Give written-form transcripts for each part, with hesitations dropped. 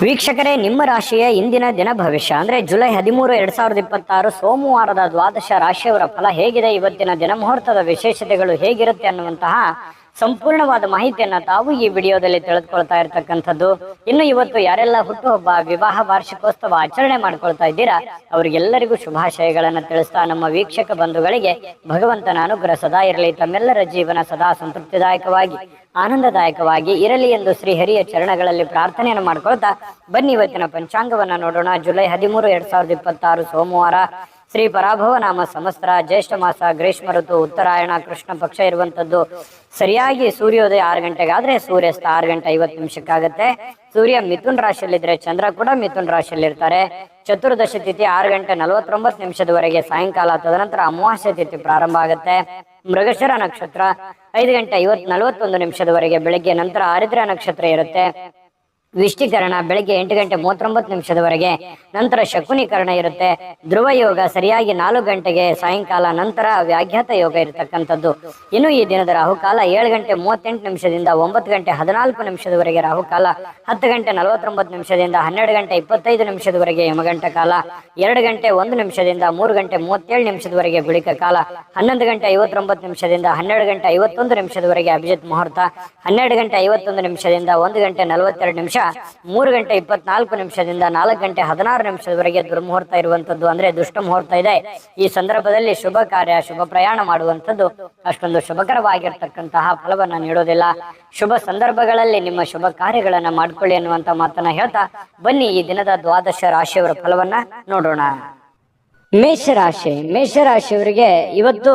ವೀಕ್ಷಕರೇ, ನಿಮ್ಮ ರಾಶಿಯ ಇಂದಿನ ದಿನ ಭವಿಷ್ಯ ಅಂದ್ರೆ ಜುಲೈ 13, 2026 ಸೋಮವಾರದ ದ್ವಾದಶ ರಾಶಿಯವರ ಫಲ ಹೇಗಿದೆ, ಇವತ್ತಿನ ದಿನ ಮುಹೂರ್ತದ ವಿಶೇಷತೆಗಳು ಹೇಗಿರುತ್ತೆ ಅನ್ನುವಂತಹ ಸಂಪೂರ್ಣವಾದ ಮಾಹಿತಿಯನ್ನ ತಾವು ಈ ವಿಡಿಯೋದಲ್ಲಿ ತಿಳಿದುಕೊಳ್ತಾ ಇರ್ತಕ್ಕಂಥದ್ದು. ಇನ್ನು ಇವತ್ತು ಯಾರೆಲ್ಲ ಹುಟ್ಟುಹಬ್ಬ, ವಿವಾಹ ವಾರ್ಷಿಕೋತ್ಸವ ಆಚರಣೆ ಮಾಡ್ಕೊಳ್ತಾ ಇದ್ದೀರಾ ಅವರಿಗೆಲ್ಲರಿಗೂ ಶುಭಾಶಯಗಳನ್ನ ತಿಳಿಸ್ತಾ ನಮ್ಮ ವೀಕ್ಷಕ ಬಂಧುಗಳಿಗೆ ಭಗವಂತನ ಅನುಗ್ರಹ ಸದಾ ಇರಲಿ, ತಮ್ಮೆಲ್ಲರ ಜೀವನ ಸದಾ ಸಂತೃಪ್ತಿದಾಯಕವಾಗಿ ಆನಂದದಾಯಕವಾಗಿ ಇರಲಿ ಎಂದು ಶ್ರೀಹರಿಯ ಚರಣಗಳಲ್ಲಿ ಪ್ರಾರ್ಥನೆಯನ್ನು ಮಾಡ್ಕೊಳ್ತಾ ಬನ್ನಿ ಇವತ್ತಿನ ಪಂಚಾಂಗವನ್ನ ನೋಡೋಣ. ಜುಲೈ 13, 2026 ಸೋಮವಾರ, ಶ್ರೀ ಪರಾಭವ ನಾಮ ಸಂವತ್ಸರ, ಜ್ಯೇಷ್ಠ ಮಾಸ, ಗ್ರೀಷ್ಮ ಋತು, ಉತ್ತರಾಯಣ, ಕೃಷ್ಣ ಪಕ್ಷ ಇರುವಂತದ್ದು. ಸರಿಯಾಗಿ ಸೂರ್ಯೋದಯ 6 ಗಂಟೆಗಾದ್ರೆ ಸೂರ್ಯಾಸ್ತ 6 ಗಂಟೆ 50 ನಿಮಿಷಕ್ಕಾಗತ್ತೆ. ಸೂರ್ಯ ಮಿಥುನ್ ರಾಶಿಯಲ್ಲಿದ್ರೆ ಚಂದ್ರ ಕೂಡ ಮಿಥುನ್ ರಾಶಿಯಲ್ಲಿರ್ತಾರೆ. ಚತುರ್ದಶಿ ತಿಥಿ 6 ಗಂಟೆ 49 ನಿಮಿಷದವರೆಗೆ ಸಾಯಂಕಾಲ, ತದನಂತರ ಅಮಾವಾಸ್ಯ ತಿಥಿ ಪ್ರಾರಂಭ ಆಗುತ್ತೆ. ಮೃಗಶಿರ ನಕ್ಷತ್ರ 5 ಗಂಟೆ 41 ನಿಮಿಷದವರೆಗೆ ಬೆಳಗ್ಗೆ, ನಂತರ ಆರಿದ್ರ ನಕ್ಷತ್ರ ಇರುತ್ತೆ. ವಿಷ್ಟಿಕರಣ ಬೆಳಗ್ಗೆ 8 ಗಂಟೆ 39 ನಿಮಿಷದವರೆಗೆ, ನಂತರ ಶಕುನಿಕರಣ ಇರುತ್ತೆ. ಧ್ರುವ ಯೋಗ ಸರಿಯಾಗಿ 4 ಗಂಟೆಗೆ ಸಾಯಂಕಾಲ, ನಂತರ ವ್ಯಾಘಾತ ಯೋಗ ಇರತಕ್ಕಂಥದ್ದು. ಇನ್ನು ಈ ದಿನದ ರಾಹುಕಾಲ 7 ಗಂಟೆ 38 ನಿಮಿಷದಿಂದ 9 ಗಂಟೆ 14 ನಿಮಿಷದವರೆಗೆ ರಾಹುಕಾಲ, 10 ಗಂಟೆ 49 ನಿಮಿಷದಿಂದ 12 ಗಂಟೆ 25 ನಿಮಿಷದವರೆಗೆ ಯಮಗಂಟ ಕಾಲ, 2 ಗಂಟೆ 1 ನಿಮಿಷದಿಂದ 3 ಗಂಟೆ 37 ನಿಮಿಷದವರೆಗೆ ಗುಳಿಕ ಕಾಲ, 11 ಗಂಟೆ 59 ನಿಮಿಷದಿಂದ 12 ಗಂಟೆ 51 ನಿಮಿಷದವರೆಗೆ ಅಭಿಜಿತ್ ಮುಹೂರ್ತ, 12 ಗಂಟೆ 51 ನಿಮಿಷದಿಂದ 1 ಗಂಟೆ 42 ನಿಮಿಷ, 3 ಗಂಟೆ 24 ನಿಮಿಷದಿಂದ 4 ಗಂಟೆ 16 ನಿಮಿಷದವರೆಗೆ ದುರ್ಮುಹೂರ್ತ ಇರುವಂತದ್ದು, ಅಂದ್ರೆ ದುಷ್ಟ ಮುಹೂರ್ತ ಇದೆ. ಈ ಸಂದರ್ಭದಲ್ಲಿ ಶುಭ ಕಾರ್ಯ, ಶುಭ ಪ್ರಯಾಣ ಮಾಡುವಂಥದ್ದು ಅಷ್ಟೊಂದು ಶುಭಕರವಾಗಿರ್ತಕ್ಕಂತಹ ಫಲವನ್ನ ನೀಡೋದಿಲ್ಲ. ಶುಭ ಸಂದರ್ಭಗಳಲ್ಲಿ ನಿಮ್ಮ ಶುಭ ಕಾರ್ಯಗಳನ್ನ ಮಾಡ್ಕೊಳ್ಳಿ ಅನ್ನುವಂತ ಮಾತನ್ನ ಹೇಳ್ತಾ ಬನ್ನಿ ಈ ದಿನದ ದ್ವಾದಶ ರಾಶಿಯವರ ಫಲವನ್ನ ನೋಡೋಣ. ಮೇಷರಾಶಿಯವರಿಗೆ ಇವತ್ತು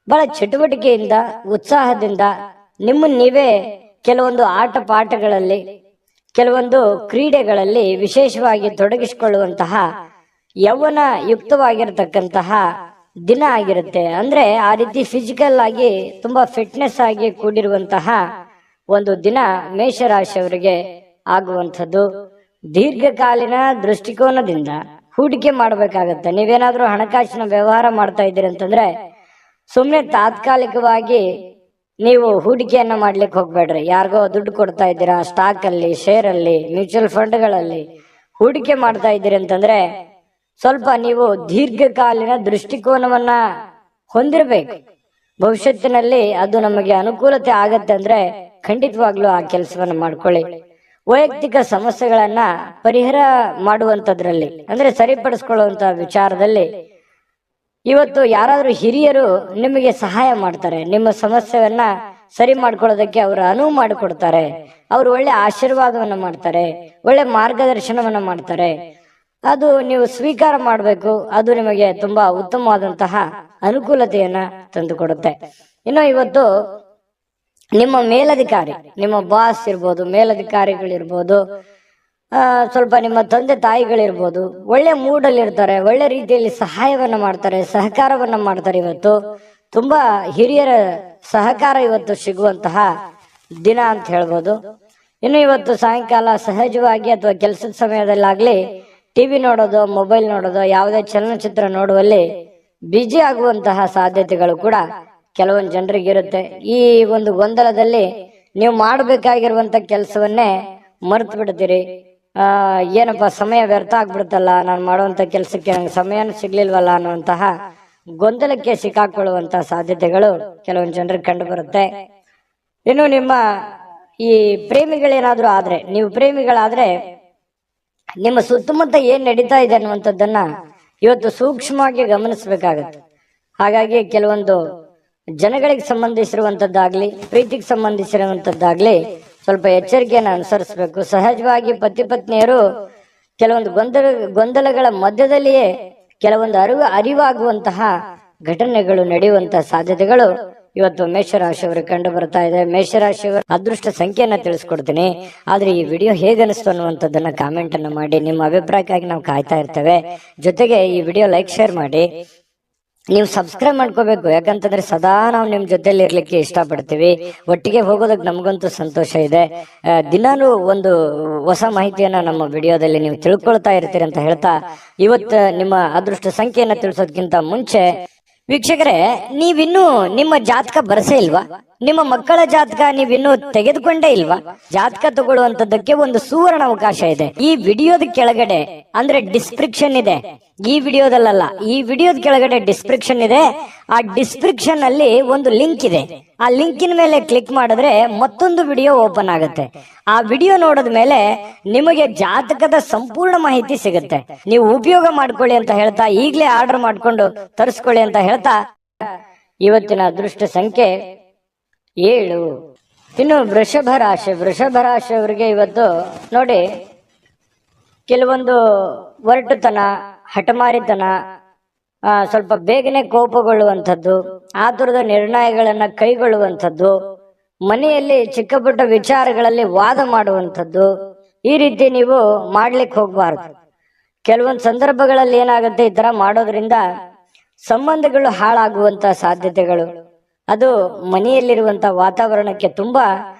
ಬಹಳ ಚಟುವಟಿಕೆಯಿಂದ, ಉತ್ಸಾಹದಿಂದ ನಿಮ್ಮನ್ನು ನೀವೇ ಕೆಲವೊಂದು ಆಟ ಪಾಠಗಳಲ್ಲಿ, ಕೆಲವೊಂದು ಕ್ರೀಡೆಗಳಲ್ಲಿ ವಿಶೇಷವಾಗಿ ತೊಡಗಿಸಿಕೊಳ್ಳುವಂತಹ ಯೌವನ ಯುಕ್ತವಾಗಿರತಕ್ಕಂತಹ ದಿನ ಆಗಿರುತ್ತೆ. ಅಂದ್ರೆ ಆ ರೀತಿ ಫಿಸಿಕಲ್ ಆಗಿ ತುಂಬಾ ಫಿಟ್ನೆಸ್ ಆಗಿ ಕೂಡಿರುವಂತಹ ಒಂದು ದಿನ ಮೇಷರಾಶಿಯವರಿಗೆ ಆಗುವಂಥದ್ದು. ದೀರ್ಘಕಾಲೀನ ದೃಷ್ಟಿಕೋನದಿಂದ ಹೂಡಿಕೆ ಮಾಡಬೇಕಾಗತ್ತೆ. ನೀವೇನಾದ್ರೂ ಹಣಕಾಸಿನ ವ್ಯವಹಾರ ಮಾಡ್ತಾ ಇದ್ದೀರಿ ಅಂತಂದ್ರೆ ಸುಮ್ಮನೆ ತಾತ್ಕಾಲಿಕವಾಗಿ ನೀವು ಹೂಡಿಕೆಯನ್ನ ಮಾಡ್ಲಿಕ್ಕೆ ಹೋಗ್ಬೇಡ್ರಿ. ಯಾರಿಗೋ ದುಡ್ಡು ಕೊಡ್ತಾ ಇದ್ದೀರಾ, ಸ್ಟಾಕ್ ಅಲ್ಲಿ, ಶೇರ್ ಅಲ್ಲಿ, ಮ್ಯೂಚುವಲ್ ಫಂಡ್ಗಳಲ್ಲಿ ಹೂಡಿಕೆ ಮಾಡ್ತಾ ಇದ್ದೀರಿ ಅಂತಂದ್ರೆ ಸ್ವಲ್ಪ ನೀವು ದೀರ್ಘಕಾಲೀನ ದೃಷ್ಟಿಕೋನವನ್ನ ಹೊಂದಿರಬೇಕು. ಭವಿಷ್ಯತ್ತಿನಲ್ಲಿ ಅದು ನಮಗೆ ಅನುಕೂಲತೆ ಆಗತ್ತೆ ಅಂದ್ರೆ ಖಂಡಿತವಾಗ್ಲೂ ಆ ಕೆಲಸವನ್ನ ಮಾಡ್ಕೊಳ್ಳಿ. ವೈಯಕ್ತಿಕ ಸಮಸ್ಯೆಗಳನ್ನ ಪರಿಹಾರ ಮಾಡುವಂತದ್ರಲ್ಲಿ, ಅಂದ್ರೆ ಸರಿಪಡಿಸ್ಕೊಳ್ಳುವಂತ ವಿಚಾರದಲ್ಲಿ ಇವತ್ತು ಯಾರಾದ್ರೂ ಹಿರಿಯರು ನಿಮಗೆ ಸಹಾಯ ಮಾಡ್ತಾರೆ. ನಿಮ್ಮ ಸಮಸ್ಯೆಯನ್ನ ಸರಿ ಮಾಡ್ಕೊಳ್ಳೋದಕ್ಕೆ ಅವರು ಅನುವು ಮಾಡಿಕೊಡ್ತಾರೆ. ಅವರು ಒಳ್ಳೆ ಆಶೀರ್ವಾದವನ್ನ ಮಾಡ್ತಾರೆ, ಒಳ್ಳೆ ಮಾರ್ಗದರ್ಶನವನ್ನ ಮಾಡ್ತಾರೆ. ಅದು ನೀವು ಸ್ವೀಕಾರ ಮಾಡಬೇಕು. ಅದು ನಿಮಗೆ ತುಂಬಾ ಉತ್ತಮವಾದಂತಹ ಅನುಕೂಲತೆಯನ್ನ ತಂದುಕೊಡುತ್ತೆ. ಇನ್ನು ಇವತ್ತು ನಿಮ್ಮ ಮೇಲಧಿಕಾರಿ, ನಿಮ್ಮ ಬಾಸ್ ಇರ್ಬೋದು, ಮೇಲಧಿಕಾರಿಗಳಿರ್ಬೋದು, ಸ್ವಲ್ಪ ನಿಮ್ಮ ತಂದೆ ತಾಯಿಗಳಿರ್ಬೋದು, ಒಳ್ಳೆ ಮೂಡಲ್ಲಿ ಇರ್ತಾರೆ, ಒಳ್ಳೆ ರೀತಿಯಲ್ಲಿ ಸಹಾಯವನ್ನ ಮಾಡ್ತಾರೆ, ಸಹಕಾರವನ್ನ ಮಾಡ್ತಾರೆ. ಇವತ್ತು ತುಂಬಾ ಹಿರಿಯರ ಸಹಕಾರ ಇವತ್ತು ಸಿಗುವಂತಹ ದಿನ ಅಂತ ಹೇಳ್ಬೋದು. ಇನ್ನು ಇವತ್ತು ಸಾಯಂಕಾಲ ಸಹಜವಾಗಿ ಅಥವಾ ಕೆಲಸದ ಸಮಯದಲ್ಲಾಗ್ಲಿ ಟಿವಿ ನೋಡೋದು, ಮೊಬೈಲ್ ನೋಡೋದು, ಯಾವುದೇ ಚಲನಚಿತ್ರ ನೋಡುವಲ್ಲಿ ಬಿಜಿ ಆಗುವಂತಹ ಸಾಧ್ಯತೆಗಳು ಕೂಡ ಕೆಲವೊಂದು ಜನರಿಗೆ ಇರುತ್ತೆ. ಈ ಒಂದು ಗೊಂದಲದಲ್ಲಿ ನೀವು ಮಾಡಬೇಕಾಗಿರುವಂತ ಕೆಲಸವನ್ನೇ ಮರೆತು ಬಿಡ್ತೀರಿ. ಏನಪ್ಪ ಸಮಯ ವ್ಯರ್ಥ ಆಗ್ಬಿಡುತ್ತಲ್ಲ, ನಾನು ಮಾಡುವಂತ ಕೆಲಸಕ್ಕೆ ನಂಗೆ ಸಮಯನೂ ಸಿಗ್ಲಿಲ್ವಲ್ಲ ಅನ್ನುವಂತಹ ಗೊಂದಲಕ್ಕೆ ಸಿಕ್ಕಾಕೊಳ್ಳುವಂತಹ ಸಾಧ್ಯತೆಗಳು ಕೆಲವೊಂದು ಜನರಿಗೆ ಕಂಡು ಬರುತ್ತೆ. ಇನ್ನು ನಿಮ್ಮ ಈ ಪ್ರೇಮಿಗಳೇನಾದ್ರೂ ಆದ್ರೆ, ನೀವು ಪ್ರೇಮಿಗಳಾದ್ರೆ ನಿಮ್ಮ ಸುತ್ತಮುತ್ತ ಏನ್ ನಡೀತಾ ಇದೆ ಅನ್ನುವಂಥದ್ದನ್ನ ಇವತ್ತು ಸೂಕ್ಷ್ಮವಾಗಿ ಗಮನಿಸಬೇಕಾಗತ್ತೆ. ಹಾಗಾಗಿ ಕೆಲವೊಂದು ಜನಗಳಿಗೆ ಸಂಬಂಧಿಸಿರುವಂತದ್ದಾಗ್ಲಿ, ಪ್ರೀತಿಗೆ ಸಂಬಂಧಿಸಿರುವಂತದ್ದಾಗ್ಲಿ ಸ್ವಲ್ಪ ಎಚ್ಚರಿಕೆಯನ್ನು ಅನುಸರಿಸಬೇಕು. ಸಹಜವಾಗಿ ಪತಿ ಪತ್ನಿಯರು ಕೆಲವೊಂದು ಗೊಂದಲಗಳ ಮಧ್ಯದಲ್ಲಿಯೇ ಕೆಲವೊಂದು ಅರಿವಾಗುವಂತಹ ಘಟನೆಗಳು ನಡೆಯುವಂತಹ ಸಾಧ್ಯತೆಗಳು ಇವತ್ತು ಮೇಷರಾಶಿಯವರಿಗೆ ಕಂಡು ಬರ್ತಾ ಇದೆ. ಮೇಷರಾಶಿಯವರ ಅದೃಷ್ಟ ಸಂಖ್ಯೆಯನ್ನ ತಿಳಿಸ್ಕೊಡ್ತೀನಿ. ಆದ್ರೆ ಈ ವಿಡಿಯೋ ಹೇಗನಿಸ್ತು ಅನ್ನುವಂಥದ್ದನ್ನ ಕಾಮೆಂಟ್ ಅನ್ನ ಮಾಡಿ. ನಿಮ್ಮ ಅಭಿಪ್ರಾಯಕ್ಕಾಗಿ ನಾವು ಕಾಯ್ತಾ ಇರ್ತೇವೆ. ಜೊತೆಗೆ ಈ ವಿಡಿಯೋ ಲೈಕ್, ಶೇರ್ ಮಾಡಿ. ನೀವು ಸಬ್ಸ್ಕ್ರೈಬ್ ಮಾಡ್ಕೋಬೇಕು. ಯಾಕಂತಂದ್ರೆ ಸದಾ ನಾವು ನಿಮ್ ಜೊತೆಲಿ ಇರ್ಲಿಕ್ಕೆ ಇಷ್ಟಪಡ್ತೀವಿ. ಒಟ್ಟಿಗೆ ಹೋಗೋದಕ್ಕೆ ನಮಗಂತೂ ಸಂತೋಷ ಇದೆ. ದಿನಾನು ಒಂದು ಹೊಸ ಮಾಹಿತಿಯನ್ನ ನಮ್ಮ ವಿಡಿಯೋದಲ್ಲಿ ನೀವು ತಿಳ್ಕೊಳ್ತಾ ಇರ್ತೀರಿ ಅಂತ ಹೇಳ್ತಾ, ಇವತ್ತು ನಿಮ್ಮ ಅದೃಷ್ಟ ಸಂಖ್ಯೆಯನ್ನ ತಿಳಿಸೋದಕ್ಕಿಂತ ಮುಂಚೆ ವೀಕ್ಷಕರೇ, ನೀವಿನ್ನೂ ನಿಮ್ಮ ಜಾತಕ ಬರಸೇ ಇಲ್ವಾ? ನಿಮ್ಮ ಮಕ್ಕಳ ಜಾತಕ ನೀವಿನ್ನೂ ತೆಗೆದುಕೊಂಡೇ ಇಲ್ವಾ? ಜಾತಕ ತಗೊಳ್ಳುವಂತದ್ದಕ್ಕೆ ಒಂದು ಸುವರ್ಣ ಅವಕಾಶ ಇದೆ. ಈ ವಿಡಿಯೋದ ಕೆಳಗಡೆ ಅಂದ್ರೆ ಡಿಸ್ಕ್ರಿಪ್ಷನ್ ಇದೆ. ಈ ವಿಡಿಯೋದಲ್ಲ, ಈ ವಿಡಿಯೋದ ಕೆಳಗಡೆ ಡಿಸ್ಕ್ರಿಪ್ಷನ್ ಇದೆ. ಆ ಡಿಸ್ಕ್ರಿಪ್ಷನ್ ಅಲ್ಲಿ ಒಂದು ಲಿಂಕ್ ಇದೆ. ಆ ಲಿಂಕಿನ ಮೇಲೆ ಕ್ಲಿಕ್ ಮಾಡಿದ್ರೆ ಮತ್ತೊಂದು ವಿಡಿಯೋ ಓಪನ್ ಆಗುತ್ತೆ. ಆ ವಿಡಿಯೋ ನೋಡಿದ ಮೇಲೆ ನಿಮಗೆ ಜಾತಕದ ಸಂಪೂರ್ಣ ಮಾಹಿತಿ ಸಿಗುತ್ತೆ. ನೀವು ಉಪಯೋಗ ಮಾಡ್ಕೊಳ್ಳಿ ಅಂತ ಹೇಳ್ತಾ, ಈಗಲೇ ಆರ್ಡರ್ ಮಾಡ್ಕೊಂಡು ತರಿಸ್ಕೊಳ್ಳಿ ಅಂತ ಹೇಳ್ತಾ, ಇವತ್ತಿನ ಅದೃಷ್ಟ ಸಂಖ್ಯೆ 7. ಇನ್ನು ವೃಷಭ ರಾಶಿಯವರಿಗೆ ಇವತ್ತು ನೋಡಿ, ಕೆಲವೊಂದು ಒರಟುತನ, ಹಠಮಾರಿತನ, ಸ್ವಲ್ಪ ಬೇಗನೆ ಕೋಪಗೊಳ್ಳುವಂಥದ್ದು, ಆತುರದ ನಿರ್ಣಯಗಳನ್ನ ಕೈಗೊಳ್ಳುವಂಥದ್ದು, ಮನೆಯಲ್ಲಿ ಚಿಕ್ಕ ಪುಟ್ಟ ವಿಚಾರಗಳಲ್ಲಿ ವಾದ ಮಾಡುವಂಥದ್ದು, ಈ ರೀತಿ ನೀವು ಮಾಡ್ಲಿಕ್ಕೆ ಹೋಗ್ಬಾರ್ದು. ಕೆಲವೊಂದು ಸಂದರ್ಭಗಳಲ್ಲಿ ಏನಾಗುತ್ತೆ, ಈ ತರ ಮಾಡೋದ್ರಿಂದ ಸಂಬಂಧಗಳು ಹಾಳಾಗುವಂತ ಸಾಧ್ಯತೆಗಳು, ಅದು ಮನೆಯಲ್ಲಿರುವಂತಹ ವಾತಾವರಣಕ್ಕೆ ತುಂಬಾ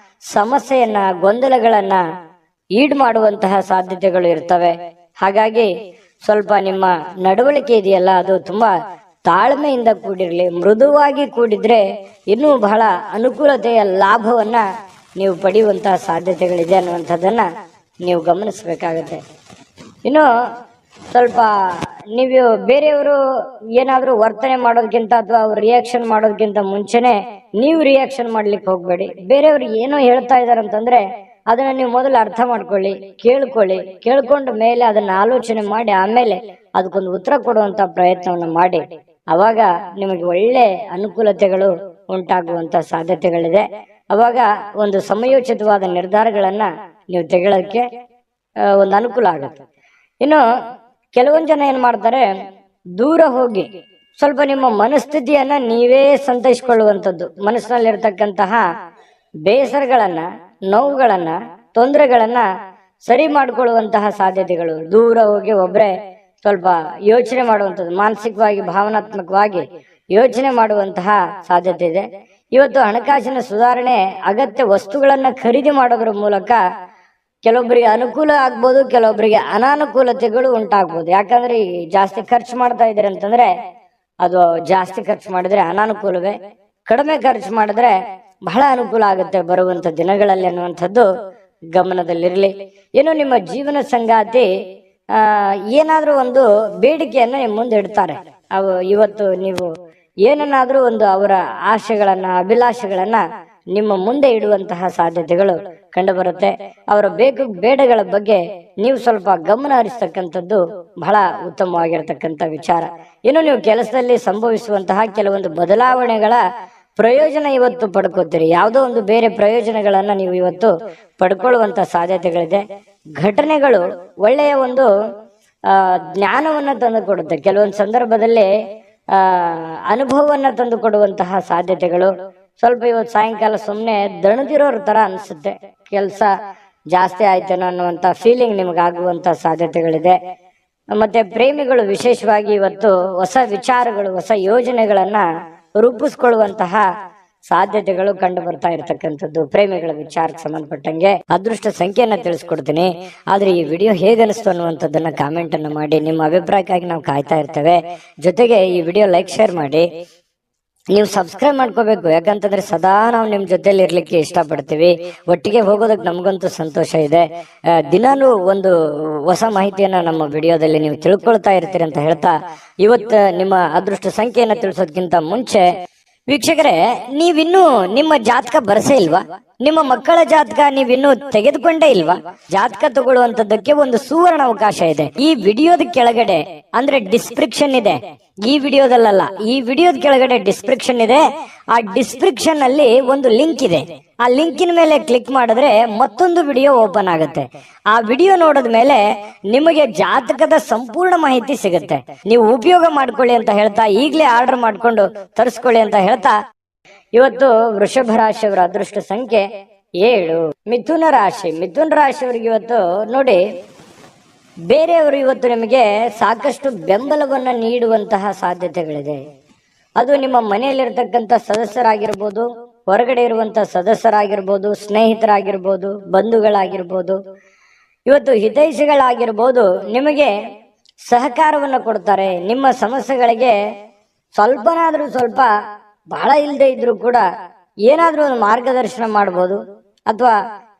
ಸಮಸ್ಯೆಯನ್ನ, ಗೊಂದಲಗಳನ್ನ ಈಡ್ ಮಾಡುವಂತಹ ಸಾಧ್ಯತೆಗಳು ಇರ್ತವೆ. ಹಾಗಾಗಿ ಸ್ವಲ್ಪ ನಿಮ್ಮ ನಡವಳಿಕೆ ಇದೆಯಲ್ಲ, ಅದು ತುಂಬಾ ತಾಳ್ಮೆಯಿಂದ ಕೂಡಿರ್ಲಿ. ಮೃದುವಾಗಿ ಕೂಡಿದ್ರೆ ಇನ್ನೂ ಬಹಳ ಅನುಕೂಲತೆಯ ಲಾಭವನ್ನ ನೀವು ಪಡೆಯುವಂತಹ ಸಾಧ್ಯತೆಗಳಿದೆ ಅನ್ನುವಂಥದ್ದನ್ನ ನೀವು ಗಮನಿಸಬೇಕಾಗತ್ತೆ. ಇನ್ನು ಸ್ವಲ್ಪ ನೀವು ಬೇರೆಯವರು ಏನಾದ್ರೂ ವರ್ತನೆ ಮಾಡೋದಕ್ಕಿಂತ ಅಥವಾ ಅವ್ರು ರಿಯಾಕ್ಷನ್ ಮಾಡೋದಕ್ಕಿಂತ ಮುಂಚೆನೆ ನೀವು ರಿಯಾಕ್ಷನ್ ಮಾಡ್ಲಿಕ್ಕೆ ಹೋಗ್ಬೇಡಿ. ಬೇರೆಯವ್ರು ಏನೋ ಹೇಳ್ತಾ ಇದಾರೆ ಅಂತಂದ್ರೆ ಅದನ್ನ ನೀವು ಮೊದಲು ಅರ್ಥ ಮಾಡ್ಕೊಳ್ಳಿ, ಕೇಳ್ಕೊಂಡ ಮೇಲೆ ಅದನ್ನ ಆಲೋಚನೆ ಮಾಡಿ ಆಮೇಲೆ ಅದಕ್ಕೊಂದು ಉತ್ತರ ಕೊಡುವಂತ ಪ್ರಯತ್ನವನ್ನು ಮಾಡಿ. ಅವಾಗ ನಿಮಗೆ ಒಳ್ಳೆ ಅನುಕೂಲತೆಗಳು ಉಂಟಾಗುವಂತ ಸಾಧ್ಯತೆಗಳಿದೆ. ಅವಾಗ ಒಂದು ಸಮಯೋಚಿತವಾದ ನಿರ್ಧಾರಗಳನ್ನ ನೀವು ತೆಗೊಳ್ಳೋಕೆ ಒಂದು ಅನುಕೂಲ ಆಗುತ್ತೆ. ಇನ್ನು ಕೆಲವೊಂದು ಜನ ಏನ್ ಮಾಡ್ತಾರೆ, ದೂರ ಹೋಗಿ ಸ್ವಲ್ಪ ನಿಮ್ಮ ಮನಸ್ಥಿತಿಯನ್ನ ನೀವೇ ಸಂತೈಸಿಕೊಳ್ಳುವಂಥದ್ದು, ಮನಸ್ಸಿನಲ್ಲಿರ್ತಕ್ಕಂತಹ ಬೇಸರಗಳನ್ನ, ನೋವುಗಳನ್ನ, ತೊಂದರೆಗಳನ್ನ ಸರಿ ಮಾಡಿಕೊಳ್ಳುವಂತಹ ಸಾಧ್ಯತೆಗಳು. ದೂರ ಹೋಗಿ ಒಬ್ರೆ ಸ್ವಲ್ಪ ಯೋಚನೆ ಮಾಡುವಂಥದ್ದು, ಮಾನಸಿಕವಾಗಿ ಭಾವನಾತ್ಮಕವಾಗಿ ಯೋಚನೆ ಮಾಡುವಂತಹ ಸಾಧ್ಯತೆ ಇದೆ. ಇವತ್ತು ಹಣಕಾಸಿನ ಸುಧಾರಣೆ, ಅಗತ್ಯ ವಸ್ತುಗಳನ್ನ ಖರೀದಿ ಮಾಡೋದ್ರ ಮೂಲಕ ಕೆಲವೊಬ್ಬರಿಗೆ ಅನುಕೂಲ ಆಗ್ಬೋದು, ಕೆಲವೊಬ್ಬರಿಗೆ ಅನಾನುಕೂಲತೆಗಳು ಉಂಟಾಗ್ಬೋದು. ಯಾಕಂದ್ರೆ ಈ ಜಾಸ್ತಿ ಖರ್ಚು ಮಾಡ್ತಾ ಇದ್ದಾರೆ ಅಂತಂದ್ರೆ ಅದು ಜಾಸ್ತಿ ಖರ್ಚು ಮಾಡಿದ್ರೆ ಅನಾನುಕೂಲವೇ, ಕಡಿಮೆ ಖರ್ಚು ಮಾಡಿದ್ರೆ ಬಹಳ ಅನುಕೂಲ ಆಗುತ್ತೆ ಬರುವಂತ ದಿನಗಳಲ್ಲಿ ಅನ್ನುವಂಥದ್ದು ಗಮನದಲ್ಲಿರಲಿ. ಏನು ನಿಮ್ಮ ಜೀವನ ಸಂಗಾತಿ ಏನಾದ್ರೂ ಒಂದು ಬೇಡಿಕೆಯನ್ನ ಮುಂದೆ ಇಡ್ತಾರೆ. ಅವು ಇವತ್ತು ನೀವು ಏನನ್ನಾದ್ರೂ ಒಂದು ಅವರ ಆಶೆಗಳನ್ನ, ಅಭಿಲಾಷೆಗಳನ್ನ ನಿಮ್ಮ ಮುಂದೆ ಇಡುವಂತಹ ಸಾಧ್ಯತೆಗಳು ಕಂಡು ಬರುತ್ತೆ. ಅವರ ಬೇಕು ಬೇಡಗಳ ಬಗ್ಗೆ ನೀವು ಸ್ವಲ್ಪ ಗಮನ ಹರಿಸ್ತಕ್ಕಂಥದ್ದು ಬಹಳ ಉತ್ತಮವಾಗಿರ್ತಕ್ಕಂಥ ವಿಚಾರ. ಇನ್ನು ನೀವು ಕೆಲಸದಲ್ಲಿ ಸಂಭವಿಸುವಂತಹ ಕೆಲವೊಂದು ಬದಲಾವಣೆಗಳ ಪ್ರಯೋಜನ ಇವತ್ತು ಪಡ್ಕೋತೀರಿ. ಯಾವುದೋ ಒಂದು ಬೇರೆ ಪ್ರಯೋಜನಗಳನ್ನ ನೀವು ಇವತ್ತು ಪಡ್ಕೊಳ್ಳುವಂತ ಸಾಧ್ಯತೆಗಳಿದೆ. ಘಟನೆಗಳು ಒಳ್ಳೆಯ ಒಂದು ಜ್ಞಾನವನ್ನ ತಂದು ಕೊಡುತ್ತೆ. ಕೆಲವೊಂದು ಸಂದರ್ಭದಲ್ಲಿ ಅನುಭವವನ್ನ ತಂದು ಕೊಡುವಂತಹ ಸಾಧ್ಯತೆಗಳು. ಸ್ವಲ್ಪ ಇವತ್ತು ಸಾಯಂಕಾಲ ಸುಮ್ಮನೆ ದಣದಿರೋರ್ ತರ ಅನ್ಸುತ್ತೆ, ಕೆಲಸ ಜಾಸ್ತಿ ಆಯ್ತೇನೋ ಅನ್ನುವಂತ ಫೀಲಿಂಗ್ ನಿಮಗಾಗುವಂತ ಸಾಧ್ಯತೆಗಳಿದೆ. ಮತ್ತೆ ಪ್ರೇಮಿಗಳು ವಿಶೇಷವಾಗಿ ಇವತ್ತು ಹೊಸ ವಿಚಾರಗಳು, ಹೊಸ ಯೋಜನೆಗಳನ್ನ ರೂಪಿಸ್ಕೊಳ್ಳುವಂತಹ ಸಾಧ್ಯತೆಗಳು ಕಂಡು ಬರ್ತಾ ಇರತಕ್ಕಂಥದ್ದು. ಪ್ರೇಮಿಗಳ ವಿಚಾರಕ್ಕೆ ಸಂಬಂಧಪಟ್ಟಂಗೆ ಅದೃಷ್ಟ ಸಂಖ್ಯೆಯನ್ನ ತಿಳಿಸ್ಕೊಡ್ತೀನಿ. ಆದ್ರೆ ಈ ವಿಡಿಯೋ ಹೇಗನಿಸ್ತು ಅನ್ನುವಂಥದ್ದನ್ನ ಕಾಮೆಂಟ್ ಅನ್ನು ಮಾಡಿ. ನಿಮ್ಮ ಅಭಿಪ್ರಾಯಕ್ಕಾಗಿ ನಾವು ಕಾಯ್ತಾ ಇರ್ತೇವೆ. ಜೊತೆಗೆ ಈ ವಿಡಿಯೋ ಲೈಕ್, ಶೇರ್ ಮಾಡಿ. ನೀವು ಸಬ್ಸ್ಕ್ರೈಬ್ ಮಾಡ್ಕೋಬೇಕು, ಯಾಕಂತಂದ್ರೆ ಸದಾ ನಾವು ನಿಮ್ ಜೊತೆಲಿ ಇರ್ಲಿಕ್ಕೆ ಇಷ್ಟಪಡ್ತೀವಿ. ಒಟ್ಟಿಗೆ ಹೋಗೋದಕ್ಕೆ ನಮಗಂತೂ ಸಂತೋಷ ಇದೆ. ದಿನಾನು ಒಂದು ಹೊಸ ಮಾಹಿತಿಯನ್ನ ನಮ್ಮ ವಿಡಿಯೋದಲ್ಲಿ ನೀವು ತಿಳ್ಕೊಳ್ತಾ ಇರ್ತೀರಿ ಅಂತ ಹೇಳ್ತಾ, ಇವತ್ತು ನಿಮ್ಮ ಅದೃಷ್ಟ ಸಂಖ್ಯೆಯನ್ನ ತಿಳಿಸೋದಕ್ಕಿಂತ ಮುಂಚೆ ವೀಕ್ಷಕರೇ, ನೀವಿನ್ನೂ ನಿಮ್ಮ ಜಾತಕ ಬರಸೇ ಇಲ್ವಾ? ನಿಮ್ಮ ಮಕ್ಕಳ ಜಾತಕ ನೀವಿನ್ನೂ ತೆಗೆದುಕೊಂಡೇ ಇಲ್ವಾ? ಜಾತಕ ತಗೊಳ್ಳುವಂತದ್ದಕ್ಕೆ ಒಂದು ಸುವರ್ಣ ಅವಕಾಶ ಇದೆ. ಈ ವಿಡಿಯೋದ ಕೆಳಗಡೆ ಅಂದ್ರೆ ಡಿಸ್ಕ್ರಿಪ್ಷನ್ ಇದೆ. ಈ ವಿಡಿಯೋದಲ್ಲ, ಈ ವಿಡಿಯೋದ ಕೆಳಗಡೆ ಡಿಸ್ಕ್ರಿಪ್ಷನ್ ಇದೆ. ಆ ಡಿಸ್ಕ್ರಿಪ್ಷನ್ ಅಲ್ಲಿ ಒಂದು ಲಿಂಕ್ ಇದೆ. ಆ ಲಿಂಕಿನ ಮೇಲೆ ಕ್ಲಿಕ್ ಮಾಡಿದ್ರೆ ಮತ್ತೊಂದು ವಿಡಿಯೋ ಓಪನ್ ಆಗುತ್ತೆ. ಆ ವಿಡಿಯೋ ನೋಡಿದ ಮೇಲೆ ನಿಮಗೆ ಜಾತಕದ ಸಂಪೂರ್ಣ ಮಾಹಿತಿ ಸಿಗುತ್ತೆ. ನೀವು ಉಪಯೋಗ ಮಾಡ್ಕೊಳ್ಳಿ ಅಂತ ಹೇಳ್ತಾ, ಈಗಲೇ ಆರ್ಡರ್ ಮಾಡ್ಕೊಂಡು ತರಿಸ್ಕೊಳ್ಳಿ ಅಂತ ಹೇಳ್ತಾ, ಇವತ್ತು ವೃಷಭ ರಾಶಿಯವರ ಅದೃಷ್ಟ ಸಂಖ್ಯೆ 7. ಮಿಥುನ ರಾಶಿಯವರಿಗೆ ಇವತ್ತು ನೋಡಿ, ಬೇರೆಯವರು ಇವತ್ತು ನಿಮಗೆ ಸಾಕಷ್ಟು ಬೆಂಬಲವನ್ನ ನೀಡುವಂತಹ ಸಾಧ್ಯತೆಗಳಿದೆ. ಅದು ನಿಮ್ಮ ಮನೆಯಲ್ಲಿರ್ತಕ್ಕಂಥ ಸದಸ್ಯರಾಗಿರ್ಬೋದು, ಹೊರಗಡೆ ಇರುವಂತಹ ಸದಸ್ಯರಾಗಿರ್ಬೋದು, ಸ್ನೇಹಿತರಾಗಿರ್ಬೋದು, ಬಂಧುಗಳಾಗಿರ್ಬೋದು, ಇವತ್ತು ಹಿತೈಷಿಗಳಾಗಿರ್ಬೋದು, ನಿಮಗೆ ಸಹಕಾರವನ್ನು ಕೊಡ್ತಾರೆ. ನಿಮ್ಮ ಸಮಸ್ಯೆಗಳಿಗೆ ಸ್ವಲ್ಪ ಬಹಳ ಇಲ್ಲದೆ ಇದ್ರೂ ಕೂಡ ಏನಾದ್ರೂ ಒಂದು ಮಾರ್ಗದರ್ಶನ ಮಾಡ್ಬೋದು, ಅಥವಾ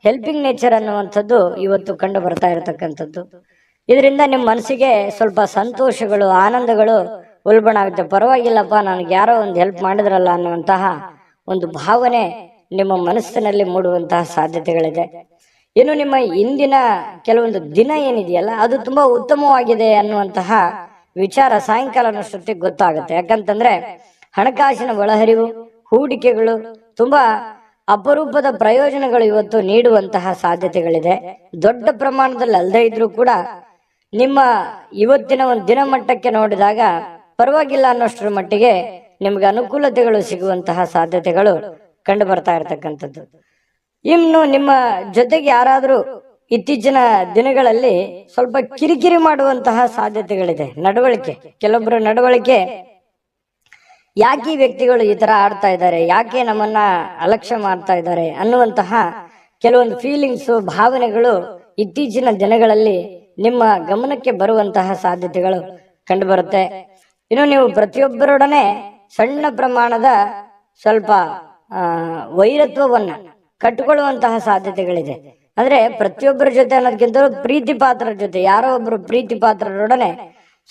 ಹೆಲ್ಪಿಂಗ್ ನೇಚರ್ ಅನ್ನುವಂಥದ್ದು ಇವತ್ತು ಕಂಡು ಬರ್ತಾ ಇರತಕ್ಕಂಥದ್ದು. ಇದರಿಂದ ನಿಮ್ಮ ಮನಸ್ಸಿಗೆ ಸ್ವಲ್ಪ ಸಂತೋಷಗಳು, ಆನಂದಗಳು ಉಲ್ಬಣ ಆಗುತ್ತೆ. ಪರವಾಗಿಲ್ಲಪ್ಪ, ನನಗೆ ಯಾರೋ ಒಂದು ಹೆಲ್ಪ್ ಮಾಡಿದ್ರಲ್ಲ ಅನ್ನುವಂತಹ ಒಂದು ಭಾವನೆ ನಿಮ್ಮ ಮನಸ್ಸಿನಲ್ಲಿ ಮೂಡುವಂತಹ ಸಾಧ್ಯತೆಗಳಿದೆ. ಇನ್ನು ನಿಮ್ಮ ಇಂದಿನ ಕೆಲವೊಂದು ದಿನ ಏನಿದೆಯಲ್ಲ, ಅದು ತುಂಬಾ ಉತ್ತಮವಾಗಿದೆ ಅನ್ನುವಂತಹ ವಿಚಾರ ಸಾಯಂಕಾಲನಷ್ಟೊತ್ತಿಗೆ ಗೊತ್ತಾಗುತ್ತೆ. ಯಾಕಂತಂದ್ರೆ ಹಣಕಾಸಿನ ಒಳಹರಿವು, ಹೂಡಿಕೆಗಳು ತುಂಬಾ ಅಪರೂಪದ ಪ್ರಯೋಜನಗಳು ಇವತ್ತು ನೀಡುವಂತಹ ಸಾಧ್ಯತೆಗಳಿದೆ. ದೊಡ್ಡ ಪ್ರಮಾಣದಲ್ಲಿ ಅಲ್ಲದೆ ಇದ್ರೂ ಕೂಡ ನಿಮ್ಮ ಇವತ್ತಿನ ಒಂದು ದಿನಮಟ್ಟಕ್ಕೆ ನೋಡಿದಾಗ ಪರವಾಗಿಲ್ಲ ಅನ್ನೋಷ್ಟರ ಮಟ್ಟಿಗೆ ನಿಮ್ಗೆ ಅನುಕೂಲತೆಗಳು ಸಿಗುವಂತಹ ಸಾಧ್ಯತೆಗಳು ಕಂಡು ಬರ್ತಾ ಇರತಕ್ಕಂಥದ್ದು. ಇನ್ನು ನಿಮ್ಮ ಜೊತೆಗೆ ಯಾರಾದ್ರೂ ಇತ್ತೀಚಿನ ದಿನಗಳಲ್ಲಿ ಸ್ವಲ್ಪ ಕಿರಿಕಿರಿ ಮಾಡುವಂತಹ ಸಾಧ್ಯತೆಗಳಿದೆ. ನಡವಳಿಕೆ, ಕೆಲವೊಬ್ಬರ ನಡವಳಿಕೆ, ಯಾಕೆ ಈ ವ್ಯಕ್ತಿಗಳು ಈ ತರ ಆಡ್ತಾ ಇದ್ದಾರೆ, ಯಾಕೆ ನಮ್ಮನ್ನ ಅಲಕ್ಷ್ಯ ಮಾಡ್ತಾ ಇದ್ದಾರೆ ಅನ್ನುವಂತಹ ಕೆಲವೊಂದು ಫೀಲಿಂಗ್ಸ್, ಭಾವನೆಗಳು ಇತ್ತೀಚಿನ ದಿನಗಳಲ್ಲಿ ನಿಮ್ಮ ಗಮನಕ್ಕೆ ಬರುವಂತಹ ಸಾಧ್ಯತೆಗಳು ಕಂಡು ಬರುತ್ತೆ. ಇನ್ನು ನೀವು ಪ್ರತಿಯೊಬ್ಬರೊಡನೆ ಸಣ್ಣ ಪ್ರಮಾಣದ ಸ್ವಲ್ಪ ವೈರತ್ವವನ್ನ ಕಟ್ಟಿಕೊಳ್ಳುವಂತಹ ಸಾಧ್ಯತೆಗಳಿದೆ. ಅಂದ್ರೆ ಪ್ರತಿಯೊಬ್ಬರ ಜೊತೆ ಅನ್ನೋದಕ್ಕಿಂತ ಪ್ರೀತಿ ಪಾತ್ರರ ಜೊತೆ, ಯಾರೋ ಒಬ್ರು ಪ್ರೀತಿ ಪಾತ್ರರೊಡನೆ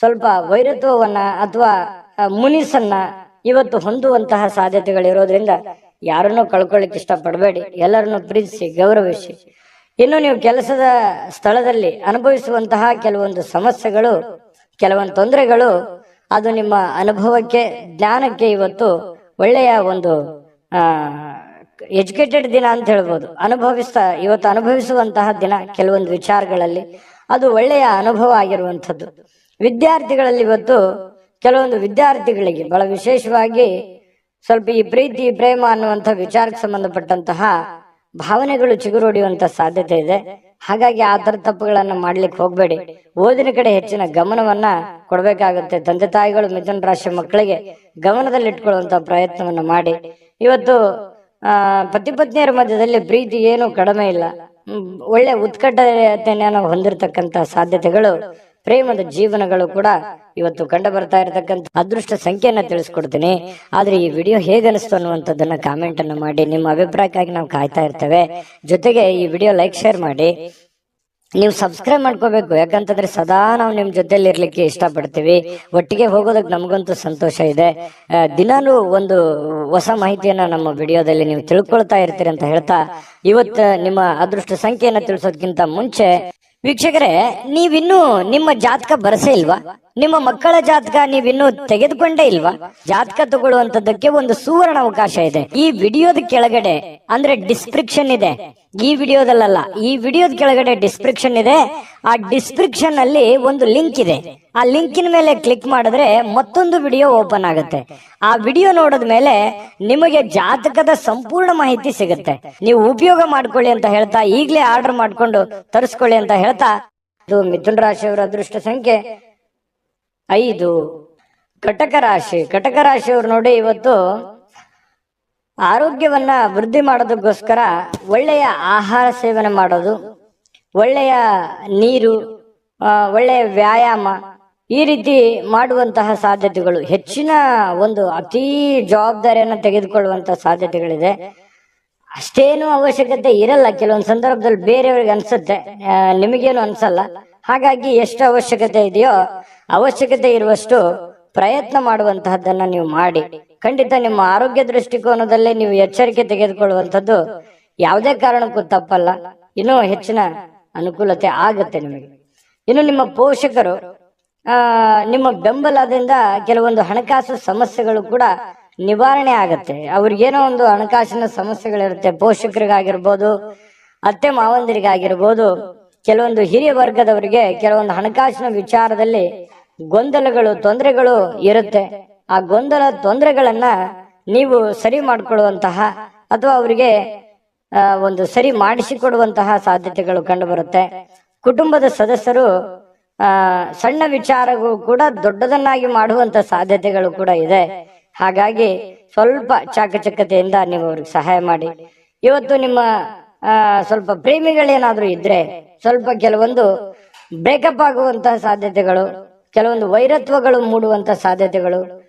ಸ್ವಲ್ಪ ವೈರತ್ವವನ್ನ ಅಥವಾ ಮುನಿಸನ್ನ ಇವತ್ತು ಹೊಂದುವಂತಹ ಸಾಧ್ಯತೆಗಳಿರೋದ್ರಿಂದ ಯಾರನ್ನೂ ಕಳ್ಕೊಳ್ಳಿಕ್ಕೆ ಇಷ್ಟಪಡಬೇಡಿ. ಎಲ್ಲರನ್ನು ಪ್ರೀತಿಸಿ, ಗೌರವಿಸಿ. ಇನ್ನು ನೀವು ಕೆಲಸದ ಸ್ಥಳದಲ್ಲಿ ಅನುಭವಿಸುವಂತಹ ಕೆಲವೊಂದು ಸಮಸ್ಯೆಗಳು, ಕೆಲವೊಂದು ತೊಂದರೆಗಳು, ಅದು ನಿಮ್ಮ ಅನುಭವಕ್ಕೆ, ಜ್ಞಾನಕ್ಕೆ ಇವತ್ತು ಒಳ್ಳೆಯ ಒಂದು ಎಜುಕೇಟೆಡ್ ದಿನ ಅಂತ ಹೇಳ್ಬೋದು. ಇವತ್ತು ಅನುಭವಿಸುವಂತಹ ದಿನ ಕೆಲವೊಂದು ವಿಚಾರಗಳಲ್ಲಿ ಅದು ಒಳ್ಳೆಯ ಅನುಭವ ಆಗಿರುವಂಥದ್ದು. ವಿದ್ಯಾರ್ಥಿಗಳಲ್ಲಿ ಇವತ್ತು ಕೆಲವೊಂದು ವಿದ್ಯಾರ್ಥಿಗಳಿಗೆ ಬಹಳ ವಿಶೇಷವಾಗಿ ಸ್ವಲ್ಪ ಈ ಪ್ರೀತಿ, ಪ್ರೇಮ ಅನ್ನುವಂಥ ವಿಚಾರಕ್ಕೆ ಸಂಬಂಧಪಟ್ಟಂತಹ ಭಾವನೆಗಳು ಚಿಗುರೊಡೆಯುವಂತ ಸಾಧ್ಯತೆ ಇದೆ. ಹಾಗಾಗಿ ಆ ತರ ತಪ್ಪುಗಳನ್ನ ಮಾಡ್ಲಿಕ್ಕೆ ಹೋಗ್ಬೇಡಿ. ಓದಿನ ಕಡೆ ಹೆಚ್ಚಿನ ಗಮನವನ್ನ ಕೊಡ್ಬೇಕಾಗುತ್ತೆ. ತಂದೆ ತಾಯಿಗಳು ಮಿಥುನ ರಾಶಿ ಮಕ್ಕಳಿಗೆ ಗಮನದಲ್ಲಿಟ್ಕೊಳ್ಳುವಂತ ಪ್ರಯತ್ನವನ್ನ ಮಾಡಿ. ಇವತ್ತು ಪತಿ ಪತ್ನಿಯರ ಮಧ್ಯದಲ್ಲಿ ಪ್ರೀತಿ ಏನು ಕಡಿಮೆ ಇಲ್ಲ, ಒಳ್ಳೆ ಉತ್ಕಟತೆಯನ್ನು ಹೊಂದಿರತಕ್ಕಂತ ಸಾಧ್ಯತೆಗಳು, ಪ್ರೇಮದ ಜೀವನಗಳು ಕೂಡ ಇವತ್ತು ಕಂಡು ಬರ್ತಾ ಇರತಕ್ಕಂಥ ಅದೃಷ್ಟ ಸಂಖ್ಯೆಯನ್ನ ತಿಳಿಸ್ಕೊಡ್ತೀನಿ. ಆದ್ರೆ ಈ ವಿಡಿಯೋ ಹೇಗನಿಸ್ತು ಅನ್ನುವಂಥದ್ದನ್ನ ಕಾಮೆಂಟ್ ಅನ್ನು ಮಾಡಿ. ನಿಮ್ಮ ಅಭಿಪ್ರಾಯಕ್ಕಾಗಿ ನಾವು ಕಾಯ್ತಾ ಇರ್ತೇವೆ. ಜೊತೆಗೆ ಈ ವಿಡಿಯೋ ಲೈಕ್, ಶೇರ್ ಮಾಡಿ. ನೀವು ಸಬ್ಸ್ಕ್ರೈಬ್ ಮಾಡ್ಕೋಬೇಕು. ಯಾಕಂತಂದ್ರೆ ಸದಾ ನಾವು ನಿಮ್ ಜೊತೆಲಿ ಇರ್ಲಿಕ್ಕೆ ಇಷ್ಟಪಡ್ತೀವಿ. ಒಟ್ಟಿಗೆ ಹೋಗೋದಕ್ಕೆ ನಮಗಂತೂ ಸಂತೋಷ ಇದೆ. ದಿನಾಲೂ ಒಂದು ಹೊಸ ಮಾಹಿತಿಯನ್ನ ನಮ್ಮ ವಿಡಿಯೋದಲ್ಲಿ ನೀವು ತಿಳ್ಕೊಳ್ತಾ ಇರ್ತೀರಿ ಅಂತ ಹೇಳ್ತಾ, ಇವತ್ತು ನಿಮ್ಮ ಅದೃಷ್ಟ ಸಂಖ್ಯೆಯನ್ನ ತಿಳಿಸೋದಕ್ಕಿಂತ ಮುಂಚೆ ವೀಕ್ಷಕರೇ, ನೀವಿನ್ನೂ ನಿಮ್ಮ ಜಾತಕ ಬರಸೇ ಇಲ್ವಾ? ನಿಮ್ಮ ಮಕ್ಕಳ ಜಾತಕ ನೀವಿನ್ನೂ ತೆಗೆದುಕೊಂಡೇ ಇಲ್ವಾ? ಜಾತಕ ತಗೊಳ್ಳುವಂತದ್ದಕ್ಕೆ ಒಂದು ಸುವರ್ಣ ಅವಕಾಶ ಇದೆ. ಈ ವಿಡಿಯೋದ ಕೆಳಗಡೆ ಅಂದ್ರೆ ಡಿಸ್ಕ್ರಿಪ್ಷನ್ ಇದೆ. ಈ ವಿಡಿಯೋದಲ್ಲ, ಈ ವಿಡಿಯೋದ ಕೆಳಗಡೆ ಡಿಸ್ಕ್ರಿಪ್ಷನ್ ಇದೆ. ಆ ಡಿಸ್ಕ್ರಿಪ್ಷನ್ ಅಲ್ಲಿ ಒಂದು ಲಿಂಕ್ ಇದೆ. ಆ ಲಿಂಕಿನ ಮೇಲೆ ಕ್ಲಿಕ್ ಮಾಡಿದ್ರೆ ಮತ್ತೊಂದು ವಿಡಿಯೋ ಓಪನ್ ಆಗುತ್ತೆ. ಆ ವಿಡಿಯೋ ನೋಡಿದ ಮೇಲೆ ನಿಮಗೆ ಜಾತಕದ ಸಂಪೂರ್ಣ ಮಾಹಿತಿ ಸಿಗುತ್ತೆ. ನೀವು ಉಪಯೋಗ ಮಾಡ್ಕೊಳ್ಳಿ ಅಂತ ಹೇಳ್ತಾ, ಈಗಲೇ ಆರ್ಡರ್ ಮಾಡ್ಕೊಂಡು ತರಿಸ್ಕೊಳ್ಳಿ ಅಂತ ಹೇಳ್ತಾ, ಇದು ಮಿಥುನ ರಾಶಿಯವರ ಅದೃಷ್ಟ ಸಂಖ್ಯೆ 5. ಕಟಕ ರಾಶಿಯವರು ನೋಡಿ, ಇವತ್ತು ಆರೋಗ್ಯವನ್ನ ವೃದ್ಧಿ ಮಾಡೋದಕ್ಕೋಸ್ಕರ ಒಳ್ಳೆಯ ಆಹಾರ ಸೇವನೆ ಮಾಡೋದು, ಒಳ್ಳೆಯ ನೀರು, ಒಳ್ಳೆಯ ವ್ಯಾಯಾಮ, ಈ ರೀತಿ ಮಾಡುವಂತಹ ಸಾಧ್ಯತೆಗಳು, ಹೆಚ್ಚಿನ ಒಂದು ಅತಿ ಜವಾಬ್ದಾರಿಯನ್ನು ತೆಗೆದುಕೊಳ್ಳುವಂತಹ ಸಾಧ್ಯತೆಗಳಿದೆ. ಅಷ್ಟೇನು ಅವಶ್ಯಕತೆ ಇರಲ್ಲ. ಕೆಲವೊಂದು ಸಂದರ್ಭದಲ್ಲಿ ಬೇರೆಯವ್ರಿಗೆ ಅನ್ಸುತ್ತೆ, ನಿಮಗೇನು ಅನ್ಸಲ್ಲ. ಹಾಗಾಗಿ ಎಷ್ಟು ಅವಶ್ಯಕತೆ ಇದೆಯೋ ಅವಶ್ಯಕತೆ ಇರುವಷ್ಟು ಪ್ರಯತ್ನ ಮಾಡುವಂತಹದ್ದನ್ನ ನೀವು ಮಾಡಿ. ಖಂಡಿತ ನಿಮ್ಮ ಆರೋಗ್ಯ ದೃಷ್ಟಿಕೋನದಲ್ಲಿ ನೀವು ಎಚ್ಚರಿಕೆ ತೆಗೆದುಕೊಳ್ಳುವಂಥದ್ದು ಯಾವುದೇ ಕಾರಣಕ್ಕೂ ತಪ್ಪಲ್ಲ. ಇನ್ನೂ ಹೆಚ್ಚಿನ ಅನುಕೂಲತೆ ಆಗುತ್ತೆ ನಿಮಗೆ. ಇನ್ನು ನಿಮ್ಮ ಪೋಷಕರು ನಿಮ್ಮ ಬೆಂಬಲದಿಂದ ಕೆಲವೊಂದು ಹಣಕಾಸು ಸಮಸ್ಯೆಗಳು ಕೂಡ ನಿವಾರಣೆ ಆಗತ್ತೆ. ಅವ್ರಿಗೇನೋ ಒಂದು ಹಣಕಾಸಿನ ಸಮಸ್ಯೆಗಳಿರುತ್ತೆ. ಪೋಷಕರಿಗಾಗಿರ್ಬೋದು, ಅತ್ತೆ ಮಾವಂದಿರಿಗಾಗಿರ್ಬೋದು, ಕೆಲವೊಂದು ಹಿರಿಯ ವರ್ಗದವರಿಗೆ ಕೆಲವೊಂದು ಹಣಕಾಸಿನ ವಿಚಾರದಲ್ಲಿ ಗೊಂದಲಗಳು, ತೊಂದರೆಗಳು ಇರುತ್ತೆ. ಆ ಗೊಂದಲ, ತೊಂದರೆಗಳನ್ನ ನೀವು ಸರಿ ಮಾಡಿಕೊಳ್ಳುವಂತಹ ಅಥವಾ ಅವರಿಗೆ ಒಂದು ಸರಿ ಮಾಡಿಸಿಕೊಡುವಂತಹ ಸಾಧ್ಯತೆಗಳು ಕಂಡು ಬರುತ್ತೆ. ಕುಟುಂಬದ ಸದಸ್ಯರು ಸಣ್ಣ ವಿಚಾರಗಳು ಕೂಡ ದೊಡ್ಡದನ್ನಾಗಿ ಮಾಡುವಂತ ಸಾಧ್ಯತೆಗಳು ಕೂಡ ಇದೆ. ಹಾಗಾಗಿ ಸ್ವಲ್ಪ ಚಾಕಚಕ್ಯತೆಯಿಂದ ನೀವು ಅವ್ರಿಗೆ ಸಹಾಯ ಮಾಡಿ. ಇವತ್ತು ನಿಮ್ಮ ಸ್ವಲ್ಪ ಪ್ರೇಮಿಗಳೇನಾದ್ರೂ ಇದ್ರೆ ಸ್ವಲ್ಪ ಕೆಲವೊಂದು ಬ್ರೇಕಪ್ ಆಗುವಂತಹ ಸಾಧ್ಯತೆಗಳು, ಕೆಲವೊಂದು ವೈರತ್ವಗಳು ಮೂಡುವಂತ ಸಾಧ್ಯತೆಗಳು,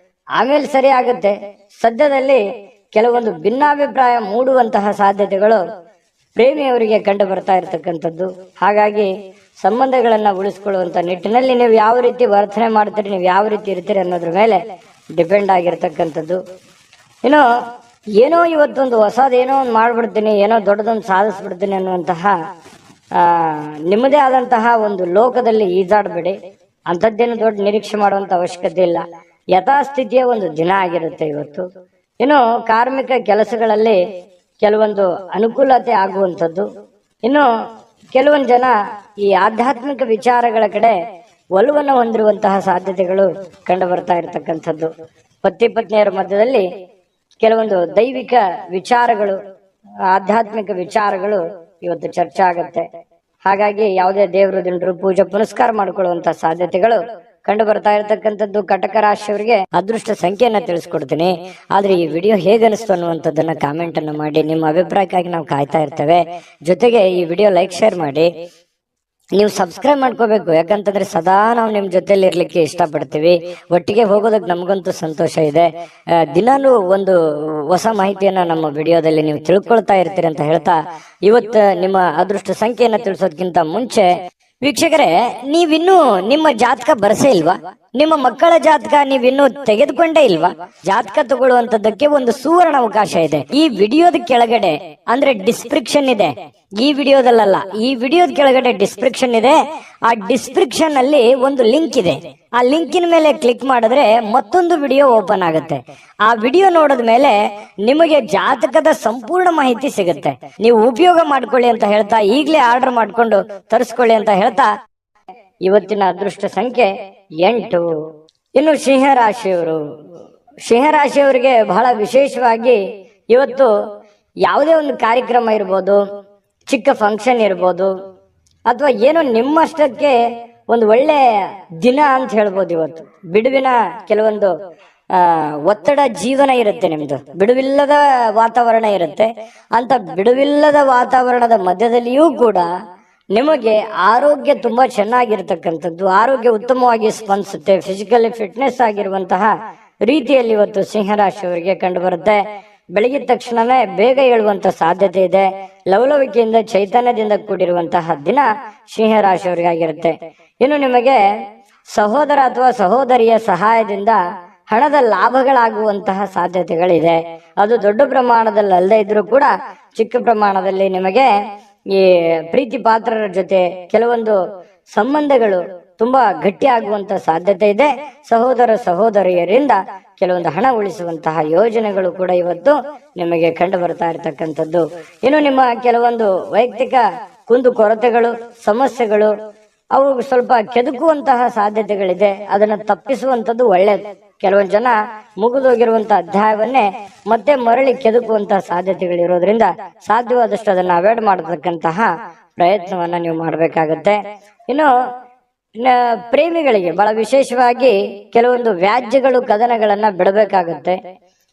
ಆಮೇಲೆ ಸರಿ ಆಗುತ್ತೆ. ಸದ್ಯದಲ್ಲಿ ಕೆಲವೊಂದು ಭಿನ್ನಾಭಿಪ್ರಾಯ ಮೂಡುವಂತಹ ಸಾಧ್ಯತೆಗಳು ಪ್ರೇಮಿಯವರಿಗೆ ಕಂಡು ಬರ್ತಾ ಇರತಕ್ಕಂಥದ್ದು. ಹಾಗಾಗಿ ಸಂಬಂಧಗಳನ್ನ ಉಳಿಸ್ಕೊಳ್ಳುವಂತ ನಿಟ್ಟಿನಲ್ಲಿ ನೀವು ಯಾವ ರೀತಿ ವರ್ತನೆ ಮಾಡ್ತೀರಿ, ನೀವು ಯಾವ ರೀತಿ ಇರ್ತೀರಿ ಅನ್ನೋದ್ರ ಮೇಲೆ ಡಿಪೆಂಡ್ ಆಗಿರ್ತಕ್ಕಂಥದ್ದು. ಇನ್ನು ಏನೋ ಇವತ್ತೊಂದು ಹೊಸದೇನೋ ಒಂದು ಮಾಡ್ಬಿಡ್ತೀನಿ, ಏನೋ ದೊಡ್ಡದೊಂದು ಸಾಧಿಸ್ಬಿಡ್ತೀನಿ ಅನ್ನುವಂತಹ ನಿಮ್ಮದೇ ಆದಂತಹ ಒಂದು ಲೋಕದಲ್ಲಿ ಈಜಾಡಬೇಡಿ. ಅಂಥದ್ದೇನು ದೊಡ್ಡ ನಿರೀಕ್ಷೆ ಮಾಡುವಂತ ಅವಶ್ಯಕತೆ ಇಲ್ಲ. ಯಥಾಸ್ಥಿತಿಯ ಒಂದು ದಿನ ಆಗಿರುತ್ತೆ ಇವತ್ತು. ಇನ್ನು ಕಾರ್ಮಿಕ ಕೆಲಸಗಳಲ್ಲಿ ಕೆಲವೊಂದು ಅನುಕೂಲತೆ ಆಗುವಂಥದ್ದು. ಇನ್ನು ಕೆಲವೊಂದು ಜನ ಈ ಆಧ್ಯಾತ್ಮಿಕ ವಿಚಾರಗಳ ಕಡೆ ಒಲವನ್ನು ಹೊಂದಿರುವಂತಹ ಸಾಧ್ಯತೆಗಳು ಕಂಡು ಬರ್ತಾ ಇರತಕ್ಕಂಥದ್ದು. ಪತಿ ಪತ್ನಿಯರ ಮಧ್ಯದಲ್ಲಿ ಕೆಲವೊಂದು ದೈವಿಕ ವಿಚಾರಗಳು, ಆಧ್ಯಾತ್ಮಿಕ ವಿಚಾರಗಳು ಇವತ್ತು ಚರ್ಚೆ ಆಗತ್ತೆ. ಹಾಗಾಗಿ ಯಾವುದೇ ದೇವರು ದಿಂಡ್ರು ಪೂಜೆ ಪುನಸ್ಕಾರ ಮಾಡಿಕೊಳ್ಳುವಂತ ಸಾಧ್ಯತೆಗಳು ಕಂಡು ಬರ್ತಾ ಇರತಕ್ಕಂಥದ್ದು. ಕಟಕ ರಾಶಿಯವರಿಗೆ ಅದೃಷ್ಟ ಸಂಖ್ಯೆಯನ್ನ ತಿಳಿಸ್ಕೊಡ್ತೀನಿ. ಆದ್ರೆ ಈ ವಿಡಿಯೋ ಹೇಗನಿಸ್ತು ಅನ್ನುವಂಥದ್ದನ್ನ ಕಾಮೆಂಟ್ ಅನ್ನು ಮಾಡಿ. ನಿಮ್ಮ ಅಭಿಪ್ರಾಯಕ್ಕಾಗಿ ನಾವು ಕಾಯ್ತಾ ಇರ್ತೇವೆ. ಜೊತೆಗೆ ಈ ವಿಡಿಯೋ ಲೈಕ್ ಶೇರ್ ಮಾಡಿ. ನೀವು ಸಬ್ಸ್ಕ್ರೈಬ್ ಮಾಡ್ಕೋಬೇಕು, ಯಾಕಂತಂದ್ರೆ ಸದಾ ನಾವು ನಿಮ್ ಜೊತೆಲಿ ಇರ್ಲಿಕ್ಕೆ ಇಷ್ಟಪಡ್ತೀವಿ. ಒಟ್ಟಿಗೆ ಹೋಗೋದಕ್ಕೆ ನಮಗಂತೂ ಸಂತೋಷ ಇದೆ. ದಿನಾನು ಒಂದು ಹೊಸ ಮಾಹಿತಿಯನ್ನ ನಮ್ಮ ವಿಡಿಯೋದಲ್ಲಿ ನೀವು ತಿಳ್ಕೊಳ್ತಾ ಇರ್ತೀರಿ ಅಂತ ಹೇಳ್ತಾ, ಇವತ್ತು ನಿಮ್ಮ ಅದೃಷ್ಟ ಸಂಖ್ಯೆಯನ್ನ ತಿಳಿಸೋದಕ್ಕಿಂತ ಮುಂಚೆ ವೀಕ್ಷಕರೇ, ನೀವಿನ್ನೂ ನಿಮ್ಮ ಜಾತಕ ಬರಸೇ ಇಲ್ವಾ? ನಿಮ್ಮ ಮಕ್ಕಳ ಜಾತಕ ನೀವಿನ್ನೂ ತೆಗೆದುಕೊಂಡೇ ಇಲ್ವಾ? ಜಾತಕ ತಗೊಳ್ಳುವಂತದ್ದಕ್ಕೆ ಒಂದು ಸುವರ್ಣ ಅವಕಾಶ ಇದೆ. ಈ ವಿಡಿಯೋದ ಕೆಳಗಡೆ ಅಂದ್ರೆ ಡಿಸ್ಕ್ರಿಪ್ಷನ್ ಇದೆ. ಈ ವಿಡಿಯೋದಲ್ಲ, ಈ ವಿಡಿಯೋದ ಕೆಳಗಡೆ ಡಿಸ್ಕ್ರಿಪ್ಷನ್ ಇದೆ. ಆ ಡಿಸ್ಕ್ರಿಪ್ಷನ್ ಅಲ್ಲಿ ಒಂದು ಲಿಂಕ್ ಇದೆ. ಆ ಲಿಂಕಿನ ಮೇಲೆ ಕ್ಲಿಕ್ ಮಾಡಿದ್ರೆ ಮತ್ತೊಂದು ವಿಡಿಯೋ ಓಪನ್ ಆಗುತ್ತೆ. ಆ ವಿಡಿಯೋ ನೋಡಿದ ಮೇಲೆ ನಿಮಗೆ ಜಾತಕದ ಸಂಪೂರ್ಣ ಮಾಹಿತಿ ಸಿಗುತ್ತೆ. ನೀವು ಉಪಯೋಗ ಮಾಡ್ಕೊಳ್ಳಿ ಅಂತ ಹೇಳ್ತಾ, ಈಗಲೇ ಆರ್ಡರ್ ಮಾಡ್ಕೊಂಡು ತರಿಸ್ಕೊಳ್ಳಿ ಅಂತ ಹೇಳ್ತಾ, ಇವತ್ತಿನ ಅದೃಷ್ಟ ಸಂಖ್ಯೆ 8. ಇನ್ನು ಸಿಂಹರಾಶಿಯವರಿಗೆ ಬಹಳ ವಿಶೇಷವಾಗಿ ಇವತ್ತು ಯಾವುದೇ ಒಂದು ಕಾರ್ಯಕ್ರಮ ಇರ್ಬೋದು, ಚಿಕ್ಕ ಫಂಕ್ಷನ್ ಇರ್ಬೋದು, ಅಥವಾ ಏನೋ ನಿಮ್ಮಷ್ಟಕ್ಕೆ ಒಂದು ಒಳ್ಳೆ ದಿನ ಅಂತ ಹೇಳ್ಬೋದು. ಇವತ್ತು ಬಿಡುವಿನ ಕೆಲವೊಂದು ಒತ್ತಡ ಜೀವನ ಇರುತ್ತೆ, ನಿಮ್ದು ಬಿಡುವಿಲ್ಲದ ವಾತಾವರಣ ಇರುತ್ತೆ. ಅಂತ ಬಿಡುವಿಲ್ಲದ ವಾತಾವರಣದ ಮಧ್ಯದಲ್ಲಿಯೂ ಕೂಡ ನಿಮಗೆ ಆರೋಗ್ಯ ತುಂಬಾ ಚೆನ್ನಾಗಿರ್ತಕ್ಕಂಥದ್ದು, ಆರೋಗ್ಯ ಉತ್ತಮವಾಗಿ ಸ್ಪಂದಿಸುತ್ತೆ. ಫಿಸಿಕಲಿ ಫಿಟ್ನೆಸ್ ಆಗಿರುವಂತಹ ರೀತಿಯಲ್ಲಿ ಇವತ್ತು ಸಿಂಹರಾಶಿಯವರಿಗೆ ಕಂಡು ಬರುತ್ತೆ. ಬೆಳಗಿದ ತಕ್ಷಣವೇ ಬೇಗ ಏಳುವಂತ ಸಾಧ್ಯತೆ ಇದೆ. ಲವಲವಿಕೆಯಿಂದ ಚೈತನ್ಯದಿಂದ ಕೂಡಿರುವಂತಹ ದಿನ ಸಿಂಹರಾಶಿಯವರಿಗಾಗಿರುತ್ತೆ. ಇನ್ನು ನಿಮಗೆ ಸಹೋದರ ಅಥವಾ ಸಹೋದರಿಯ ಸಹಾಯದಿಂದ ಹಣದ ಲಾಭಗಳಾಗುವಂತಹ ಸಾಧ್ಯತೆಗಳಿದೆ. ಅದು ದೊಡ್ಡ ಪ್ರಮಾಣದಲ್ಲಿ ಅಲ್ಲದೆ ಇದ್ರೂ ಕೂಡ ಚಿಕ್ಕ ಪ್ರಮಾಣದಲ್ಲಿ ನಿಮಗೆ ಈ ಪ್ರೀತಿ ಪಾತ್ರರ ಜೊತೆ ಕೆಲವೊಂದು ಸಂಬಂಧಗಳು ತುಂಬಾ ಗಟ್ಟಿ ಆಗುವಂತ ಸಾಧ್ಯತೆ ಇದೆ. ಸಹೋದರ ಸಹೋದರಿಯರಿಂದ ಕೆಲವೊಂದು ಹಣ ಉಳಿಸುವಂತಹ ಯೋಜನೆಗಳು ಕೂಡ ಇವತ್ತು ನಿಮಗೆ ಕಂಡು ಬರ್ತಾ ಇರತಕ್ಕಂಥದ್ದು. ಇನ್ನು ನಿಮ್ಮ ಕೆಲವೊಂದು ವೈಯಕ್ತಿಕ ಕುಂದು ಕೊರತೆಗಳು, ಸಮಸ್ಯೆಗಳು ಅವು ಸ್ವಲ್ಪ ಕೆದಕುವಂತಹ ಸಾಧ್ಯತೆಗಳಿದೆ. ಅದನ್ನ ತಪ್ಪಿಸುವಂತದ್ದು ಒಳ್ಳೇದು. ಕೆಲವೊಂದು ಜನ ಮುಗಿದೋಗಿರುವಂತಹ ಅಧ್ಯಾಯವನ್ನೇ ಮತ್ತೆ ಮರಳಿ ಕೆದಕುವಂತಹ ಸಾಧ್ಯತೆಗಳಿರೋದ್ರಿಂದ ಸಾಧ್ಯವಾದಷ್ಟು ಅದನ್ನ ಅವಾಯ್ಡ್ ಮಾಡತಕ್ಕಂತಹ ಪ್ರಯತ್ನವನ್ನ ನೀವು ಮಾಡಬೇಕಾಗತ್ತೆ. ಇನ್ನು ಪ್ರೇಮಿಗಳಿಗೆ ಬಹಳ ವಿಶೇಷವಾಗಿ ಕೆಲವೊಂದು ವ್ಯಾಜ್ಯಗಳು, ಕದನಗಳನ್ನ ಬಿಡಬೇಕಾಗತ್ತೆ.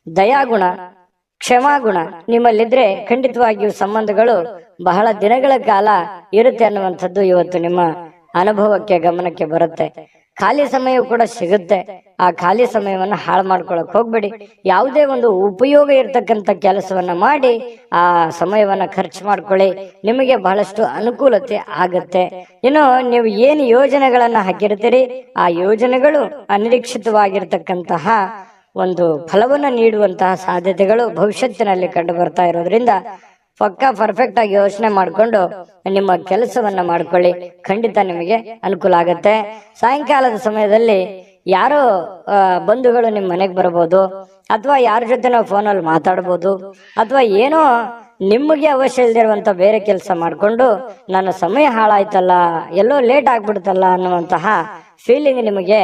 ದಯಾಗುಣ, ಕ್ಷಮಾಗುಣ ನಿಮ್ಮಲ್ಲಿದ್ರೆ ಖಂಡಿತವಾಗಿಯೂ ಸಂಬಂಧಗಳು ಬಹಳ ದಿನಗಳ ಕಾಲ ಇರುತ್ತೆ ಅನ್ನುವಂಥದ್ದು ಇವತ್ತು ನಿಮ್ಮ ಅನುಭವಕ್ಕೆ, ಗಮನಕ್ಕೆ ಬರುತ್ತೆ. ಖಾಲಿ ಸಮಯ ಕೂಡ ಸಿಗುತ್ತೆ. ಆ ಖಾಲಿ ಸಮಯವನ್ನ ಹಾಳು ಮಾಡ್ಕೊಳಕ್ ಹೋಗ್ಬೇಡಿ. ಯಾವುದೇ ಒಂದು ಉಪಯೋಗ ಇರ್ತಕ್ಕಂಥ ಕೆಲಸವನ್ನ ಮಾಡಿ ಆ ಸಮಯವನ್ನ ಖರ್ಚು ಮಾಡ್ಕೊಳ್ಳಿ. ನಿಮಗೆ ಬಹಳಷ್ಟು ಅನುಕೂಲತೆ ಆಗತ್ತೆ. ಇನ್ನು ನೀವು ಏನು ಯೋಜನೆಗಳನ್ನ ಹಾಕಿರ್ತೀರಿ, ಆ ಯೋಜನೆಗಳು ಅನಿರೀಕ್ಷಿತವಾಗಿರ್ತಕ್ಕಂತಹ ಒಂದು ಫಲವನ್ನು ನೀಡುವಂತಹ ಸಾಧ್ಯತೆಗಳು ಭವಿಷ್ಯತ್ತಿನಲ್ಲಿ ಕಂಡು ಬರ್ತಾ ಇರೋದ್ರಿಂದ ಪಕ್ಕಾ ಪರ್ಫೆಕ್ಟ್ ಆಗಿ ಯೋಚನೆ ಮಾಡಿಕೊಂಡು ನಿಮ್ಮ ಕೆಲಸವನ್ನ ಮಾಡ್ಕೊಳ್ಳಿ. ಖಂಡಿತ ನಿಮಗೆ ಅನುಕೂಲ ಆಗತ್ತೆ. ಸಾಯಂಕಾಲದ ಸಮಯದಲ್ಲಿ ಯಾರೋ ಬಂಧುಗಳು ನಿಮ್ಮ ಮನೆಗೆ ಬರಬಹುದು, ಅಥವಾ ಯಾರ ಜೊತೆ ನಾವು ಫೋನಲ್ಲಿ ಮಾತಾಡ್ಬೋದು, ಅಥವಾ ಏನೋ ನಿಮಗೆ ಅವಶ್ಯ ಇಲ್ದಿರುವಂತ ಬೇರೆ ಕೆಲಸ ಮಾಡ್ಕೊಂಡು ನನ್ನ ಸಮಯ ಹಾಳಾಯ್ತಲ್ಲ, ಎಲ್ಲೋ ಲೇಟ್ ಆಗ್ಬಿಡ್ತಲ್ಲ ಅನ್ನುವಂತಹ ಫೀಲಿಂಗ್ ನಿಮಗೆ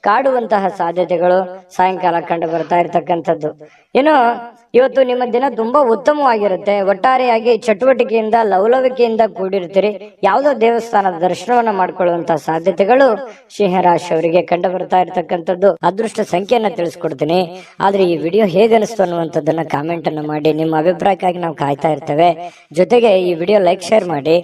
ಕಾಡುವಂತಹ ಸಾಧ್ಯತೆಗಳು ಸಾಯಂಕಾಲ ಕಂಡು ಬರ್ತಾ ಇರ್ತಕ್ಕಂಥದ್ದು. ಇನ್ನು ಇವತ್ತು ನಿಮ್ಮ ದಿನ ತುಂಬಾ ಉತ್ತಮವಾಗಿರುತ್ತೆ. ಒಟ್ಟಾರೆಯಾಗಿ ಚಟುವಟಿಕೆಯಿಂದ, ಲವಲವಿಕೆಯಿಂದ ಕೂಡಿರ್ತೀರಿ. ಯಾವುದೋ ದೇವಸ್ಥಾನದ ದರ್ಶನವನ್ನ ಮಾಡ್ಕೊಳ್ಳುವಂತಹ ಸಾಧ್ಯತೆಗಳು ಸಿಂಹರಾಶಿಯವರಿಗೆ ಕಂಡು ಬರ್ತಾ ಇರ್ತಕ್ಕಂಥದ್ದು. ಅದೃಷ್ಟ ಸಂಖ್ಯೆಯನ್ನ ತಿಳಿಸ್ಕೊಡ್ತೀನಿ. ಆದ್ರೆ ಈ ವಿಡಿಯೋ ಹೇಗನಿಸ್ತು ಅನ್ನುವಂಥದ್ದನ್ನ ಕಾಮೆಂಟ್ ಅನ್ನು ಮಾಡಿ. ನಿಮ್ಮ ಅಭಿಪ್ರಾಯಕ್ಕಾಗಿ ನಾವು ಕಾಯ್ತಾ ಇರ್ತೇವೆ. ಜೊತೆಗೆ ಈ ವಿಡಿಯೋ ಲೈಕ್ ಶೇರ್ ಮಾಡಿ.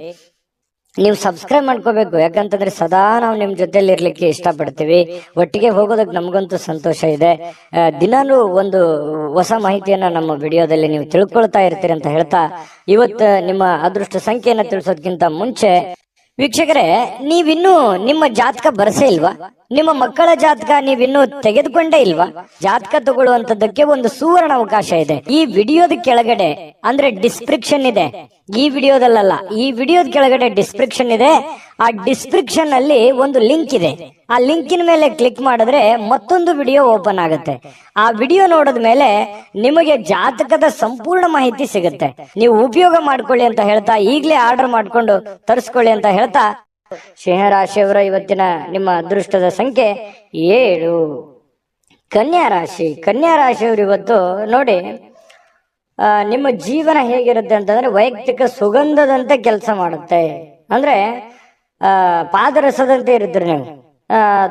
ನೀವು ಸಬ್ಸ್ಕ್ರೈಬ್ ಮಾಡ್ಕೋಬೇಕು. ಯಾಕಂತಂದ್ರೆ ಸದಾ ನಾವು ನಿಮ್ ಜೊತೆಲಿ ಇರ್ಲಿಕ್ಕೆ ಇಷ್ಟಪಡ್ತೀವಿ. ಒಟ್ಟಿಗೆ ಹೋಗೋದಕ್ಕೆ ನಮಗಂತೂ ಸಂತೋಷ ಇದೆ. ದಿನಾನು ಒಂದು ಹೊಸ ಮಾಹಿತಿಯನ್ನ ನಮ್ಮ ವಿಡಿಯೋದಲ್ಲಿ ನೀವು ತಿಳ್ಕೊಳ್ತಾ ಇರ್ತೀರಿ ಅಂತ ಹೇಳ್ತಾ, ಇವತ್ತು ನಿಮ್ಮ ಅದೃಷ್ಟ ಸಂಖ್ಯೆಯನ್ನ ತಿಳಿಸೋದಕ್ಕಿಂತ ಮುಂಚೆ ವೀಕ್ಷಕರೇ, ನೀವಿನ್ನೂ ನಿಮ್ಮ ಜಾತಕ ಬರಸೇ ಇಲ್ವಾ? ನಿಮ್ಮ ಮಕ್ಕಳ ಜಾತಕ ನೀವಿನ್ನೂ ತೆಗೆದುಕೊಂಡೇ ಇಲ್ವಾ? ಜಾತಕ ತಗೊಳ್ಳುವಂತದ್ದಕ್ಕೆ ಒಂದು ಸುವರ್ಣ ಅವಕಾಶ ಇದೆ. ಈ ವಿಡಿಯೋದ ಕೆಳಗಡೆ ಅಂದ್ರೆ ಡಿಸ್ಕ್ರಿಪ್ಷನ್ ಇದೆ. ಈ ವಿಡಿಯೋದಲ್ಲ, ಈ ವಿಡಿಯೋದ ಕೆಳಗಡೆ ಡಿಸ್ಕ್ರಿಪ್ಷನ್ ಇದೆ. ಆ ಡಿಸ್ಕ್ರಿಪ್ಷನ್ ಅಲ್ಲಿ ಒಂದು ಲಿಂಕ್ ಇದೆ. ಆ ಲಿಂಕಿನ ಮೇಲೆ ಕ್ಲಿಕ್ ಮಾಡಿದ್ರೆ ಮತ್ತೊಂದು ವಿಡಿಯೋ ಓಪನ್ ಆಗುತ್ತೆ. ಆ ವಿಡಿಯೋ ನೋಡಿದ ಮೇಲೆ ನಿಮಗೆ ಜಾತಕದ ಸಂಪೂರ್ಣ ಮಾಹಿತಿ ಸಿಗುತ್ತೆ. ನೀವು ಉಪಯೋಗ ಮಾಡ್ಕೊಳ್ಳಿ ಅಂತ ಹೇಳ್ತಾ, ಈಗಲೇ ಆರ್ಡರ್ ಮಾಡ್ಕೊಂಡು ತರಿಸ್ಕೊಳ್ಳಿ ಅಂತ ಹೇಳ್ತಾ, ಸಿಂಹರಾಶಿಯವರ ಇವತ್ತಿನ ನಿಮ್ಮ ಅದೃಷ್ಟದ ಸಂಖ್ಯೆ 7. ಕನ್ಯಾ ರಾಶಿ. ಕನ್ಯಾ ರಾಶಿಯವರು ಇವತ್ತು ನೋಡಿ, ನಿಮ್ಮ ಜೀವನ ಹೇಗಿರುತ್ತೆ ಅಂತಂದ್ರೆ ವೈಯಕ್ತಿಕ ಸುಗಂಧದಂತೆ ಕೆಲಸ ಮಾಡುತ್ತೆ. ಅಂದ್ರೆ ಪಾದರಸದಂತೆ ಇರಿದ್ರಿ ನೀವು.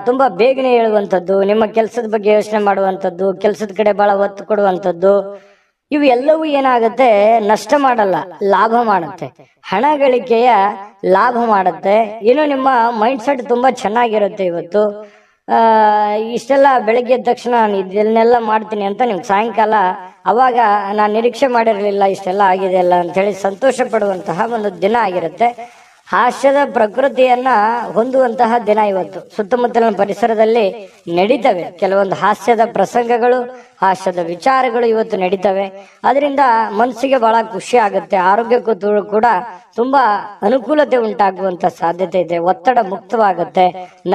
ತುಂಬಾ ಬೇಗನೆ ಹೇಳುವಂಥದ್ದು, ನಿಮ್ಮ ಕೆಲಸದ ಬಗ್ಗೆ ಯೋಚನೆ ಮಾಡುವಂಥದ್ದು, ಕೆಲಸದ ಕಡೆ ಬಹಳ ಒತ್ತು ಕೊಡುವಂಥದ್ದು, ಇವು ಎಲ್ಲವೂ ಏನಾಗುತ್ತೆ, ನಷ್ಟ ಮಾಡಲ್ಲ, ಲಾಭ ಮಾಡುತ್ತೆ. ಹಣ ಗಳಿಕೆಯ ಲಾಭ ಮಾಡುತ್ತೆ. ಇನ್ನು ನಿಮ್ಮ ಮೈಂಡ್ ಸೆಟ್ ತುಂಬಾ ಚೆನ್ನಾಗಿರುತ್ತೆ ಇವತ್ತು. ಇಷ್ಟೆಲ್ಲ ಬೆಳಗ್ಗೆ ಎದ್ದ ತಕ್ಷಣ ಇದನ್ನೆಲ್ಲ ಮಾಡ್ತೀನಿ ಅಂತ ನಿಮ್ಗೆ ಸಾಯಂಕಾಲ ಅವಾಗ ನಾನು ನಿರೀಕ್ಷೆ ಮಾಡಿರಲಿಲ್ಲ ಇಷ್ಟೆಲ್ಲ ಆಗಿದೆ ಅಲ್ಲ ಅಂತ ಹೇಳಿ ಸಂತೋಷ ಪಡುವಂತಹ ಒಂದು ದಿನ ಆಗಿರುತ್ತೆ. ಹಾಸ್ಯದ ಪ್ರಕೃತಿಯನ್ನ ಹೊಂದುವಂತಹ ದಿನ ಇವತ್ತು. ಸುತ್ತಮುತ್ತಲಿನ ಪರಿಸರದಲ್ಲಿ ನಡೀತವೆ ಕೆಲವೊಂದು ಹಾಸ್ಯದ ಪ್ರಸಂಗಗಳು, ಹಾಸ್ಯದ ವಿಚಾರಗಳು ಇವತ್ತು ನಡೀತವೆ. ಅದರಿಂದ ಮನಸ್ಸಿಗೆ ಬಹಳ ಖುಷಿ ಆಗುತ್ತೆ. ಆರೋಗ್ಯಕ್ಕೂ ಕೂಡ ತುಂಬಾ ಅನುಕೂಲತೆ ಉಂಟಾಗುವಂತ ಸಾಧ್ಯತೆ ಇದೆ. ಒತ್ತಡ ಮುಕ್ತವಾಗುತ್ತೆ.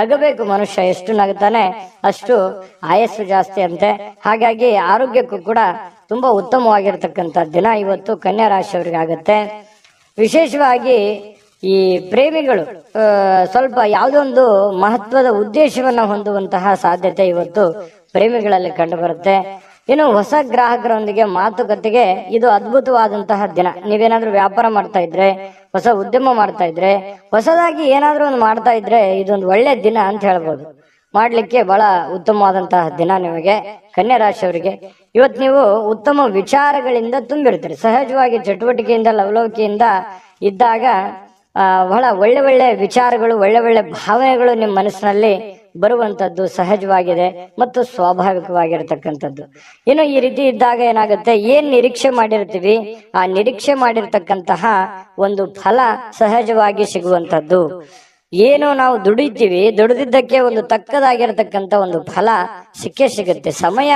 ನಗಬೇಕು ಮನುಷ್ಯ, ಎಷ್ಟು ನಗ್ತಾನೆ ಅಷ್ಟು ಆಯಸ್ಸು ಜಾಸ್ತಿ ಅಂತೆ. ಹಾಗಾಗಿ ಆರೋಗ್ಯಕ್ಕೂ ಕೂಡ ತುಂಬಾ ಉತ್ತಮವಾಗಿರ್ತಕ್ಕಂಥ ದಿನ ಇವತ್ತು ಕನ್ಯಾ ರಾಶಿಯವರಿಗೆ ಆಗುತ್ತೆ. ವಿಶೇಷವಾಗಿ ಈ ಪ್ರೇಮಿಗಳು ಸ್ವಲ್ಪ ಯಾವುದೊಂದು ಮಹತ್ವದ ಉದ್ದೇಶವನ್ನ ಹೊಂದುವಂತಹ ಸಾಧ್ಯತೆ ಇವತ್ತು ಪ್ರೇಮಿಗಳಲ್ಲಿ ಕಂಡು ಬರುತ್ತೆ. ಇನ್ನು ಹೊಸ ಗ್ರಾಹಕರೊಂದಿಗೆ ಮಾತುಕತೆಗೆ ಇದು ಅದ್ಭುತವಾದಂತಹ ದಿನ. ನೀವೇನಾದ್ರೂ ವ್ಯಾಪಾರ ಮಾಡ್ತಾ ಇದ್ರೆ, ಹೊಸ ಉದ್ಯಮ ಮಾಡ್ತಾ ಇದ್ರೆ, ಹೊಸದಾಗಿ ಏನಾದ್ರೂ ಒಂದು ಮಾಡ್ತಾ ಇದ್ರೆ ಇದೊಂದು ಒಳ್ಳೆ ದಿನ ಅಂತ ಹೇಳ್ಬೋದು. ಮಾಡ್ಲಿಕ್ಕೆ ಬಹಳ ಉತ್ತಮವಾದಂತಹ ದಿನ ನಿಮಗೆ ಕನ್ಯಾ ರಾಶಿಯವರಿಗೆ. ಇವತ್ತು ನೀವು ಉತ್ತಮ ವಿಚಾರಗಳಿಂದ ತುಂಬಿರ್ತೀರಿ. ಸಹಜವಾಗಿ ಚಟುವಟಿಕೆಯಿಂದ ಲವಲವಿಕೆಯಿಂದ ಇದ್ದಾಗ ಬಹಳ ಒಳ್ಳೆ ಒಳ್ಳೆ ವಿಚಾರಗಳು, ಒಳ್ಳೆ ಒಳ್ಳೆ ಭಾವನೆಗಳು ನಿಮ್ಮ ಮನಸ್ಸಿನಲ್ಲಿ ಬರುವಂತದ್ದು ಸಹಜವಾಗಿದೆ ಮತ್ತು ಸ್ವಾಭಾವಿಕವಾಗಿರತಕ್ಕಂಥದ್ದು. ಇನ್ನು ಈ ರೀತಿ ಇದ್ದಾಗ ಏನಾಗುತ್ತೆ, ಏನ್ ನಿರೀಕ್ಷೆ ಮಾಡಿರ್ತೀವಿ ಆ ನಿರೀಕ್ಷೆ ಮಾಡಿರ್ತಕ್ಕಂತಹ ಒಂದು ಫಲ ಸಹಜವಾಗಿ ಸಿಗುವಂತದ್ದು. ಏನು ನಾವು ದುಡಿತೀವಿ, ದುಡಿದಿದ್ದಕ್ಕೆ ಒಂದು ತಕ್ಕದಾಗಿರತಕ್ಕಂತ ಒಂದು ಫಲ ಸಿಕ್ಕೇ ಸಿಗುತ್ತೆ. ಸಮಯ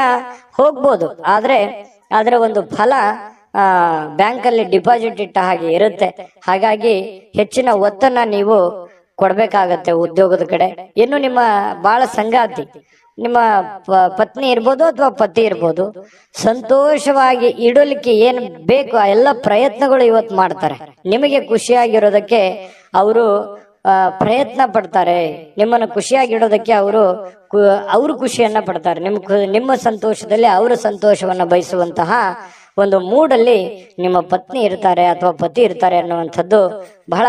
ಹೋಗ್ಬೋದು, ಆದ್ರೆ ಅದರ ಒಂದು ಫಲ ಬ್ಯಾಂಕ್ ಅಲ್ಲಿ ಡಿಪಾಸಿಟ್ ಇಟ್ಟ ಹಾಗೆ ಇರುತ್ತೆ. ಹಾಗಾಗಿ ಹೆಚ್ಚಿನ ಒತ್ತನ್ನ ನೀವು ಕೊಡ್ಬೇಕಾಗತ್ತೆ ಉದ್ಯೋಗದ ಕಡೆ. ಇನ್ನು ನಿಮ್ಮ ಬಾಳ ಸಂಗಾತಿ, ನಿಮ್ಮ ಪತ್ನಿ ಇರ್ಬೋದು ಅಥವಾ ಪತಿ ಇರ್ಬೋದು, ಸಂತೋಷವಾಗಿ ಇಡಲಿಕ್ಕೆ ಏನ್ ಬೇಕು ಆ ಎಲ್ಲ ಪ್ರಯತ್ನಗಳು ಇವತ್ತು ಮಾಡ್ತಾರೆ. ನಿಮಗೆ ಖುಷಿಯಾಗಿರೋದಕ್ಕೆ ಅವರು ಪ್ರಯತ್ನ ಪಡ್ತಾರೆ. ನಿಮ್ಮನ್ನು ಖುಷಿಯಾಗಿಡೋದಕ್ಕೆ ಅವರು ಖುಷಿಯನ್ನ ಪಡ್ತಾರೆ. ನಿಮ್ಮ ಸಂತೋಷದಲ್ಲಿ ಅವರ ಸಂತೋಷವನ್ನ ಬಯಸುವಂತಹ ಒಂದು ಮೂಡಲ್ಲಿ ನಿಮ್ಮ ಪತ್ನಿ ಇರ್ತಾರೆ ಅಥವಾ ಪತಿ ಇರ್ತಾರೆ ಅನ್ನುವಂಥದ್ದು ಬಹಳ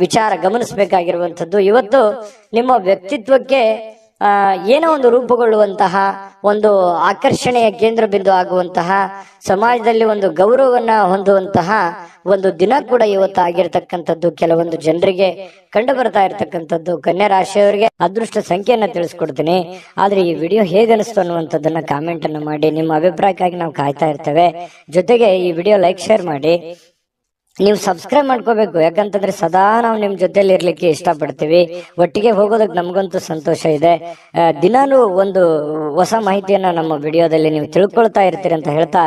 ವಿಚಾರ ಗಮನಿಸಬೇಕಾಗಿರುವಂಥದ್ದು. ಇವತ್ತು ನಿಮ್ಮ ವ್ಯಕ್ತಿತ್ವಕ್ಕೆ ಏನೋ ಒಂದು ರೂಪುಗೊಳ್ಳುವಂತಹ, ಒಂದು ಆಕರ್ಷಣೆಯ ಕೇಂದ್ರ ಬಿಂದು ಆಗುವಂತಹ, ಸಮಾಜದಲ್ಲಿ ಒಂದು ಗೌರವವನ್ನ ಹೊಂದುವಂತಹ ಒಂದು ದಿನ ಕೂಡ ಇವತ್ತು ಆಗಿರ್ತಕ್ಕಂಥದ್ದು ಕೆಲವೊಂದು ಜನರಿಗೆ ಕಂಡು ಬರ್ತಾ ಇರ್ತಕ್ಕಂಥದ್ದು. ಕನ್ಯಾ ರಾಶಿಯವರಿಗೆ ಅದೃಷ್ಟ ಸಂಖ್ಯೆಯನ್ನ ತಿಳಿಸ್ಕೊಡ್ತೀನಿ. ಆದ್ರೆ ಈ ವಿಡಿಯೋ ಹೇಗನಿಸ್ತು ಅನ್ನುವಂಥದ್ದನ್ನ ಕಾಮೆಂಟ್ ಅನ್ನು ಮಾಡಿ. ನಿಮ್ಮ ಅಭಿಪ್ರಾಯಕ್ಕಾಗಿ ನಾವು ಕಾಯ್ತಾ ಇರ್ತೇವೆ. ಜೊತೆಗೆ ಈ ವಿಡಿಯೋ ಲೈಕ್, ಶೇರ್ ಮಾಡಿ. ನೀವು ಸಬ್ಸ್ಕ್ರೈಬ್ ಮಾಡ್ಕೋಬೇಕು. ಯಾಕಂತಂದ್ರೆ ಸದಾ ನಾವು ನಿಮ್ ಜೊತೆಲಿ ಇರ್ಲಿಕ್ಕೆ ಇಷ್ಟಪಡ್ತೀವಿ. ಒಟ್ಟಿಗೆ ಹೋಗೋದಕ್ಕೆ ನಮಗಂತೂ ಸಂತೋಷ ಇದೆ. ದಿನಾನು ಒಂದು ಹೊಸ ಮಾಹಿತಿಯನ್ನ ನಮ್ಮ ವಿಡಿಯೋದಲ್ಲಿ ನೀವು ತಿಳ್ಕೊಳ್ತಾ ಇರ್ತೀರಿ ಅಂತ ಹೇಳ್ತಾ,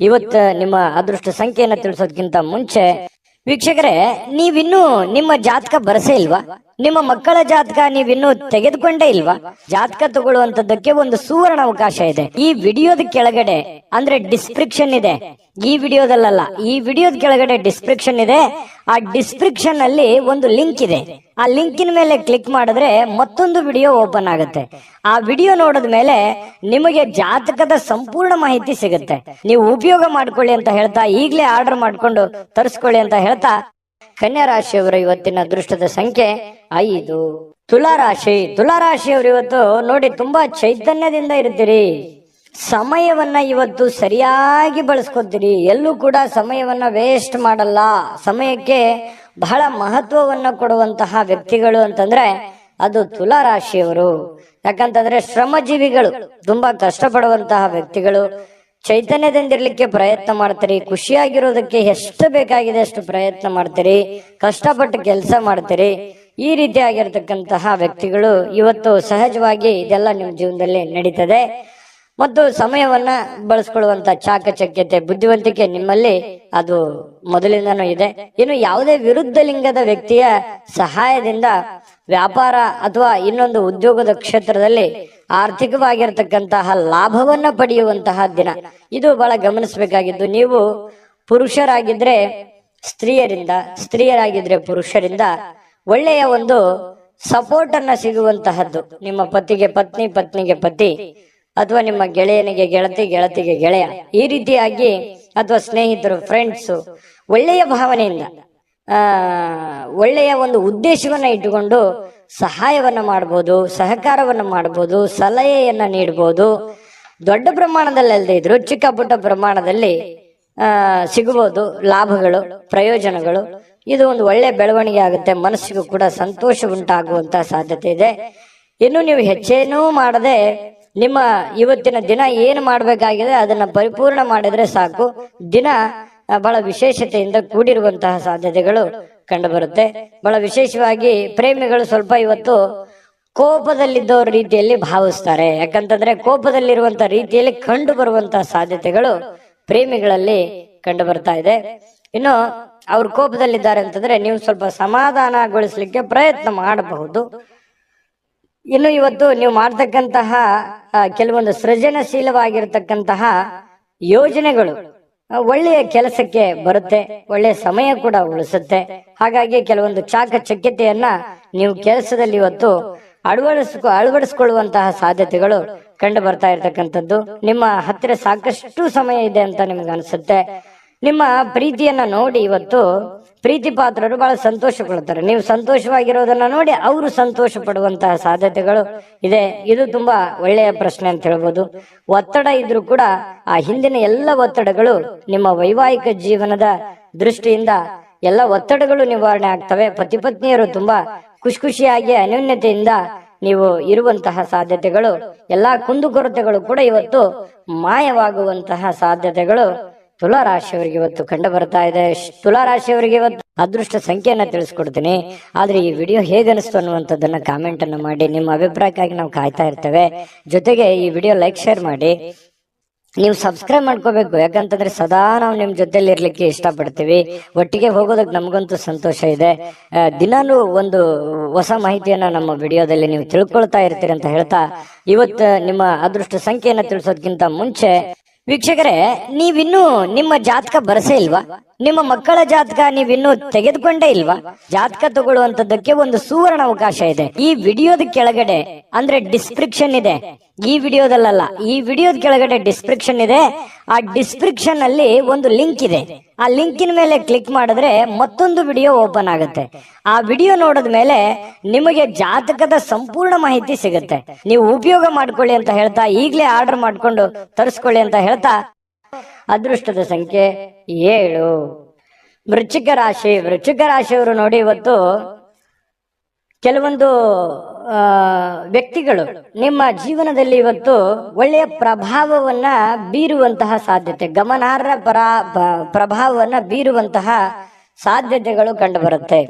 ಇವತ್ತು ನಿಮ್ಮ ಅದೃಷ್ಟ ಸಂಖ್ಯೆಯನ್ನ ತಿಳಿಸೋದಕ್ಕಿಂತ ಮುಂಚೆ ವೀಕ್ಷಕರೇ, ನೀವಿನ್ನೂ ನಿಮ್ಮ ಜಾತಕ ಬರಸೇ ಇಲ್ವಾ? ನಿಮ್ಮ ಮಕ್ಕಳ ಜಾತಕ ನೀವಿನ್ನೂ ತೆಗೆದುಕೊಂಡೇ ಇಲ್ವಾ? ಜಾತಕ ತಗೊಳ್ಳುವಂತದ್ದಕ್ಕೆ ಒಂದು ಸುವರ್ಣ ಅವಕಾಶ ಇದೆ. ಈ ವಿಡಿಯೋದ ಕೆಳಗಡೆ ಅಂದ್ರೆ ಡಿಸ್ಕ್ರಿಪ್ಷನ್ ಇದೆ. ಈ ವಿಡಿಯೋದಲ್ಲ, ಈ ವಿಡಿಯೋದ ಕೆಳಗಡೆ ಡಿಸ್ಕ್ರಿಪ್ಷನ್ ಇದೆ. ಆ ಡಿಸ್ಕ್ರಿಪ್ಷನ್ ಅಲ್ಲಿ ಒಂದು ಲಿಂಕ್ ಇದೆ. ಆ ಲಿಂಕಿನ ಮೇಲೆ ಕ್ಲಿಕ್ ಮಾಡಿದ್ರೆ ಮತ್ತೊಂದು ವಿಡಿಯೋ ಓಪನ್ ಆಗುತ್ತೆ. ಆ ವಿಡಿಯೋ ನೋಡಿದ ಮೇಲೆ ನಿಮಗೆ ಜಾತಕದ ಸಂಪೂರ್ಣ ಮಾಹಿತಿ ಸಿಗುತ್ತೆ. ನೀವು ಉಪಯೋಗ ಮಾಡ್ಕೊಳ್ಳಿ ಅಂತ ಹೇಳ್ತಾ, ಈಗಲೇ ಆರ್ಡರ್ ಮಾಡ್ಕೊಂಡು ತರಿಸ್ಕೊಳ್ಳಿ ಅಂತ ಹೇಳ್ತಾ, ಕನ್ಯಾ ರಾಶಿಯವರ ಇವತ್ತಿನ ಅದೃಷ್ಟದ ಸಂಖ್ಯೆ 5. ತುಲಾರಾಶಿ. ತುಲಾರಾಶಿಯವರು ಇವತ್ತು ನೋಡಿ ತುಂಬಾ ಚೈತನ್ಯದಿಂದ ಇರ್ತೀರಿ. ಸಮಯವನ್ನ ಇವತ್ತು ಸರಿಯಾಗಿ ಬಳಸ್ಕೊತೀರಿ. ಎಲ್ಲೂ ಕೂಡ ಸಮಯವನ್ನ ವೇಸ್ಟ್ ಮಾಡಲ್ಲ. ಸಮಯಕ್ಕೆ ಬಹಳ ಮಹತ್ವವನ್ನ ಕೊಡುವಂತಹ ವ್ಯಕ್ತಿಗಳು ಅಂತಂದ್ರೆ ಅದು ತುಲಾ ರಾಶಿಯವರು. ಯಾಕಂತಂದ್ರೆ ಶ್ರಮಜೀವಿಗಳು, ತುಂಬಾ ಕಷ್ಟಪಡುವಂತಹ ವ್ಯಕ್ತಿಗಳು, ಚೈತನ್ಯದಿಂದಿರ್ಲಿಕ್ಕೆ ಪ್ರಯತ್ನ ಮಾಡ್ತೀರಿ, ಖುಷಿಯಾಗಿರೋದಕ್ಕೆ ಎಷ್ಟು ಬೇಕಾಗಿದೆ ಅಷ್ಟು ಪ್ರಯತ್ನ ಮಾಡ್ತೀರಿ, ಕಷ್ಟಪಟ್ಟು ಕೆಲಸ ಮಾಡ್ತೀರಿ. ಈ ರೀತಿಯಾಗಿರ್ತಕ್ಕಂತಹ ವ್ಯಕ್ತಿಗಳು ಇವತ್ತು ಸಹಜವಾಗಿ ಇದೆಲ್ಲ ನಿಮ್ಮ ಜೀವನದಲ್ಲಿ ನಡೀತದೆ. ಮತ್ತು ಸಮಯವನ್ನ ಬಳಸ್ಕೊಳ್ಳುವಂತ ಚಾಕಚಕ್ಯತೆ, ಬುದ್ಧಿವಂತಿಕೆ ನಿಮ್ಮಲ್ಲಿ ಅದು ಮೊದಲಿಂದನೂ ಇದೆ. ಇನ್ನು ಯಾವುದೇ ವಿರುದ್ಧ ಲಿಂಗದ ವ್ಯಕ್ತಿಯ ಸಹಾಯದಿಂದ ವ್ಯಾಪಾರ ಅಥವಾ ಇನ್ನೊಂದು ಉದ್ಯೋಗದ ಕ್ಷೇತ್ರದಲ್ಲಿ ಆರ್ಥಿಕವಾಗಿರ್ತಕ್ಕಂತಹ ಲಾಭವನ್ನ ಪಡೆಯುವಂತಹ ದಿನ ಇದು ಬಹಳ ಗಮನಿಸಬೇಕಾಗಿದ್ದು. ನೀವು ಪುರುಷರಾಗಿದ್ರೆ ಸ್ತ್ರೀಯರಿಂದ, ಸ್ತ್ರೀಯರಾಗಿದ್ರೆ ಪುರುಷರಿಂದ ಒಳ್ಳೆಯ ಒಂದು ಸಪೋರ್ಟ್ ಅನ್ನ ಸಿಗುವಂತಹದ್ದು. ನಿಮ್ಮ ಪತಿಗೆ ಪತ್ನಿ, ಪತ್ನಿಗೆ ಪತಿ, ಅಥವಾ ನಿಮ್ಮ ಗೆಳೆಯನಿಗೆ ಗೆಳತಿ, ಗೆಳತಿಗೆ ಗೆಳೆಯ, ಈ ರೀತಿಯಾಗಿ ಅಥವಾ ಸ್ನೇಹಿತರು, ಫ್ರೆಂಡ್ಸ್ ಒಳ್ಳೆಯ ಭಾವನೆಯಿಂದ ಒಳ್ಳೆಯ ಒಂದು ಉದ್ದೇಶವನ್ನ ಇಟ್ಟುಕೊಂಡು ಸಹಾಯವನ್ನ ಮಾಡಬಹುದು, ಸಹಕಾರವನ್ನ ಮಾಡಬಹುದು, ಸಲಹೆಯನ್ನ ನೀಡಬಹುದು. ದೊಡ್ಡ ಪ್ರಮಾಣದಲ್ಲಿ ಅಲ್ಲದೆ ಇದ್ರು ಚಿಕ್ಕ ಪುಟ್ಟ ಪ್ರಮಾಣದಲ್ಲಿ ಸಿಗಬಹುದು ಲಾಭಗಳು, ಪ್ರಯೋಜನಗಳು. ಇದು ಒಂದು ಒಳ್ಳೆ ಬೆಳವಣಿಗೆ ಆಗುತ್ತೆ, ಮನಸ್ಸಿಗೂ ಕೂಡ ಸಂತೋಷ ಉಂಟಾಗುವಂತಹ ಸಾಧ್ಯತೆ ಇದೆ. ಇನ್ನು ನೀವು ಹೆಚ್ಚೇನೂ ಮಾಡದೆ ನಿಮ್ಮ ಇವತ್ತಿನ ದಿನ ಏನು ಮಾಡಬೇಕಾಗಿದೆ ಅದನ್ನ ಪರಿಪೂರ್ಣ ಮಾಡಿದ್ರೆ ಸಾಕು. ದಿನ ಬಹಳ ವಿಶೇಷತೆಯಿಂದ ಕೂಡಿರುವಂತಹ ಸಾಧ್ಯತೆಗಳು ಕಂಡು ಬರುತ್ತೆ. ಬಹಳ ವಿಶೇಷವಾಗಿ ಪ್ರೇಮಿಗಳು ಸ್ವಲ್ಪ ಇವತ್ತು ಕೋಪದಲ್ಲಿದ್ದವ್ರ ರೀತಿಯಲ್ಲಿ ಭಾವಿಸ್ತಾರೆ. ಯಾಕಂತಂದ್ರೆ ಕೋಪದಲ್ಲಿರುವಂತಹ ರೀತಿಯಲ್ಲಿ ಕಂಡು ಬರುವಂತಹ ಸಾಧ್ಯತೆಗಳು ಪ್ರೇಮಿಗಳಲ್ಲಿ ಕಂಡು ಬರ್ತಾ ಇದೆ. ಇನ್ನು ಅವ್ರು ಕೋಪದಲ್ಲಿದ್ದಾರೆ ಅಂತಂದ್ರೆ ನೀವು ಸ್ವಲ್ಪ ಸಮಾಧಾನಗೊಳಿಸ್ಲಿಕ್ಕೆ ಪ್ರಯತ್ನ ಮಾಡಬಹುದು. ಇನ್ನು ಇವತ್ತು ನೀವು ಮಾಡ್ತಕ್ಕಂತಹ ಕೆಲವೊಂದು ಸೃಜನಶೀಲವಾಗಿರ್ತಕ್ಕಂತಹ ಯೋಜನೆಗಳು ಒಳ್ಳೆಯ ಕೆಲಸಕ್ಕೆ ಬರುತ್ತೆ, ಒಳ್ಳೆಯ ಸಮಯ ಕೂಡ ಉಳಿಸುತ್ತೆ. ಹಾಗಾಗಿ ಕೆಲವೊಂದು ಚಾಕಚಕ್ಯತೆಯನ್ನ ನೀವು ಕೆಲಸದಲ್ಲಿ ಇವತ್ತು ಅಳವಡಿಸಿಕೊಳ್ಳುವಂತಹ ಸಾಧ್ಯತೆಗಳು ಕಂಡು ಬರ್ತಾ ಇರ್ತಕ್ಕಂಥದ್ದು. ನಿಮ್ಮ ಹತ್ತಿರ ಸಾಕಷ್ಟು ಸಮಯ ಇದೆ ಅಂತ ನಿಮ್ಗೆ ಅನ್ಸುತ್ತೆ. ನಿಮ್ಮ ಪ್ರೀತಿಯನ್ನ ನೋಡಿ ಇವತ್ತು ಪ್ರೀತಿ ಪಾತ್ರರು ಬಹಳ ಸಂತೋಷ ಪಡ್ತಾರೆ. ನೀವು ಸಂತೋಷವಾಗಿರೋದನ್ನ ನೋಡಿ ಅವರು ಸಂತೋಷ ಪಡುವಂತಹ ಸಾಧ್ಯತೆಗಳು ಇದೆ. ಇದು ತುಂಬಾ ಒಳ್ಳೆಯ ಪ್ರಶ್ನೆ ಅಂತ ಹೇಳ್ಬೋದು. ಒತ್ತಡ ಇದ್ರೂ ಕೂಡ ಆ ಹಿಂದಿನ ಎಲ್ಲ ಒತ್ತಡಗಳು ನಿಮ್ಮ ವೈವಾಹಿಕ ಜೀವನದ ದೃಷ್ಟಿಯಿಂದ ಎಲ್ಲ ಒತ್ತಡಗಳು ನಿವಾರಣೆ ಆಗ್ತವೆ. ಪತಿ ಪತ್ನಿಯರು ತುಂಬಾ ಖುಷಿಯಾಗಿ ಅನ್ಯೋನ್ಯತೆಯಿಂದ ನೀವು ಇರುವಂತಹ ಸಾಧ್ಯತೆಗಳು, ಎಲ್ಲಾ ಕುಂದುಕೊರತೆಗಳು ಕೂಡ ಇವತ್ತು ಮಾಯವಾಗುವಂತಹ ಸಾಧ್ಯತೆಗಳು ತುಲಾ ರಾಶಿಯವರಿಗೆ ಇವತ್ತು ಕಂಡು ಬರ್ತಾ ಇದೆ. ತುಲಾ ರಾಶಿಯವರಿಗೆ ಇವತ್ತು ಅದೃಷ್ಟ ಸಂಖ್ಯೆಯನ್ನ ತಿಳಿಸ್ಕೊಡ್ತೀನಿ. ಆದ್ರೆ ಈ ವಿಡಿಯೋ ಹೇಗನಿಸ್ತು ಅನ್ನುವಂಥದ್ದನ್ನ ಕಾಮೆಂಟ್ ಅನ್ನ ಮಾಡಿ. ನಿಮ್ಮ ಅಭಿಪ್ರಾಯಕ್ಕಾಗಿ ನಾವು ಕಾಯ್ತಾ ಇರ್ತೇವೆ. ಜೊತೆಗೆ ಈ ವಿಡಿಯೋ ಲೈಕ್, ಶೇರ್ ಮಾಡಿ. ನೀವು ಸಬ್ಸ್ಕ್ರೈಬ್ ಮಾಡ್ಕೋಬೇಕು. ಯಾಕಂತಂದ್ರೆ ಸದಾ ನಾವು ನಿಮ್ ಜೊತೆಲಿ ಇರ್ಲಿಕ್ಕೆ ಇಷ್ಟಪಡ್ತೀವಿ. ಒಟ್ಟಿಗೆ ಹೋಗೋದಕ್ಕೆ ನಮಗಂತೂ ಸಂತೋಷ ಇದೆ. ದಿನಾನು ಒಂದು ಹೊಸ ಮಾಹಿತಿಯನ್ನ ನಮ್ಮ ವಿಡಿಯೋದಲ್ಲಿ ನೀವು ತಿಳ್ಕೊಳ್ತಾ ಇರ್ತೀರಿ ಅಂತ ಹೇಳ್ತಾ, ಇವತ್ತು ನಿಮ್ಮ ಅದೃಷ್ಟ ಸಂಖ್ಯೆಯನ್ನ ತಿಳಿಸೋದಕ್ಕಿಂತ ಮುಂಚೆ ವೀಕ್ಷಕರೇ, ನೀವಿನ್ನೂ ನಿಮ್ಮ ಜಾತಕ ಬರಸೇ ಇಲ್ವಾ? ನಿಮ್ಮ ಮಕ್ಕಳ ಜಾತಕ ನೀವಿನ್ನೂ ತೆಗೆದುಕೊಂಡೇ ಇಲ್ವಾ? ಜಾತಕ ತಗೊಳ್ಳುವಂತದ್ದಕ್ಕೆ ಒಂದು ಸುವರ್ಣ ಅವಕಾಶ ಇದೆ. ಈ ವಿಡಿಯೋದ ಕೆಳಗಡೆ ಅಂದ್ರೆ ಡಿಸ್ಕ್ರಿಪ್ಷನ್ ಇದೆ. ಈ ವಿಡಿಯೋದಲ್ಲ, ಈ ವಿಡಿಯೋದ ಕೆಳಗಡೆ ಡಿಸ್ಕ್ರಿಪ್ಷನ್ ಇದೆ. ಆ ಡಿಸ್ಕ್ರಿಪ್ಷನ್ ಅಲ್ಲಿ ಒಂದು ಲಿಂಕ್ ಇದೆ. ಆ ಲಿಂಕಿನ ಮೇಲೆ ಕ್ಲಿಕ್ ಮಾಡಿದ್ರೆ ಮತ್ತೊಂದು ವಿಡಿಯೋ ಓಪನ್ ಆಗುತ್ತೆ. ಆ ವಿಡಿಯೋ ನೋಡಿದ ಮೇಲೆ ನಿಮಗೆ ಜಾತಕದ ಸಂಪೂರ್ಣ ಮಾಹಿತಿ ಸಿಗುತ್ತೆ. ನೀವು ಉಪಯೋಗ ಮಾಡ್ಕೊಳ್ಳಿ ಅಂತ ಹೇಳ್ತಾ, ಈಗಲೇ ಆರ್ಡರ್ ಮಾಡ್ಕೊಂಡು ತರಿಸ್ಕೊಳ್ಳಿ ಅಂತ ಹೇಳ್ತಾ, ಅದೃಷ್ಟದ ಸಂಖ್ಯೆ 7 ವೃಶ್ಚಿಕ ರಾಶಿ. ವೃಶ್ಚಿಕ ರಾಶಿಯವರು ನೋಡಿ, ಇವತ್ತು ಕೆಲವೊಂದು ವ್ಯಕ್ತಿಗಳು ನಿಮ್ಮ ಜೀವನದಲ್ಲಿ ಇವತ್ತು ಒಳ್ಳೆಯ ಪ್ರಭಾವವನ್ನ ಬೀರುವಂತಹ ಸಾಧ್ಯತೆ, ಗಮನಾರ್ಹ ಪ್ರಭಾವವನ್ನ ಬೀರುವಂತಹ ಸಾಧ್ಯತೆಗಳು ಕಂಡು ಬರುತ್ತೆ.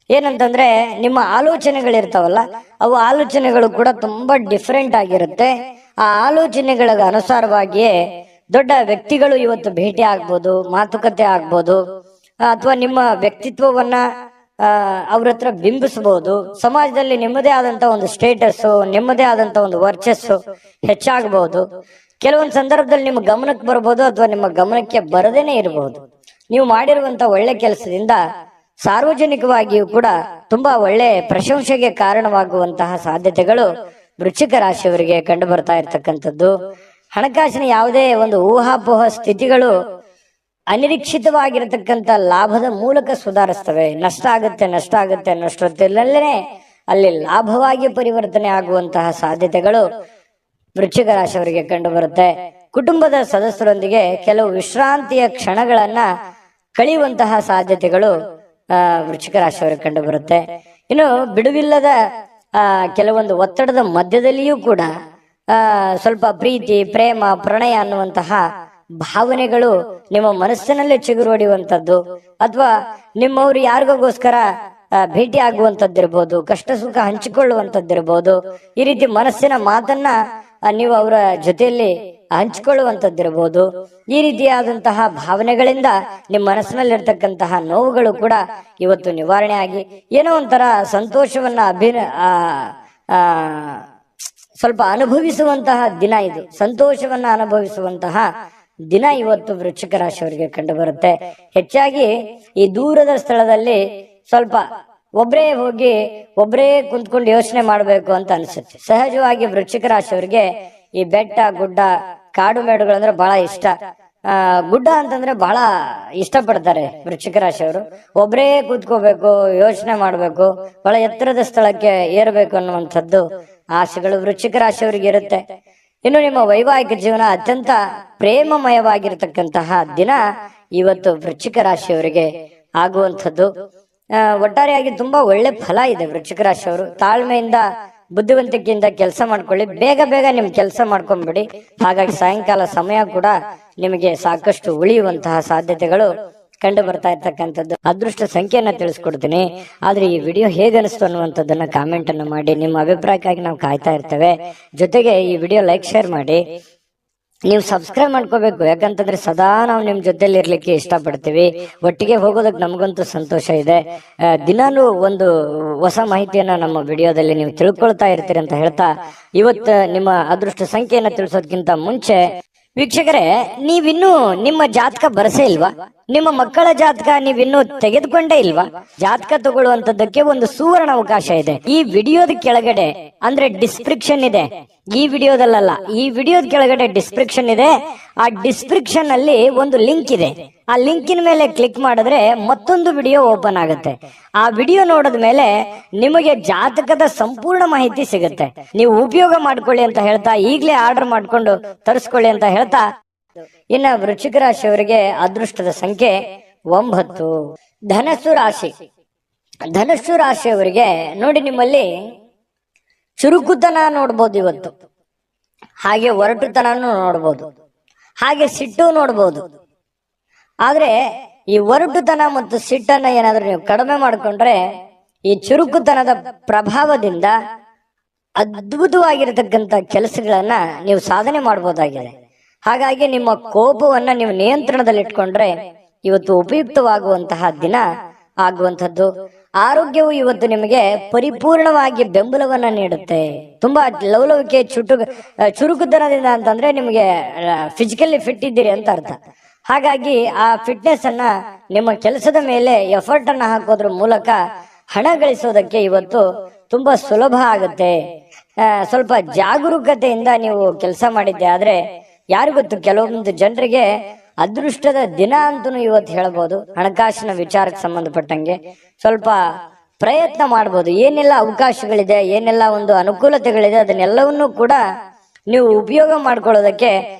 ಏನಂತಂದ್ರೆ ನಿಮ್ಮ ಆಲೋಚನೆಗಳಿರ್ತಾವಲ್ಲ, ಅವು ಆಲೋಚನೆಗಳು ಕೂಡ ತುಂಬಾ ಡಿಫರೆಂಟ್ ಆಗಿರುತ್ತೆ. ಆ ಆಲೋಚನೆಗಳ ಅನುಸಾರವಾಗಿಯೇ ದೊಡ್ಡ ವ್ಯಕ್ತಿಗಳು ಇವತ್ತು ಭೇಟಿ ಆಗ್ಬೋದು, ಮಾತುಕತೆ ಆಗ್ಬೋದು, ಅಥವಾ ನಿಮ್ಮ ವ್ಯಕ್ತಿತ್ವವನ್ನ ಅವ್ರ ಹತ್ರ ಬಿಂಬಿಸಬಹುದು. ಸಮಾಜದಲ್ಲಿ ನಿಮ್ಮದೇ ಆದಂತ ಒಂದು ಸ್ಟೇಟಸ್, ನಿಮ್ಮದೇ ಆದಂತ ಒಂದು ವರ್ಚಸ್ಸು ಹೆಚ್ಚಾಗಬಹುದು. ಕೆಲವೊಂದು ಸಂದರ್ಭದಲ್ಲಿ ನಿಮ್ಮ ಗಮನಕ್ಕೆ ಬರಬಹುದು ಅಥವಾ ನಿಮ್ಮ ಗಮನಕ್ಕೆ ಬರದೇನೆ ಇರಬಹುದು. ನೀವು ಮಾಡಿರುವಂತ ಒಳ್ಳೆ ಕೆಲಸದಿಂದ ಸಾರ್ವಜನಿಕವಾಗಿಯೂ ಕೂಡ ತುಂಬಾ ಒಳ್ಳೆ ಪ್ರಶಂಸೆಗೆ ಕಾರಣವಾಗುವಂತಹ ಸಾಧ್ಯತೆಗಳು ವೃಶ್ಚಿಕ ರಾಶಿಯವರಿಗೆ ಕಂಡು ಬರ್ತಾ ಇರ್ತಕ್ಕಂಥದ್ದು. ಹಣಕಾಸಿನ ಯಾವುದೇ ಒಂದು ಊಹಾಪೋಹ ಸ್ಥಿತಿಗಳು ಅನಿರೀಕ್ಷಿತವಾಗಿರತಕ್ಕಂಥ ಲಾಭದ ಮೂಲಕ ಸುಧಾರಿಸ್ತವೆ. ನಷ್ಟ ಆಗುತ್ತೆ ಅನ್ನೋಷ್ಟೊತ್ತಲ್ಲೇ ಅಲ್ಲಿ ಲಾಭವಾಗಿ ಪರಿವರ್ತನೆ ಆಗುವಂತಹ ಸಾಧ್ಯತೆಗಳು ವೃಶ್ಚಿಕ ರಾಶಿಯವರಿಗೆ ಕಂಡು ಬರುತ್ತೆ. ಕುಟುಂಬದ ಸದಸ್ಯರೊಂದಿಗೆ ಕೆಲವು ವಿಶ್ರಾಂತಿಯ ಕ್ಷಣಗಳನ್ನ ಕಳೆಯುವಂತಹ ಸಾಧ್ಯತೆಗಳು ವೃಶ್ಚಿಕ ರಾಶಿಯವರಿಗೆ ಕಂಡು ಬರುತ್ತೆ. ಇನ್ನು ಬಿಡುವಿಲ್ಲದ ಕೆಲವೊಂದು ಒತ್ತಡದ ಮಧ್ಯದಲ್ಲಿಯೂ ಕೂಡ ಸ್ವಲ್ಪ ಪ್ರೀತಿ, ಪ್ರೇಮ, ಪ್ರಣಯ ಅನ್ನುವಂತಹ ಭಾವನೆಗಳು ನಿಮ್ಮ ಮನಸ್ಸಿನಲ್ಲೇ ಚಿಗುರು ಹೊಡೆಯುವಂಥದ್ದು, ಅಥವಾ ನಿಮ್ಮವರು ಯಾರಿಗೋಸ್ಕರ ಭೇಟಿ ಆಗುವಂತದ್ದಿರ್ಬೋದು, ಕಷ್ಟ ಸುಖ ಹಂಚಿಕೊಳ್ಳುವಂತದ್ದಿರ್ಬೋದು, ಈ ರೀತಿ ಮನಸ್ಸಿನ ಮಾತನ್ನ ನೀವು ಅವರ ಜೊತೆಯಲ್ಲಿ ಹಂಚಿಕೊಳ್ಳುವಂತದ್ದಿರ್ಬೋದು. ಈ ರೀತಿಯಾದಂತಹ ಭಾವನೆಗಳಿಂದ ನಿಮ್ಮ ಮನಸ್ಸಿನಲ್ಲಿರ್ತಕ್ಕಂತಹ ನೋವುಗಳು ಕೂಡ ಇವತ್ತು ನಿವಾರಣೆ ಆಗಿ ಏನೋ ಒಂಥರ ಸಂತೋಷವನ್ನ ಸ್ವಲ್ಪ ಅನುಭವಿಸುವಂತಹ ದಿನ ಇದು. ಸಂತೋಷವನ್ನ ಅನುಭವಿಸುವಂತಹ ದಿನ ಇವತ್ತು ವೃಶ್ಚಿಕ ರಾಶಿಯವರಿಗೆ ಕಂಡು ಬರುತ್ತೆ. ಹೆಚ್ಚಾಗಿ ಈ ದೂರದ ಸ್ಥಳದಲ್ಲಿ ಸ್ವಲ್ಪ ಒಬ್ಬರೇ ಹೋಗಿ ಒಬ್ಬರೇ ಕುಂತ್ಕೊಂಡು ಯೋಚನೆ ಮಾಡಬೇಕು ಅಂತ ಅನ್ಸುತ್ತೆ. ಸಹಜವಾಗಿ ವೃಶ್ಚಿಕ ರಾಶಿಯವರಿಗೆ ಈ ಬೆಟ್ಟ, ಗುಡ್ಡ, ಕಾಡು ಮೇಡುಗಳಂದ್ರೆ ಬಹಳ ಇಷ್ಟ. ಗುಡ್ಡ ಅಂತಂದ್ರೆ ಬಹಳ ಇಷ್ಟಪಡ್ತಾರೆ ವೃಶ್ಚಿಕ ರಾಶಿಯವರು. ಒಬ್ಬರೇ ಕೂತ್ಕೋಬೇಕು, ಯೋಚನೆ ಮಾಡ್ಬೇಕು, ಬಹಳ ಎತ್ತರದ ಸ್ಥಳಕ್ಕೆ ಏರ್ಬೇಕು ಅನ್ನುವಂಥದ್ದು ಆಸೆಗಳು ವೃಶ್ಚಿಕ ರಾಶಿಯವರಿಗೆ ಇರುತ್ತೆ. ಇನ್ನು ನಿಮ್ಮ ವೈವಾಹಿಕ ಜೀವನ ಅತ್ಯಂತ ಪ್ರೇಮಮಯವಾಗಿರತಕ್ಕಂತಹ ದಿನ ಇವತ್ತು ವೃಶ್ಚಿಕ ರಾಶಿಯವರಿಗೆ ಆಗುವಂಥದ್ದು. ಒಟ್ಟಾರೆಯಾಗಿ ತುಂಬಾ ಒಳ್ಳೆ ಫಲ ಇದೆ. ವೃಶ್ಚಿಕ ರಾಶಿಯವರು ತಾಳ್ಮೆಯಿಂದ, ಬುದ್ಧಿವಂತಿಕೆಯಿಂದ ಕೆಲಸ ಮಾಡ್ಕೊಳ್ಳಿ. ಬೇಗ ಬೇಗ ನಿಮ್ ಕೆಲಸ ಮಾಡ್ಕೊಂಡ್ಬಿಡಿ. ಹಾಗಾಗಿ ಸಾಯಂಕಾಲ ಸಮಯ ಕೂಡ ನಿಮಗೆ ಸಾಕಷ್ಟು ಉಳಿಯುವಂತಹ ಸಾಧ್ಯತೆಗಳು ಕಂಡು ಬರ್ತಾ ಇರ್ತಕ್ಕಂಥದ್ದು. ಅದೃಷ್ಟ ಸಂಖ್ಯೆಯನ್ನ ತಿಳಿಸ್ಕೊಡ್ತೀನಿ. ಆದ್ರೆ ಈ ವಿಡಿಯೋ ಹೇಗೆ ಅನಿಸ್ತು ಅನ್ನುವಂಥದ್ದನ್ನ ಕಾಮೆಂಟ್ ಅನ್ನು ಮಾಡಿ. ನಿಮ್ಮ ಅಭಿಪ್ರಾಯಕ್ಕಾಗಿ ನಾವು ಕಾಯ್ತಾ ಇರ್ತೇವೆ. ಜೊತೆಗೆ ಈ ವಿಡಿಯೋ ಲೈಕ್, ಶೇರ್ ಮಾಡಿ. ನೀವು ಸಬ್ಸ್ಕ್ರೈಬ್ ಮಾಡ್ಕೋಬೇಕು, ಯಾಕಂತಂದ್ರೆ ಸದಾ ನಾವು ನಿಮ್ ಜೊತೆಲಿ ಇರ್ಲಿಕ್ಕೆ ಇಷ್ಟಪಡ್ತೀವಿ. ಒಟ್ಟಿಗೆ ಹೋಗೋದಕ್ಕೆ ನಮಗಂತೂ ಸಂತೋಷ ಇದೆ. ದಿನಾಲೂ ಒಂದು ಹೊಸ ಮಾಹಿತಿಯನ್ನ ನಮ್ಮ ವಿಡಿಯೋದಲ್ಲಿ ನೀವು ತಿಳ್ಕೊಳ್ತಾ ಇರ್ತೀರಿ ಅಂತ ಹೇಳ್ತಾ, ಇವತ್ತು ನಿಮ್ಮ ಅದೃಷ್ಟ ಸಂಖ್ಯೆಯನ್ನ ತಿಳಿಸೋದಕ್ಕಿಂತ ಮುಂಚೆ ವೀಕ್ಷಕರೇ, ನೀವಿನ್ನೂ ನಿಮ್ಮ ಜಾತಕ ಬರಸೇ ಇಲ್ವಾ? ನಿಮ್ಮ ಮಕ್ಕಳ ಜಾತಕ ನೀವಿನ್ನೂ ತೆಗೆದುಕೊಂಡೇ ಇಲ್ವಾ? ಜಾತಕ ತಗೊಳ್ಳುವಂತದ್ದಕ್ಕೆ ಒಂದು ಸುವರ್ಣ ಅವಕಾಶ ಇದೆ. ಈ ವಿಡಿಯೋದ ಕೆಳಗಡೆ ಅಂದ್ರೆ ಡಿಸ್ಕ್ರಿಪ್ಷನ್ ಇದೆ. ಈ ವಿಡಿಯೋದಲ್ಲ, ಈ ವಿಡಿಯೋದ ಕೆಳಗಡೆ ಡಿಸ್ಕ್ರಿಪ್ಷನ್ ಇದೆ. ಆ ಡಿಸ್ಕ್ರಿಪ್ಷನ್ ಅಲ್ಲಿ ಒಂದು ಲಿಂಕ್ ಇದೆ. ಆ ಲಿಂಕಿನ ಮೇಲೆ ಕ್ಲಿಕ್ ಮಾಡಿದ್ರೆ ಮತ್ತೊಂದು ವಿಡಿಯೋ ಓಪನ್ ಆಗುತ್ತೆ. ಆ ವಿಡಿಯೋ ನೋಡಿದ ಮೇಲೆ ನಿಮಗೆ ಜಾತಕದ ಸಂಪೂರ್ಣ ಮಾಹಿತಿ ಸಿಗುತ್ತೆ. ನೀವು ಉಪಯೋಗ ಮಾಡ್ಕೊಳ್ಳಿ ಅಂತ ಹೇಳ್ತಾ, ಈಗಲೇ ಆರ್ಡರ್ ಮಾಡ್ಕೊಂಡು ತರಿಸ್ಕೊಳ್ಳಿ ಅಂತ ಹೇಳ್ತಾ, ಇನ್ನ ವೃಶ್ಚಿಕ ರಾಶಿಯವರಿಗೆ ಅದೃಷ್ಟದ ಸಂಖ್ಯೆ 9. ಧನಸ್ಸು ರಾಶಿ. ಧನಸ್ಸು ರಾಶಿಯವರಿಗೆ ನೋಡಿ, ನಿಮ್ಮಲ್ಲಿ ಚುರುಕುತನ ನೋಡ್ಬೋದು ಇವತ್ತು, ಹಾಗೆ ಒರಟುತನೂ ನೋಡ್ಬೋದು, ಹಾಗೆ ಸಿಟ್ಟು ನೋಡ್ಬೋದು. ಆದ್ರೆ ಈ ಒರಟುತನ ಮತ್ತು ಸಿಟ್ಟನ್ನ ಏನಾದ್ರೂ ನೀವು ಕಡಿಮೆ ಮಾಡಿಕೊಂಡ್ರೆ ಈ ಚುರುಕುತನದ ಪ್ರಭಾವದಿಂದ ಅದ್ಭುತವಾಗಿರತಕ್ಕಂತ ಕೆಲಸಗಳನ್ನ ನೀವು ಸಾಧನೆ ಮಾಡಬಹುದಾಗಿದೆ. ಹಾಗಾಗಿ ನಿಮ್ಮ ಕೋಪವನ್ನ ನೀವು ನಿಯಂತ್ರಣದಲ್ಲಿಟ್ಕೊಂಡ್ರೆ ಇವತ್ತು ಉಪಯುಕ್ತವಾಗುವಂತಹ ದಿನ ಆಗುವಂಥದ್ದು. ಆರೋಗ್ಯವು ಇವತ್ತು ನಿಮಗೆ ಪರಿಪೂರ್ಣವಾಗಿ ಬೆಂಬಲವನ್ನ ನೀಡುತ್ತೆ. ತುಂಬಾ ಲವಲವಿಕೆ, ಚುರುಕುತನದಿಂದ ಅಂತಂದ್ರೆ ನಿಮಗೆ ಫಿಸಿಕಲಿ ಫಿಟ್ ಇದ್ದೀರಿ ಅಂತ ಅರ್ಥ. ಹಾಗಾಗಿ ಆ ಫಿಟ್ನೆಸ್ ಅನ್ನ ನಿಮ್ಮ ಕೆಲಸದ ಮೇಲೆ ಎಫರ್ಟ್ ಅನ್ನ ಹಾಕೋದ್ರ ಮೂಲಕ ಹಣ ಗಳಿಸೋದಕ್ಕೆ ಇವತ್ತು ತುಂಬಾ ಸುಲಭ ಆಗುತ್ತೆ. ಸ್ವಲ್ಪ ಜಾಗರೂಕತೆಯಿಂದ ನೀವು ಕೆಲಸ ಮಾಡಿದ್ದೆ ಆದ್ರೆ ಯಾರಿಗೊತ್ತು, ಕೆಲವೊಂದು ಜನರಿಗೆ ಅದೃಷ್ಟದ ದಿನ ಅಂತೂ ಇವತ್ತು ಹೇಳ್ಬೋದು. ಹಣಕಾಸಿನ ವಿಚಾರಕ್ಕೆ ಸಂಬಂಧಪಟ್ಟಂಗೆ ಸ್ವಲ್ಪ ಪ್ರಯತ್ನ ಮಾಡ್ಬೋದು. ಏನೆಲ್ಲ ಅವಕಾಶಗಳಿದೆ, ಏನೆಲ್ಲ ಒಂದು ಅನುಕೂಲತೆಗಳಿದೆ, ಅದನ್ನೆಲ್ಲವನ್ನೂ ಕೂಡ ನೀವು ಉಪಯೋಗ ಮಾಡ್ಕೊಳ್ಳೋದಕ್ಕೆ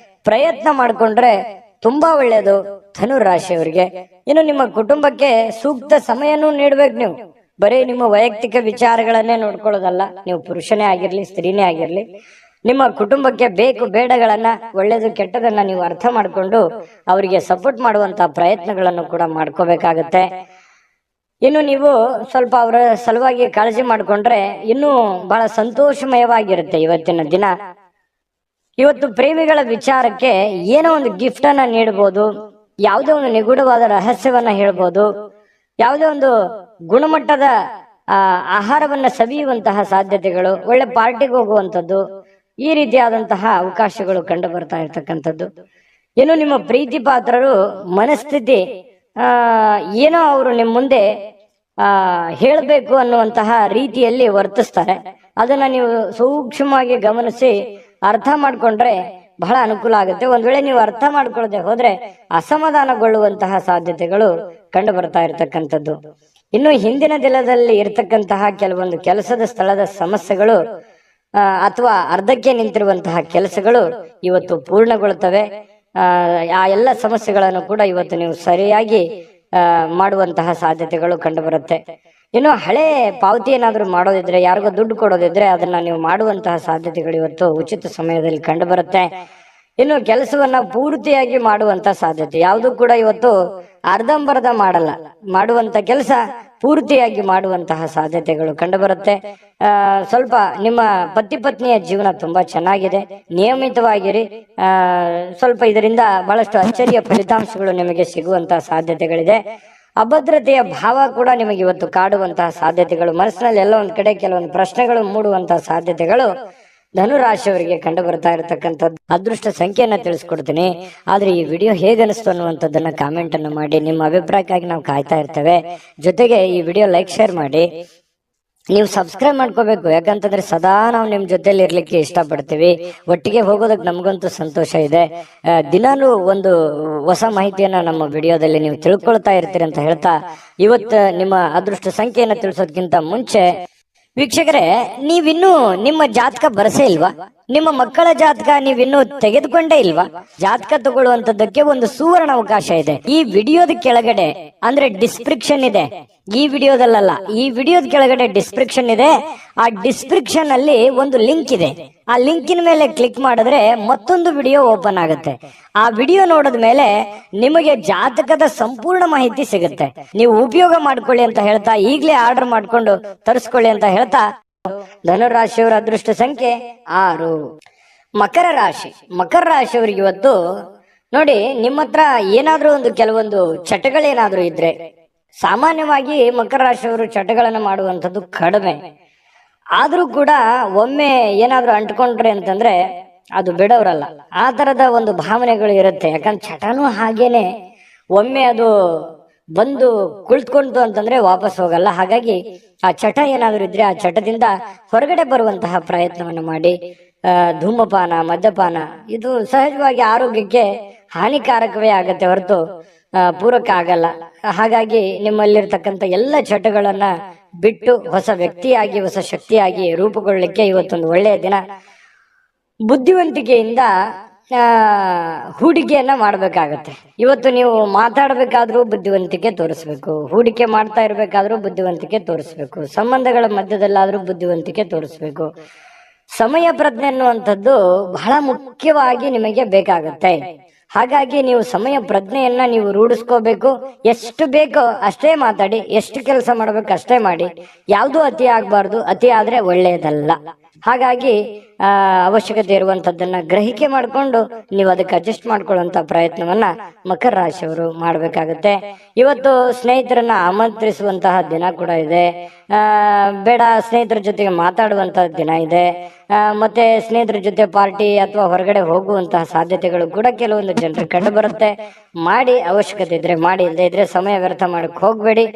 ಪ್ರಯತ್ನ ಮಾಡ್ಕೊಂಡ್ರೆ ತುಂಬಾ ಒಳ್ಳೇದು ಧನು ರಾಶಿಯವರಿಗೆ. ಇನ್ನು ನಿಮ್ಮ ಕುಟುಂಬಕ್ಕೆ ಸೂಕ್ತ ಸಮಯನೂ ನೀಡ್ಬೇಕು. ನೀವು ಬರೀ ನಿಮ್ಮ ವೈಯಕ್ತಿಕ ವಿಚಾರಗಳನ್ನೇ ನೋಡ್ಕೊಳ್ಳೋದಲ್ಲ. ನೀವು ಪುರುಷನೇ ಆಗಿರ್ಲಿ, ಸ್ತ್ರೀನೇ ಆಗಿರ್ಲಿ, ನಿಮ್ಮ ಕುಟುಂಬಕ್ಕೆ ಬೇಕು ಬೇಡಗಳನ್ನ, ಒಳ್ಳೇದು ಕೆಟ್ಟದನ್ನ ನೀವು ಅರ್ಥ ಮಾಡಿಕೊಂಡು ಅವರಿಗೆ ಸಪೋರ್ಟ್ ಮಾಡುವಂತಹ ಪ್ರಯತ್ನಗಳನ್ನು ಕೂಡ ಮಾಡ್ಕೋಬೇಕಾಗತ್ತೆ. ಇನ್ನು ನೀವು ಸ್ವಲ್ಪ ಅವರ ಸಲುವಾಗಿ ಕಾಳಜಿ ಮಾಡಿಕೊಂಡ್ರೆ ಇನ್ನೂ ಬಹಳ ಸಂತೋಷಮಯವಾಗಿರುತ್ತೆ ಇವತ್ತಿನ ದಿನ. ಇವತ್ತು ಪ್ರೇಮಿಗಳ ವಿಚಾರಕ್ಕೆ ಏನೋ ಒಂದು ಗಿಫ್ಟ್ ಅನ್ನ ನೀಡಬಹುದು, ಯಾವುದೋ ಒಂದು ನಿಗೂಢವಾದ ರಹಸ್ಯವನ್ನ ಹೇಳ್ಬೋದು, ಯಾವುದೋ ಒಂದು ಗುಣಮಟ್ಟದ ಆಹಾರವನ್ನ ಸವಿಯುವಂತಹ ಸಾಧ್ಯತೆಗಳು, ಒಳ್ಳೆ ಪಾರ್ಟಿಗೆ ಹೋಗುವಂಥದ್ದು, ಈ ರೀತಿಯಾದಂತಹ ಅವಕಾಶಗಳು ಕಂಡು ಬರ್ತಾ ಇರ್ತಕ್ಕಂಥದ್ದು. ಇನ್ನು ನಿಮ್ಮ ಪ್ರೀತಿ ಪಾತ್ರರು ಮನಸ್ಥಿತಿ ಏನೋ ಅವರು ನಿಮ್ಮ ಮುಂದೆ ಹೇಳಬೇಕು ಅನ್ನುವಂತಹ ರೀತಿಯಲ್ಲಿ ವರ್ತಿಸ್ತಾರೆ. ಅದನ್ನ ನೀವು ಸೂಕ್ಷ್ಮವಾಗಿ ಗಮನಿಸಿ ಅರ್ಥ ಮಾಡ್ಕೊಂಡ್ರೆ ಬಹಳ ಅನುಕೂಲ ಆಗುತ್ತೆ. ಒಂದ್ ವೇಳೆ ನೀವು ಅರ್ಥ ಮಾಡ್ಕೊಳ್ಳದೆ ಹೋದ್ರೆ ಅಸಮಾಧಾನಗೊಳ್ಳುವಂತಹ ಸಾಧ್ಯತೆಗಳು ಕಂಡು ಬರ್ತಾ ಇರತಕ್ಕಂಥದ್ದು. ಇನ್ನು ಹಿಂದಿನ ದಿನದಲ್ಲಿ ಇರತಕ್ಕಂತಹ ಕೆಲವೊಂದು ಕೆಲಸದ ಸ್ಥಳದ ಸಮಸ್ಯೆಗಳು ಅಥವಾ ಅರ್ಧಕ್ಕೆ ನಿಂತಿರುವಂತಹ ಕೆಲಸಗಳು ಇವತ್ತು ಪೂರ್ಣಗೊಳ್ಳುತ್ತವೆ. ಆ ಎಲ್ಲ ಸಮಸ್ಯೆಗಳನ್ನು ಕೂಡ ಇವತ್ತು ನೀವು ಸರಿಯಾಗಿ ಮಾಡುವಂತಹ ಸಾಧ್ಯತೆಗಳು ಕಂಡು ಬರುತ್ತೆ. ಇನ್ನು ಹಳೆ ಪಾವತಿ ಏನಾದರೂ ಮಾಡೋದಿದ್ರೆ, ಯಾರಿಗೋ ದುಡ್ಡು ಕೊಡೋದಿದ್ರೆ ಅದನ್ನ ನೀವು ಮಾಡುವಂತಹ ಸಾಧ್ಯತೆಗಳು ಇವತ್ತು ಉಚಿತ ಸಮಯದಲ್ಲಿ ಕಂಡು ಬರುತ್ತೆ. ಇನ್ನು ಕೆಲಸವನ್ನ ಪೂರ್ತಿಯಾಗಿ ಮಾಡುವಂತ ಸಾಧ್ಯತೆ, ಯಾವುದು ಕೂಡ ಇವತ್ತು ಅರ್ಧಂಬರ್ಧ ಮಾಡಲ್ಲ, ಮಾಡುವಂತ ಕೆಲಸ ಪೂರ್ತಿಯಾಗಿ ಮಾಡುವಂತಹ ಸಾಧ್ಯತೆಗಳು ಕಂಡು ಬರುತ್ತೆ. ಸ್ವಲ್ಪ ನಿಮ್ಮ ಪತಿ ಪತ್ನಿಯ ಜೀವನ ತುಂಬಾ ಚೆನ್ನಾಗಿದೆ, ನಿಯಮಿತವಾಗಿರಿ. ಸ್ವಲ್ಪ ಇದರಿಂದ ಬಹಳಷ್ಟು ಅಚ್ಚರಿಯ ಫಲಿತಾಂಶಗಳು ನಿಮಗೆ ಸಿಗುವಂತಹ ಸಾಧ್ಯತೆಗಳಿದೆ. ಅಭದ್ರತೆಯ ಭಾವ ಕೂಡ ನಿಮಗೆ ಇವತ್ತು ಕಾಡುವಂತಹ ಸಾಧ್ಯತೆಗಳು, ಮನಸ್ಸಿನಲ್ಲಿ ಎಲ್ಲ ಒಂದ್ ಕಡೆ ಕೆಲವೊಂದು ಪ್ರಶ್ನೆಗಳು ಮೂಡುವಂತಹ ಸಾಧ್ಯತೆಗಳು ಧನುರಾಶಿಯವರಿಗೆ ಕಂಡು ಬರ್ತಾ ಇರತಕ್ಕಂಥದ್ದು. ಅದೃಷ್ಟ ಸಂಖ್ಯೆಯನ್ನ ತಿಳಿಸ್ಕೊಡ್ತೀನಿ. ಆದ್ರೆ ಈ ವಿಡಿಯೋ ಹೇಗೆ ಅನಿಸ್ತು ಅನ್ನುವಂಥದ್ದನ್ನ ಕಾಮೆಂಟ್ ಅನ್ನು ಮಾಡಿ. ನಿಮ್ಮ ಅಭಿಪ್ರಾಯಕ್ಕಾಗಿ ನಾವು ಕಾಯ್ತಾ ಇರ್ತೇವೆ. ಜೊತೆಗೆ ಈ ವಿಡಿಯೋ ಲೈಕ್ ಶೇರ್ ಮಾಡಿ. ನೀವು ಸಬ್ಸ್ಕ್ರೈಬ್ ಮಾಡ್ಕೋಬೇಕು, ಯಾಕಂತಂದ್ರೆ ಸದಾ ನಾವು ನಿಮ್ ಜೊತೆಲಿ ಇರ್ಲಿಕ್ಕೆ ಇಷ್ಟಪಡ್ತೀವಿ. ಒಟ್ಟಿಗೆ ಹೋಗೋದಕ್ಕೆ ನಮಗಂತೂ ಸಂತೋಷ ಇದೆ. ದಿನಾಲೂ ಒಂದು ಹೊಸ ಮಾಹಿತಿಯನ್ನ ನಮ್ಮ ವಿಡಿಯೋದಲ್ಲಿ ನೀವು ತಿಳ್ಕೊಳ್ತಾ ಇರ್ತೀರಿ ಅಂತ ಹೇಳ್ತಾ, ಇವತ್ತು ನಿಮ್ಮ ಅದೃಷ್ಟ ಸಂಖ್ಯೆಯನ್ನ ತಿಳಿಸೋದಕ್ಕಿಂತ ಮುಂಚೆ ವೀಕ್ಷಕರೇ, ನೀವಿನ್ನೂ ನಿಮ್ಮ ಜಾತಕ ಬರಸೇ ಇಲ್ವಾ? ನಿಮ್ಮ ಮಕ್ಕಳ ಜಾತಕ ನೀವಿನ್ನೂ ತೆಗೆದುಕೊಂಡೇ ಇಲ್ವಾ? ಜಾತಕ ತಗೊಳ್ಳುವಂತದ್ದಕ್ಕೆ ಒಂದು ಸುವರ್ಣ ಅವಕಾಶ ಇದೆ. ಈ ವಿಡಿಯೋದ ಕೆಳಗಡೆ ಅಂದ್ರೆ ಡಿಸ್ಕ್ರಿಪ್ಷನ್ ಇದೆ, ಈ ವಿಡಿಯೋದಲ್ಲ, ಈ ವಿಡಿಯೋದ ಕೆಳಗಡೆ ಡಿಸ್ಕ್ರಿಪ್ಷನ್ ಇದೆ. ಆ ಡಿಸ್ಕ್ರಿಪ್ಷನ್ ಅಲ್ಲಿ ಒಂದು ಲಿಂಕ್ ಇದೆ. ಆ ಲಿಂಕಿನ ಮೇಲೆ ಕ್ಲಿಕ್ ಮಾಡಿದ್ರೆ ಮತ್ತೊಂದು ವಿಡಿಯೋ ಓಪನ್ ಆಗುತ್ತೆ. ಆ ವಿಡಿಯೋ ನೋಡಿದ ಮೇಲೆ ನಿಮಗೆ ಜಾತಕದ ಸಂಪೂರ್ಣ ಮಾಹಿತಿ ಸಿಗುತ್ತೆ. ನೀವು ಉಪಯೋಗ ಮಾಡ್ಕೊಳ್ಳಿ ಅಂತ ಹೇಳ್ತಾ, ಈಗಲೇ ಆರ್ಡರ್ ಮಾಡ್ಕೊಂಡು ತರಿಸ್ಕೊಳ್ಳಿ ಅಂತ ಹೇಳ್ತಾ, ಧನುರಾಶಿಯವರ ಅದೃಷ್ಟ ಸಂಖ್ಯೆ 6. ಮಕರ ರಾಶಿ. ಮಕರ ರಾಶಿಯವರಿಗೆ ಇವತ್ತು ನೋಡಿ, ನಿಮ್ಮ ಹತ್ರ ಏನಾದ್ರೂ ಒಂದು ಕೆಲವೊಂದು ಚಟಗಳೇನಾದ್ರೂ ಇದ್ರೆ, ಸಾಮಾನ್ಯವಾಗಿ ಮಕರ ರಾಶಿಯವರು ಚಟಗಳನ್ನು ಮಾಡುವಂಥದ್ದು ಕಡಿಮೆ. ಆದ್ರೂ ಕೂಡ ಒಮ್ಮೆ ಏನಾದ್ರೂ ಅಂಟ್ಕೊಂಡ್ರೆ ಅಂತಂದ್ರೆ ಅದು ಬಿಡೋರಲ್ಲ. ಆ ತರದ ಒಂದು ಭಾವನೆಗಳು ಇರುತ್ತೆ. ಯಾಕಂದ್ರೆ ಚಟನೂ ಹಾಗೇನೆ, ಒಮ್ಮೆ ಅದು ಬಂದು ಕುಳಿತುಕೊಂತು ಅಂತಂದ್ರೆ ವಾಪಸ್ ಹೋಗಲ್ಲ. ಹಾಗಾಗಿ ಆ ಚಟ ಏನಾದ್ರೂ ಇದ್ರೆ ಆ ಚಟದಿಂದ ಹೊರಗಡೆ ಬರುವಂತಹ ಪ್ರಯತ್ನವನ್ನು ಮಾಡಿ. ಧೂಮಪಾನ, ಮದ್ಯಪಾನ ಇದು ಸಹಜವಾಗಿ ಆರೋಗ್ಯಕ್ಕೆ ಹಾನಿಕಾರಕವೇ ಆಗತ್ತೆ ಹೊರತು ಪೂರಕ ಆಗಲ್ಲ. ಹಾಗಾಗಿ ನಿಮ್ಮಲ್ಲಿರ್ತಕ್ಕಂಥ ಎಲ್ಲ ಚಟಗಳನ್ನ ಬಿಟ್ಟು ಹೊಸ ವ್ಯಕ್ತಿಯಾಗಿ, ಹೊಸ ಶಕ್ತಿಯಾಗಿ ರೂಪುಗೊಳ್ಳಲಿಕ್ಕೆ ಇವತ್ತೊಂದು ಒಳ್ಳೆಯ ದಿನ. ಬುದ್ಧಿವಂತಿಕೆಯಿಂದ ಹೂಡಿಕೆಯನ್ನ ಮಾಡ್ಬೇಕಾಗತ್ತೆ. ಇವತ್ತು ನೀವು ಮಾತಾಡಬೇಕಾದ್ರೂ ಬುದ್ಧಿವಂತಿಕೆ ತೋರಿಸ್ಬೇಕು, ಹೂಡಿಕೆ ಮಾಡ್ತಾ ಇರ್ಬೇಕಾದ್ರೂ ಬುದ್ಧಿವಂತಿಕೆ ತೋರಿಸ್ಬೇಕು, ಸಂಬಂಧಗಳ ಮಧ್ಯದಲ್ಲಾದ್ರೂ ಬುದ್ಧಿವಂತಿಕೆ ತೋರಿಸ್ಬೇಕು. ಸಮಯ ಪ್ರಜ್ಞೆ ಅನ್ನುವಂಥದ್ದು ಬಹಳ ಮುಖ್ಯವಾಗಿ ನಿಮಗೆ ಬೇಕಾಗತ್ತೆ. ಹಾಗಾಗಿ ನೀವು ಸಮಯ ಪ್ರಜ್ಞೆಯನ್ನ ನೀವು ರೂಢಿಸ್ಕೋಬೇಕು. ಎಷ್ಟು ಬೇಕೋ ಅಷ್ಟೇ ಮಾತಾಡಿ, ಎಷ್ಟು ಕೆಲಸ ಮಾಡ್ಬೇಕು ಅಷ್ಟೇ ಮಾಡಿ. ಯಾವುದು ಅತಿ ಆಗ್ಬಾರ್ದು, ಅತಿ ಆದ್ರೆ ಒಳ್ಳೆಯದಲ್ಲ. ಹಾಗಾಗಿ ಅವಶ್ಯಕತೆ ಇರುವಂತದ್ದನ್ನ ಗ್ರಹಿಕೆ ಮಾಡಿಕೊಂಡು ನೀವು ಅದಕ್ಕೆ ಅಡ್ಜಸ್ಟ್ ಮಾಡ್ಕೊಳ್ಳುವಂತ ಪ್ರಯತ್ನವನ್ನ ಮಕರ ರಾಶಿಯವರು ಮಾಡ್ಬೇಕಾಗತ್ತೆ. ಇವತ್ತು ಸ್ನೇಹಿತರನ್ನ ಆಮಂತ್ರಿಸುವಂತಹ ದಿನ ಕೂಡ ಇದೆ. ಬೇಡ, ಸ್ನೇಹಿತರ ಜೊತೆಗೆ ಮಾತಾಡುವಂತಹ ದಿನ ಇದೆ. ಮತ್ತೆ ಸ್ನೇಹಿತರ ಜೊತೆ ಪಾರ್ಟಿ ಅಥವಾ ಹೊರಗಡೆ ಹೋಗುವಂತಹ ಸಾಧ್ಯತೆಗಳು ಕೂಡ ಕೆಲವೊಂದು ಜನರಿಗೆ ಕಂಡು ಬರುತ್ತೆ. ಮಾಡಿ, ಅವಶ್ಯಕತೆ ಇದ್ರೆ ಮಾಡಿ, ಇಲ್ಲದೆ ಇದ್ರೆ ಸಮಯ ವ್ಯರ್ಥ ಮಾಡಕ್ ಹೋಗ್ಬೇಡಿ.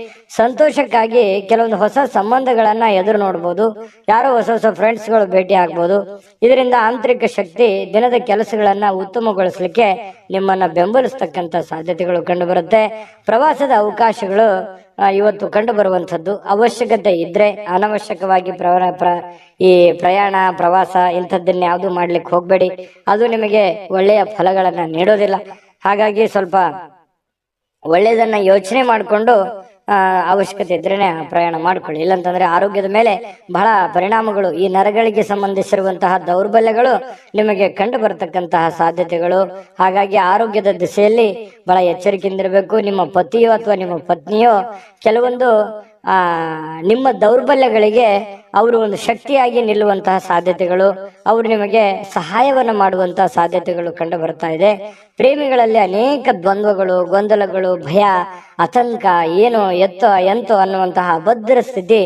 ಸಂತೋಷಕ್ಕಾಗಿ ಕೆಲವೊಂದು ಹೊಸ ಸಂಬಂಧಗಳನ್ನ ಎದುರು ನೋಡ್ಬೋದು. ಯಾರೋ ಹೊಸ ಹೊಸ ಫ್ರೆಂಡ್ಸ್ಗಳು ಭೇಟಿ ಆಗ್ಬೋದು. ಇದರಿಂದ ಆಂತರಿಕ ಶಕ್ತಿ ದಿನದ ಕೆಲಸಗಳನ್ನ ಉತ್ತಮಗೊಳಿಸಲಿಕ್ಕೆ ನಿಮ್ಮನ್ನ ಬೆಂಬಲಿಸ್ತಕ್ಕಂಥ ಸಾಧ್ಯತೆಗಳು ಕಂಡು ಬರುತ್ತೆ. ಪ್ರವಾಸದ ಅವಕಾಶಗಳು ಇವತ್ತು ಕಂಡು ಬರುವಂತದ್ದು. ಅವಶ್ಯಕತೆ ಇದ್ರೆ, ಅನವಶ್ಯಕವಾಗಿ ಈ ಪ್ರಯಾಣ, ಪ್ರವಾಸ ಇಂಥದ್ದನ್ನ ಯಾವುದು ಮಾಡ್ಲಿಕ್ಕೆ ಹೋಗ್ಬೇಡಿ. ಅದು ನಿಮಗೆ ಒಳ್ಳೆಯ ಫಲಗಳನ್ನ ನೀಡೋದಿಲ್ಲ. ಹಾಗಾಗಿ ಸ್ವಲ್ಪ ಒಳ್ಳೆಯದನ್ನ ಯೋಚನೆ ಮಾಡಿಕೊಂಡು ಅವಶ್ಯಕತೆ ಇದ್ರೇನೆ ಪ್ರಯಾಣ ಮಾಡ್ಕೊಳ್ಳಿ. ಇಲ್ಲಂತಂದ್ರೆ ಆರೋಗ್ಯದ ಮೇಲೆ ಬಹಳ ಪರಿಣಾಮಗಳು, ಈ ನರಗಳಿಗೆ ಸಂಬಂಧಿಸಿರುವಂತಹ ದೌರ್ಬಲ್ಯಗಳು ನಿಮಗೆ ಕಂಡು ಬರತಕ್ಕಂತಹ ಸಾಧ್ಯತೆಗಳು. ಹಾಗಾಗಿ ಆರೋಗ್ಯದ ದಿಸೆಯಲ್ಲಿ ಬಹಳ ಎಚ್ಚರಿಕೆಯಿಂದಿರಬೇಕು. ನಿಮ್ಮ ಪತಿಯೋ ಅಥವಾ ನಿಮ್ಮ ಪತ್ನಿಯೋ ಕೆಲವೊಂದು ನಿಮ್ಮ ದೌರ್ಬಲ್ಯಗಳಿಗೆ ಅವರು ಒಂದು ಶಕ್ತಿಯಾಗಿ ನಿಲ್ಲುವಂತಹ ಸಾಧ್ಯತೆಗಳು, ಅವರು ನಿಮಗೆ ಸಹಾಯವನ್ನು ಮಾಡುವಂತಹ ಸಾಧ್ಯತೆಗಳು ಕಂಡು ಬರ್ತಾ ಇದೆ. ಪ್ರೇಮಿಗಳಲ್ಲಿ ಅನೇಕ ದ್ವಂದ್ವಗಳು, ಗೊಂದಲಗಳು, ಭಯ, ಆತಂಕ, ಏನು ಎತ್ತೋ ಎಂತೋ ಅನ್ನುವಂತಹ ಅಭದ್ರ ಸ್ಥಿತಿ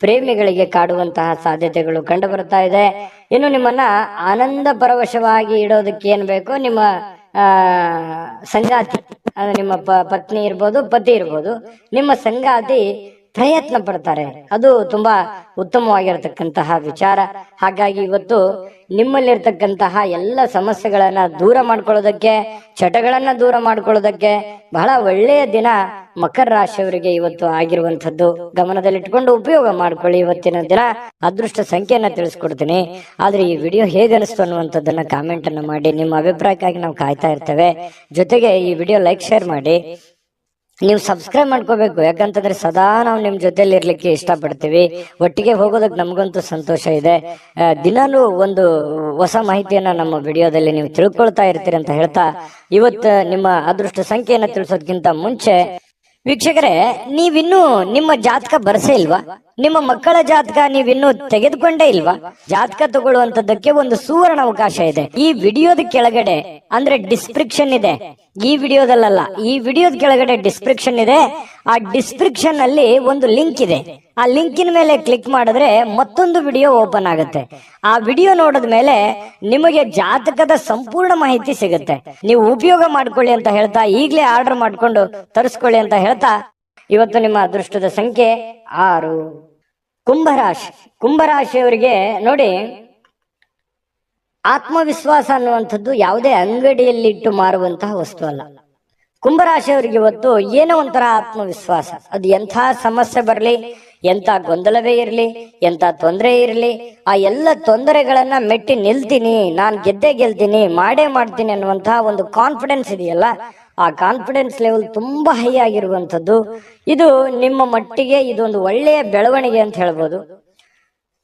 ಪ್ರೇಮಿಗಳಿಗೆ ಕಾಡುವಂತಹ ಸಾಧ್ಯತೆಗಳು ಕಂಡು ಬರ್ತಾ ಇದೆ. ಇನ್ನು ನಿಮ್ಮನ್ನ ಆನಂದ ಪರವಶವಾಗಿ ಇಡೋದಕ್ಕೆ ಏನ್ ಬೇಕೋ ನಿಮ್ಮ ಸಂಗಾತಿ, ನಿಮ್ಮ ಪತ್ನಿ ಇರ್ಬೋದು, ಪತಿ ಇರ್ಬೋದು, ನಿಮ್ಮ ಸಂಗಾತಿ ಪ್ರಯತ್ನ ಪಡ್ತಾರೆ. ಅದು ತುಂಬಾ ಉತ್ತಮವಾಗಿರತಕ್ಕಂತಹ ವಿಚಾರ. ಹಾಗಾಗಿ ಇವತ್ತು ನಿಮ್ಮಲ್ಲಿರ್ತಕ್ಕಂತಹ ಎಲ್ಲ ಸಮಸ್ಯೆಗಳನ್ನ ದೂರ ಮಾಡ್ಕೊಳ್ಳೋದಕ್ಕೆ, ಚಟಗಳನ್ನ ದೂರ ಮಾಡ್ಕೊಳ್ಳೋದಕ್ಕೆ ಬಹಳ ಒಳ್ಳೆಯ ದಿನ ಮಕರ ರಾಶಿಯವರಿಗೆ ಇವತ್ತು ಆಗಿರುವಂತದ್ದು. ಗಮನದಲ್ಲಿಟ್ಕೊಂಡು ಉಪಯೋಗ ಮಾಡ್ಕೊಳ್ಳಿ. ಇವತ್ತಿನ ದಿನ ಅದೃಷ್ಟ ಸಂಖ್ಯೆಯನ್ನ ತಿಳಿಸ್ಕೊಡ್ತೀನಿ. ಆದ್ರೆ ಈ ವಿಡಿಯೋ ಹೇಗೆ ಅನಿಸ್ತು ಅನ್ನುವಂಥದ್ದನ್ನ ಕಾಮೆಂಟ್ ಅನ್ನು ಮಾಡಿ. ನಿಮ್ಮ ಅಭಿಪ್ರಾಯಕ್ಕಾಗಿ ನಾವು ಕಾಯ್ತಾ ಇರ್ತೇವೆ. ಜೊತೆಗೆ ಈ ವಿಡಿಯೋ ಲೈಕ್ ಶೇರ್ ಮಾಡಿ. ನೀವು ಸಬ್ಸ್ಕ್ರೈಬ್ ಮಾಡ್ಕೋಬೇಕು. ಯಾಕಂತಂದ್ರೆ ಸದಾ ನಾವು ನಿಮ್ ಜೊತೆಲಿ ಇರ್ಲಿಕ್ಕೆ ಇಷ್ಟಪಡ್ತೀವಿ. ಒಟ್ಟಿಗೆ ಹೋಗೋದಕ್ಕೆ ನಮಗಂತೂ ಸಂತೋಷ ಇದೆ. ದಿನಾಲೂ ಒಂದು ಹೊಸ ಮಾಹಿತಿಯನ್ನ ನಮ್ಮ ವಿಡಿಯೋದಲ್ಲಿ ನೀವು ತಿಳ್ಕೊಳ್ತಾ ಇರ್ತೀರಿ ಅಂತ ಹೇಳ್ತಾ, ಇವತ್ತು ನಿಮ್ಮ ಅದೃಷ್ಟ ಸಂಖ್ಯೆಯನ್ನ ತಿಳಿಸೋದಕ್ಕಿಂತ ಮುಂಚೆ ವೀಕ್ಷಕರೇ, ನೀವಿನ್ನೂ ನಿಮ್ಮ ಜಾತಕ ಬರ್ಸೇ ಇಲ್ವಾ? ನಿಮ್ಮ ಮಕ್ಕಳ ಜಾತಕ ನೀವಿನ್ನೂ ತೆಗೆದುಕೊಂಡೇ ಇಲ್ವಾ? ಜಾತಕ ತಗೊಳ್ಳುವಂತದ್ದಕ್ಕೆ ಒಂದು ಸುವರ್ಣ ಅವಕಾಶ ಇದೆ. ಈ ವಿಡಿಯೋದ ಕೆಳಗಡೆ ಅಂದ್ರೆ ಡಿಸ್ಕ್ರಿಪ್ಷನ್ ಇದೆ, ಈ ವಿಡಿಯೋದಲ್ಲ, ಈ ವಿಡಿಯೋದ ಕೆಳಗಡೆ ಡಿಸ್ಕ್ರಿಪ್ಷನ್ ಇದೆ. ಆ ಡಿಸ್ಕ್ರಿಪ್ಷನ್ ಅಲ್ಲಿ ಒಂದು ಲಿಂಕ್ ಇದೆ. ಆ ಲಿಂಕಿನ ಮೇಲೆ ಕ್ಲಿಕ್ ಮಾಡಿದ್ರೆ ಮತ್ತೊಂದು ವಿಡಿಯೋ ಓಪನ್ ಆಗುತ್ತೆ. ಆ ವಿಡಿಯೋ ನೋಡಿದ ಮೇಲೆ ನಿಮಗೆ ಜಾತಕದ ಸಂಪೂರ್ಣ ಮಾಹಿತಿ ಸಿಗುತ್ತೆ. ನೀವು ಉಪಯೋಗ ಮಾಡ್ಕೊಳ್ಳಿ ಅಂತ ಹೇಳ್ತಾ, ಈಗಲೇ ಆರ್ಡರ್ ಮಾಡ್ಕೊಂಡು ತರಿಸ್ಕೊಳ್ಳಿ ಅಂತ ಹೇಳ್ತಾ, ಇವತ್ತು ನಿಮ್ಮ ಅದೃಷ್ಟದ ಸಂಖ್ಯೆ 6. ಕುಂಭರಾಶಿ. ಕುಂಭರಾಶಿಯವರಿಗೆ ನೋಡಿ, ಆತ್ಮವಿಶ್ವಾಸ ಅನ್ನುವಂಥದ್ದು ಯಾವುದೇ ಅಂಗಡಿಯಲ್ಲಿ ಇಟ್ಟು ಮಾರುವಂತಹ ವಸ್ತು ಅಲ್ಲ. ಕುಂಭರಾಶಿಯವರಿಗೆ ಇವತ್ತು ಏನೋ ಒಂಥರ ಆತ್ಮವಿಶ್ವಾಸ. ಅದು ಎಂಥ ಸಮಸ್ಯೆ ಬರಲಿ, ಎಂಥ ಗೊಂದಲವೇ ಇರಲಿ, ಎಂಥ ತೊಂದರೆ ಇರಲಿ, ಆ ಎಲ್ಲ ತೊಂದರೆಗಳನ್ನ ಮೆಟ್ಟಿ ನಿಲ್ತೀನಿ, ನಾನು ಗೆದ್ದೇ ಗೆಲ್ತೀನಿ, ಮಾಡೇ ಮಾಡ್ತೀನಿ ಅನ್ನುವಂತಹ ಒಂದು ಕಾನ್ಫಿಡೆನ್ಸ್ ಇದೆಯಲ್ಲ, ಆ ಕಾನ್ಫಿಡೆನ್ಸ್ ಲೆವೆಲ್ ತುಂಬಾ ಹೈ ಆಗಿರುವಂಥದ್ದು. ಇದು ನಿಮ್ಮ ಮಟ್ಟಿಗೆ ಇದೊಂದು ಒಳ್ಳೆಯ ಬೆಳವಣಿಗೆ ಅಂತ ಹೇಳ್ಬೋದು.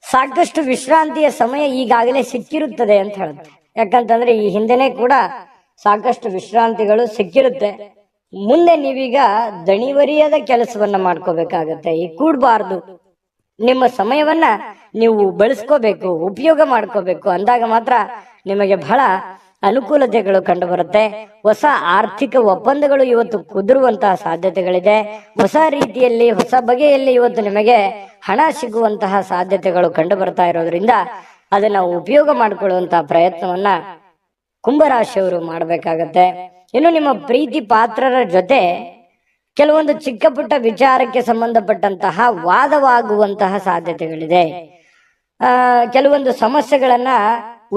ಸಾಕಷ್ಟು ವಿಶ್ರಾಂತಿಯ ಸಮಯ ಈಗಾಗಲೇ ಸಿಕ್ಕಿರುತ್ತದೆ ಅಂತ ಹೇಳುತ್ತೆ. ಯಾಕಂತಂದ್ರೆ ಈ ಹಿಂದೆನೆ ಕೂಡ ಸಾಕಷ್ಟು ವಿಶ್ರಾಂತಿಗಳು ಸಿಕ್ಕಿರುತ್ತೆ. ಮುಂದೆ ನೀವೀಗ ದಣಿವರಿಯದ ಕೆಲಸವನ್ನ ಮಾಡ್ಕೋಬೇಕಾಗತ್ತೆ. ಈ ಕೂಡಬಾರ್ದು. ನಿಮ್ಮ ಸಮಯವನ್ನ ನೀವು ಬಳಸ್ಕೋಬೇಕು, ಉಪಯೋಗ ಮಾಡ್ಕೋಬೇಕು. ಅಂದಾಗ ಮಾತ್ರ ನಿಮಗೆ ಬಹಳ ಅನುಕೂಲತೆಗಳು ಕಂಡು ಬರುತ್ತೆ. ಹೊಸ ಆರ್ಥಿಕ ಒಪ್ಪಂದಗಳು ಇವತ್ತು ಕುದುರುವಂತಹ ಸಾಧ್ಯತೆಗಳಿದೆ. ಹೊಸ ರೀತಿಯಲ್ಲಿ, ಹೊಸ ಬಗೆಯಲ್ಲಿ ಇವತ್ತು ನಿಮಗೆ ಹಣ ಸಿಗುವಂತಹ ಸಾಧ್ಯತೆಗಳು ಕಂಡು ಬರ್ತಾ ಇರೋದ್ರಿಂದ ಅದನ್ನ ಉಪಯೋಗ ಮಾಡಿಕೊಳ್ಳುವಂತಹ ಪ್ರಯತ್ನವನ್ನ ಕುಂಭರಾಶಿಯವರು ಮಾಡಬೇಕಾಗತ್ತೆ. ಇನ್ನು ನಿಮ್ಮ ಪ್ರೀತಿ ಪಾತ್ರರ ಜೊತೆ ಕೆಲವೊಂದು ಚಿಕ್ಕ ಪುಟ್ಟ ವಿಚಾರಕ್ಕೆ ಸಂಬಂಧಪಟ್ಟಂತಹ ವಾದವಾಗುವಂತಹ ಸಾಧ್ಯತೆಗಳಿದೆ. ಕೆಲವೊಂದು ಸಮಸ್ಯೆಗಳನ್ನ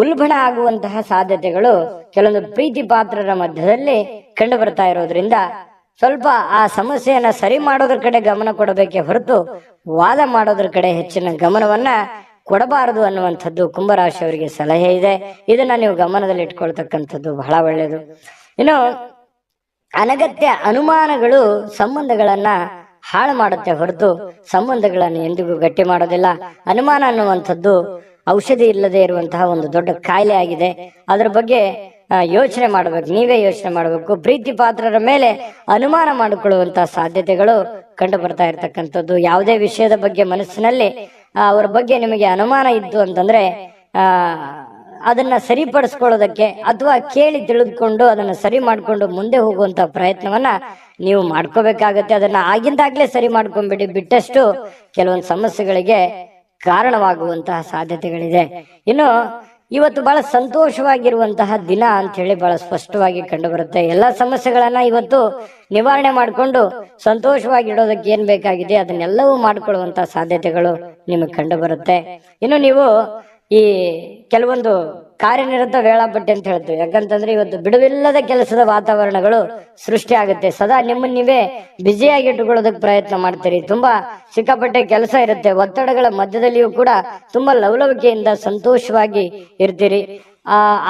ಉಲ್ಬಣ ಆಗುವಂತಹ ಸಾಧ್ಯತೆಗಳು ಕೆಲವೊಂದು ಪ್ರೀತಿ ಪಾತ್ರರ ಮಧ್ಯದಲ್ಲಿ ಕಂಡು ಬರ್ತಾ ಇರೋದ್ರಿಂದ ಸ್ವಲ್ಪ ಆ ಸಮಸ್ಯೆಯನ್ನ ಸರಿ ಮಾಡೋದ್ರ ಕಡೆ ಗಮನ ಕೊಡಬೇಕೇ ಹೊರತು ವಾದ ಮಾಡೋದ್ರ ಕಡೆ ಹೆಚ್ಚಿನ ಗಮನವನ್ನ ಕೊಡಬಾರದು ಅನ್ನುವಂಥದ್ದು ಕುಂಭರಾಶಿಯವರಿಗೆ ಸಲಹೆ ಇದೆ. ಇದನ್ನ ನೀವು ಗಮನದಲ್ಲಿ ಇಟ್ಕೊಳ್ತಕ್ಕಂಥದ್ದು ಬಹಳ ಒಳ್ಳೆಯದು. ಇನ್ನು ಅನಗತ್ಯ ಅನುಮಾನಗಳು ಸಂಬಂಧಗಳನ್ನ ಹಾಳು ಮಾಡುತ್ತೆ ಹೊರತು ಸಂಬಂಧಗಳನ್ನು ಎಂದಿಗೂ ಗಟ್ಟಿ ಮಾಡೋದಿಲ್ಲ. ಅನುಮಾನ ಅನ್ನುವಂಥದ್ದು ಔಷಧಿ ಇಲ್ಲದೆ ಇರುವಂತಹ ಒಂದು ದೊಡ್ಡ ಕಾಯಿಲೆ ಆಗಿದೆ. ಅದರ ಬಗ್ಗೆ ಯೋಚನೆ ಮಾಡಬೇಕು, ನೀವೇ ಯೋಚನೆ ಮಾಡಬೇಕು. ಪ್ರೀತಿ ಪಾತ್ರರ ಮೇಲೆ ಅನುಮಾನ ಮಾಡಿಕೊಳ್ಳುವಂತಹ ಸಾಧ್ಯತೆಗಳು ಕಂಡು ಬರ್ತಾ ಇರ್ತಕ್ಕಂಥದ್ದು. ಯಾವುದೇ ವಿಷಯದ ಬಗ್ಗೆ ಮನಸ್ಸಿನಲ್ಲಿ ಅವರ ಬಗ್ಗೆ ನಿಮಗೆ ಅನುಮಾನ ಇತ್ತು ಅಂತಂದ್ರೆ ಅದನ್ನ ಸರಿಪಡಿಸ್ಕೊಳ್ಳೋದಕ್ಕೆ ಅಥವಾ ಕೇಳಿ ತಿಳಿದುಕೊಂಡು ಅದನ್ನ ಸರಿ ಮಾಡ್ಕೊಂಡು ಮುಂದೆ ಹೋಗುವಂತ ಪ್ರಯತ್ನವನ್ನ ನೀವು ಮಾಡ್ಕೋಬೇಕಾಗತ್ತೆ. ಅದನ್ನ ಆಗಿಂದಾಗ್ಲೇ ಸರಿ ಮಾಡ್ಕೊಂಡ್ಬಿಡಿ. ಬಿಟ್ಟಷ್ಟು ಕೆಲವೊಂದು ಸಮಸ್ಯೆಗಳಿಗೆ ಕಾರಣವಾಗುವಂತಹ ಸಾಧ್ಯತೆಗಳಿದೆ. ಇನ್ನು ಇವತ್ತು ಬಹಳ ಸಂತೋಷವಾಗಿರುವಂತಹ ದಿನ ಅಂತ ಹೇಳಿ ಬಹಳ ಸ್ಪಷ್ಟವಾಗಿ ಕಂಡು ಬರುತ್ತೆ. ಎಲ್ಲಾ ಸಮಸ್ಯೆಗಳನ್ನ ಇವತ್ತು ನಿವಾರಣೆ ಮಾಡಿಕೊಂಡು ಸಂತೋಷವಾಗಿಡೋದಕ್ಕೆ ಏನ್ ಬೇಕಾಗಿದೆ ಅದನ್ನೆಲ್ಲವೂ ಮಾಡ್ಕೊಳ್ಳುವಂತಹ ಸಾಧ್ಯತೆಗಳು ನಿಮಗೆ ಕಂಡು ಬರುತ್ತೆ. ಇನ್ನು ನೀವು ಈ ಕೆಲವೊಂದು ಕಾರ್ಯನಿರತ ವೇಳಾಪಟ್ಟಿ ಅಂತ ಹೇಳ್ತೀವಿ. ಯಾಕಂತಂದ್ರೆ ಇವತ್ತು ಬಿಡುವಿಲ್ಲದ ಕೆಲಸದ ವಾತಾವರಣಗಳು ಸೃಷ್ಟಿ ಆಗುತ್ತೆ. ಸದಾ ನಿಮ್ಮನ್ನ ನೀವೇ ಬ್ಯುಸಿಯಾಗಿ ಇಟ್ಟುಕೊಳ್ಳೋದಕ್ಕೆ ಪ್ರಯತ್ನ ಮಾಡ್ತೀರಿ. ತುಂಬಾ ಸಿಕ್ಕಾಪಟ್ಟೆ ಕೆಲಸ ಇರುತ್ತೆ. ಒತ್ತಡಗಳ ಮಧ್ಯದಲ್ಲಿಯೂ ಕೂಡ ತುಂಬಾ ಲವಲವಿಕೆಯಿಂದ ಸಂತೋಷವಾಗಿ ಇರ್ತೀರಿ.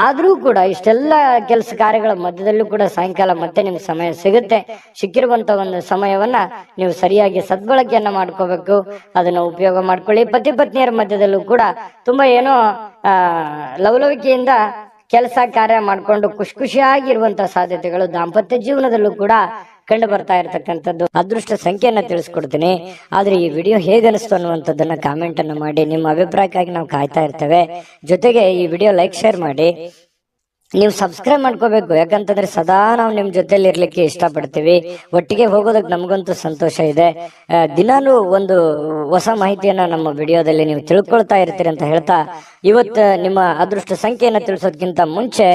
ಆದ್ರೂ ಕೂಡ ಇಷ್ಟೆಲ್ಲ ಕೆಲಸ ಕಾರ್ಯಗಳ ಮಧ್ಯದಲ್ಲೂ ಕೂಡ ಸಾಯಂಕಾಲ ಮತ್ತೆ ನಿಮ್ಗೆ ಸಮಯ ಸಿಗುತ್ತೆ. ಸಿಕ್ಕಿರುವಂತ ಒಂದು ಸಮಯವನ್ನ ನೀವು ಸರಿಯಾಗಿ ಸದ್ಬಳಕೆಯನ್ನ ಮಾಡ್ಕೋಬೇಕು. ಅದನ್ನ ಉಪಯೋಗ ಮಾಡ್ಕೊಳ್ಳಿ. ಪತಿ ಪತ್ನಿಯರ ಮಧ್ಯದಲ್ಲೂ ಕೂಡ ತುಂಬಾ ಏನೋ ಲವಲವಿಕೆಯಿಂದ ಕೆಲಸ ಕಾರ್ಯ ಮಾಡ್ಕೊಂಡು ಖುಷಿಯಾಗಿರುವಂತಹ ಸಾಧ್ಯತೆಗಳು ದಾಂಪತ್ಯ ಜೀವನದಲ್ಲೂ ಕೂಡ ಕಂಡು ಬರ್ತಾ ಇರತಕ್ಕಂಥದ್ದು. ಅದೃಷ್ಟ ಸಂಖ್ಯೆಯನ್ನ ತಿಳಿಸ್ಕೊಡ್ತೀನಿ. ಆದ್ರೆ ಈ ವಿಡಿಯೋ ಹೇಗನಿಸ್ತು ಅನ್ನುವಂಥದ್ದನ್ನ ಕಾಮೆಂಟ್ ಅನ್ನು ಮಾಡಿ. ನಿಮ್ಮ ಅಭಿಪ್ರಾಯಕ್ಕಾಗಿ ನಾವು ಕಾಯ್ತಾ ಇರ್ತೇವೆ. ಜೊತೆಗೆ ಈ ವಿಡಿಯೋ ಲೈಕ್ ಶೇರ್ ಮಾಡಿ. ನೀವು ಸಬ್ಸ್ಕ್ರೈಬ್ ಮಾಡ್ಕೋಬೇಕು. ಯಾಕಂತಂದ್ರೆ ಸದಾ ನಾವು ನಿಮ್ ಜೊತೆಲಿ ಇರ್ಲಿಕ್ಕೆ ಇಷ್ಟಪಡ್ತೀವಿ. ಒಟ್ಟಿಗೆ ಹೋಗೋದಕ್ಕೆ ನಮಗಂತೂ ಸಂತೋಷ ಇದೆ. ದಿನಾಲೂ ಒಂದು ಹೊಸ ಮಾಹಿತಿಯನ್ನ ನಮ್ಮ ವಿಡಿಯೋದಲ್ಲಿ ನೀವು ತಿಳ್ಕೊಳ್ತಾ ಇರ್ತೀರಿ ಅಂತ ಹೇಳ್ತಾ, ಇವತ್ತು ನಿಮ್ಮ ಅದೃಷ್ಟ ಸಂಖ್ಯೆಯನ್ನ ತಿಳಿಸೋದಕ್ಕಿಂತ ಮುಂಚೆ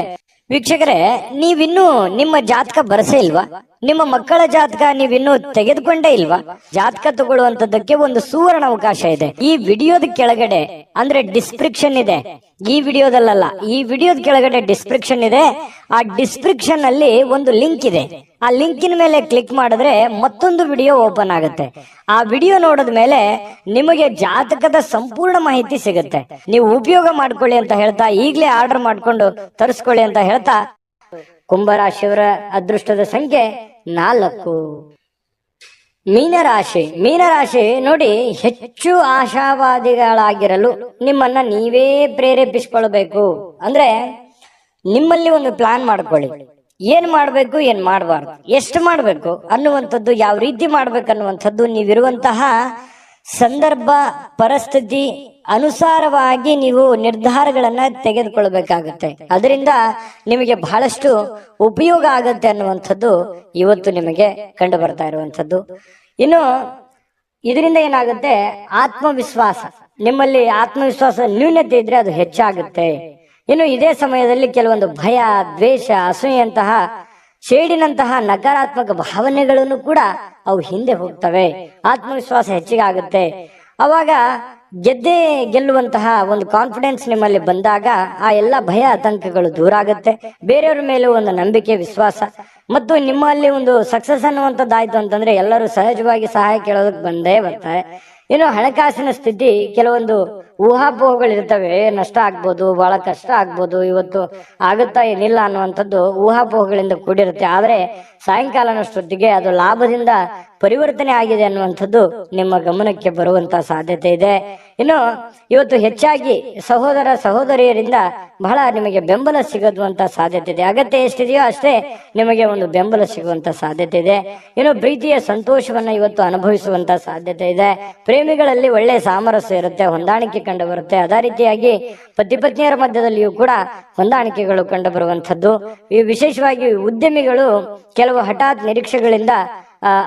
ವೀಕ್ಷಕರೇ, ನೀವಿನ್ನೂ ನಿಮ್ಮ ಜಾತಕ ಬರ್ಸೇ ಇಲ್ವಾ? ನಿಮ್ಮ ಮಕ್ಕಳ ಜಾತಕ ನೀವಿನ್ನೂ ತೆಗೆದುಕೊಂಡೇ ಇಲ್ವಾ? ಜಾತಕ ತಗೊಳ್ಳುವಂತದ್ದಕ್ಕೆ ಒಂದು ಸುವರ್ಣ ಅವಕಾಶ ಇದೆ. ಈ ವಿಡಿಯೋದ ಕೆಳಗಡೆ ಅಂದ್ರೆ ಡಿಸ್ಕ್ರಿಪ್ಷನ್ ಇದೆ, ಈ ವಿಡಿಯೋದಲ್ಲ, ಈ ವಿಡಿಯೋದ ಕೆಳಗಡೆ ಡಿಸ್ಕ್ರಿಪ್ಷನ್ ಇದೆ. ಆ ಡಿಸ್ಕ್ರಿಪ್ಷನ್ ಅಲ್ಲಿ ಒಂದು ಲಿಂಕ್ ಇದೆ. ಆ ಲಿಂಕಿನ ಮೇಲೆ ಕ್ಲಿಕ್ ಮಾಡಿದ್ರೆ ಮತ್ತೊಂದು ವಿಡಿಯೋ ಓಪನ್ ಆಗುತ್ತೆ. ಆ ವಿಡಿಯೋ ನೋಡಿದ ಮೇಲೆ ನಿಮಗೆ ಜಾತಕದ ಸಂಪೂರ್ಣ ಮಾಹಿತಿ ಸಿಗುತ್ತೆ. ನೀವು ಉಪಯೋಗ ಮಾಡ್ಕೊಳ್ಳಿ ಅಂತ ಹೇಳ್ತಾ, ಈಗಲೇ ಆರ್ಡರ್ ಮಾಡ್ಕೊಂಡು ತರಿಸ್ಕೊಳ್ಳಿ ಅಂತ ಹೇಳ್ತಾ, ಕುಂಭರಾಶಿಯವರ ಅದೃಷ್ಟದ ಸಂಖ್ಯೆ 4. ಮೀನರಾಶಿ ನೋಡಿ, ಹೆಚ್ಚು ಆಶಾವಾದಿಗಳಾಗಿರಲು ನಿಮ್ಮನ್ನ ನೀವೇ ಪ್ರೇರೇಪಿಸಿಕೊಳ್ಬೇಕು. ಅಂದ್ರೆ ನಿಮ್ಮಲ್ಲಿ ಒಂದು ಪ್ಲಾನ್ ಮಾಡ್ಕೊಳ್ಳಿ, ಏನ್ ಮಾಡ್ಬೇಕು ಏನ್ ಮಾಡಬಾರ್ದು, ಎಷ್ಟು ಮಾಡ್ಬೇಕು ಅನ್ನುವಂಥದ್ದು, ಯಾವ ರೀತಿ ಮಾಡ್ಬೇಕು ಅನ್ನುವಂಥದ್ದು, ನೀವಿರುವಂತಹ ಸಂದರ್ಭ ಪರಿಸ್ಥಿತಿ ಅನುಸಾರವಾಗಿ ನೀವು ನಿರ್ಧಾರಗಳನ್ನ ತೆಗೆದುಕೊಳ್ಬೇಕಾಗತ್ತೆ. ಅದರಿಂದ ನಿಮಗೆ ಬಹಳಷ್ಟು ಉಪಯೋಗ ಆಗತ್ತೆ ಅನ್ನುವಂಥದ್ದು ಇವತ್ತು ನಿಮಗೆ ಕಂಡು ಬರ್ತಾ ಇರುವಂಥದ್ದು. ಇನ್ನು ಇದರಿಂದ ಏನಾಗುತ್ತೆ, ಆತ್ಮವಿಶ್ವಾಸ, ನಿಮ್ಮಲ್ಲಿ ಆತ್ಮವಿಶ್ವಾಸ ನ್ಯೂನತೆ ಇದ್ರೆ ಅದು ಹೆಚ್ಚಾಗುತ್ತೆ. ಇನ್ನು ಇದೇ ಸಮಯದಲ್ಲಿ ಕೆಲವೊಂದು ಭಯ, ದ್ವೇಷ, ಅಸೂಯೆಯಂತಹ ಶೇಡಿನಂತಹ ನಕಾರಾತ್ಮಕ ಭಾವನೆಗಳನ್ನು ಕೂಡ ಅವು ಹಿಂದೆ ಹೋಗ್ತವೆ. ಆತ್ಮವಿಶ್ವಾಸ ಹೆಚ್ಚಿಗೆ ಆಗುತ್ತೆ. ಅವಾಗ ಗೆಲ್ಲುವಂತಹ ಒಂದು ಕಾನ್ಫಿಡೆನ್ಸ್ ನಿಮ್ಮಲ್ಲಿ ಬಂದಾಗ ಆ ಎಲ್ಲ ಭಯ ಆತಂಕಗಳು ದೂರ ಆಗುತ್ತೆ. ಬೇರೆಯವ್ರ ಮೇಲೆ ಒಂದು ನಂಬಿಕೆ, ವಿಶ್ವಾಸ ಮತ್ತು ನಿಮ್ಮಲ್ಲಿ ಒಂದು ಸಕ್ಸಸ್ ಅನ್ನುವಂಥದ್ದಾಯ್ತು ಅಂತಂದ್ರೆ ಎಲ್ಲರೂ ಸಹಜವಾಗಿ ಸಹಾಯ ಕೇಳೋದಕ್ಕೆ ಬಂದೇ ಬರ್ತಾರೆ. ಇನ್ನು ಹಣಕಾಸಿನ ಸ್ಥಿತಿ ಕೆಲವೊಂದು ಊಹಾಪೋಹಗಳಿರ್ತವೆ, ನಷ್ಟ ಆಗ್ಬೋದು, ಬಹಳ ಕಷ್ಟ ಆಗ್ಬೋದು, ಇವತ್ತು ಆಗುತ್ತಾ ಏನಿಲ್ಲ ಅನ್ನುವಂಥದ್ದು ಊಹಾಪೋಹಗಳಿಂದ ಕೂಡಿರುತ್ತೆ. ಆದ್ರೆ ಸಾಯಂಕಾಲನಷ್ಟೊತ್ತಿಗೆ ಅದು ಲಾಭದಿಂದ ಪರಿವರ್ತನೆ ಆಗಿದೆ ಅನ್ನುವಂಥದ್ದು ನಿಮ್ಮ ಗಮನಕ್ಕೆ ಬರುವಂತ ಸಾಧ್ಯತೆ ಇದೆ. ಇನ್ನು ಇವತ್ತು ಹೆಚ್ಚಾಗಿ ಸಹೋದರ ಸಹೋದರಿಯರಿಂದ ಬಹಳ ನಿಮಗೆ ಬೆಂಬಲ ಸಿಗುವಂತ ಸಾಧ್ಯತೆ ಇದೆ. ಅಗತ್ಯ ಎಷ್ಟಿದೆಯೋ ಅಷ್ಟೇ ನಿಮಗೆ ಒಂದು ಬೆಂಬಲ ಸಿಗುವಂತ ಸಾಧ್ಯತೆ ಇದೆ. ಇನ್ನು ಪ್ರೀತಿಯ ಸಂತೋಷವನ್ನ ಇವತ್ತು ಅನುಭವಿಸುವಂತ ಸಾಧ್ಯತೆ ಇದೆ. ಪ್ರೇಮಿಗಳಲ್ಲಿ ಒಳ್ಳೆ ಸಾಮರಸ್ಯ ಇರುತ್ತೆ, ಹೊಂದಾಣಿಕೆ ಕಂಡು ಬರುತ್ತೆ. ಅದೇ ರೀತಿಯಾಗಿ ಪತಿ ಪತ್ನಿಯರ ಮಧ್ಯದಲ್ಲಿಯೂ ಕೂಡ ಹೊಂದಾಣಿಕೆಗಳು ಕಂಡು ಬರುವಂತದ್ದು. ಈ ವಿಶೇಷವಾಗಿ ಉದ್ಯಮಿಗಳು ಕೆಲವು ಹಠಾತ್ ನಿರೀಕ್ಷೆಗಳಿಂದ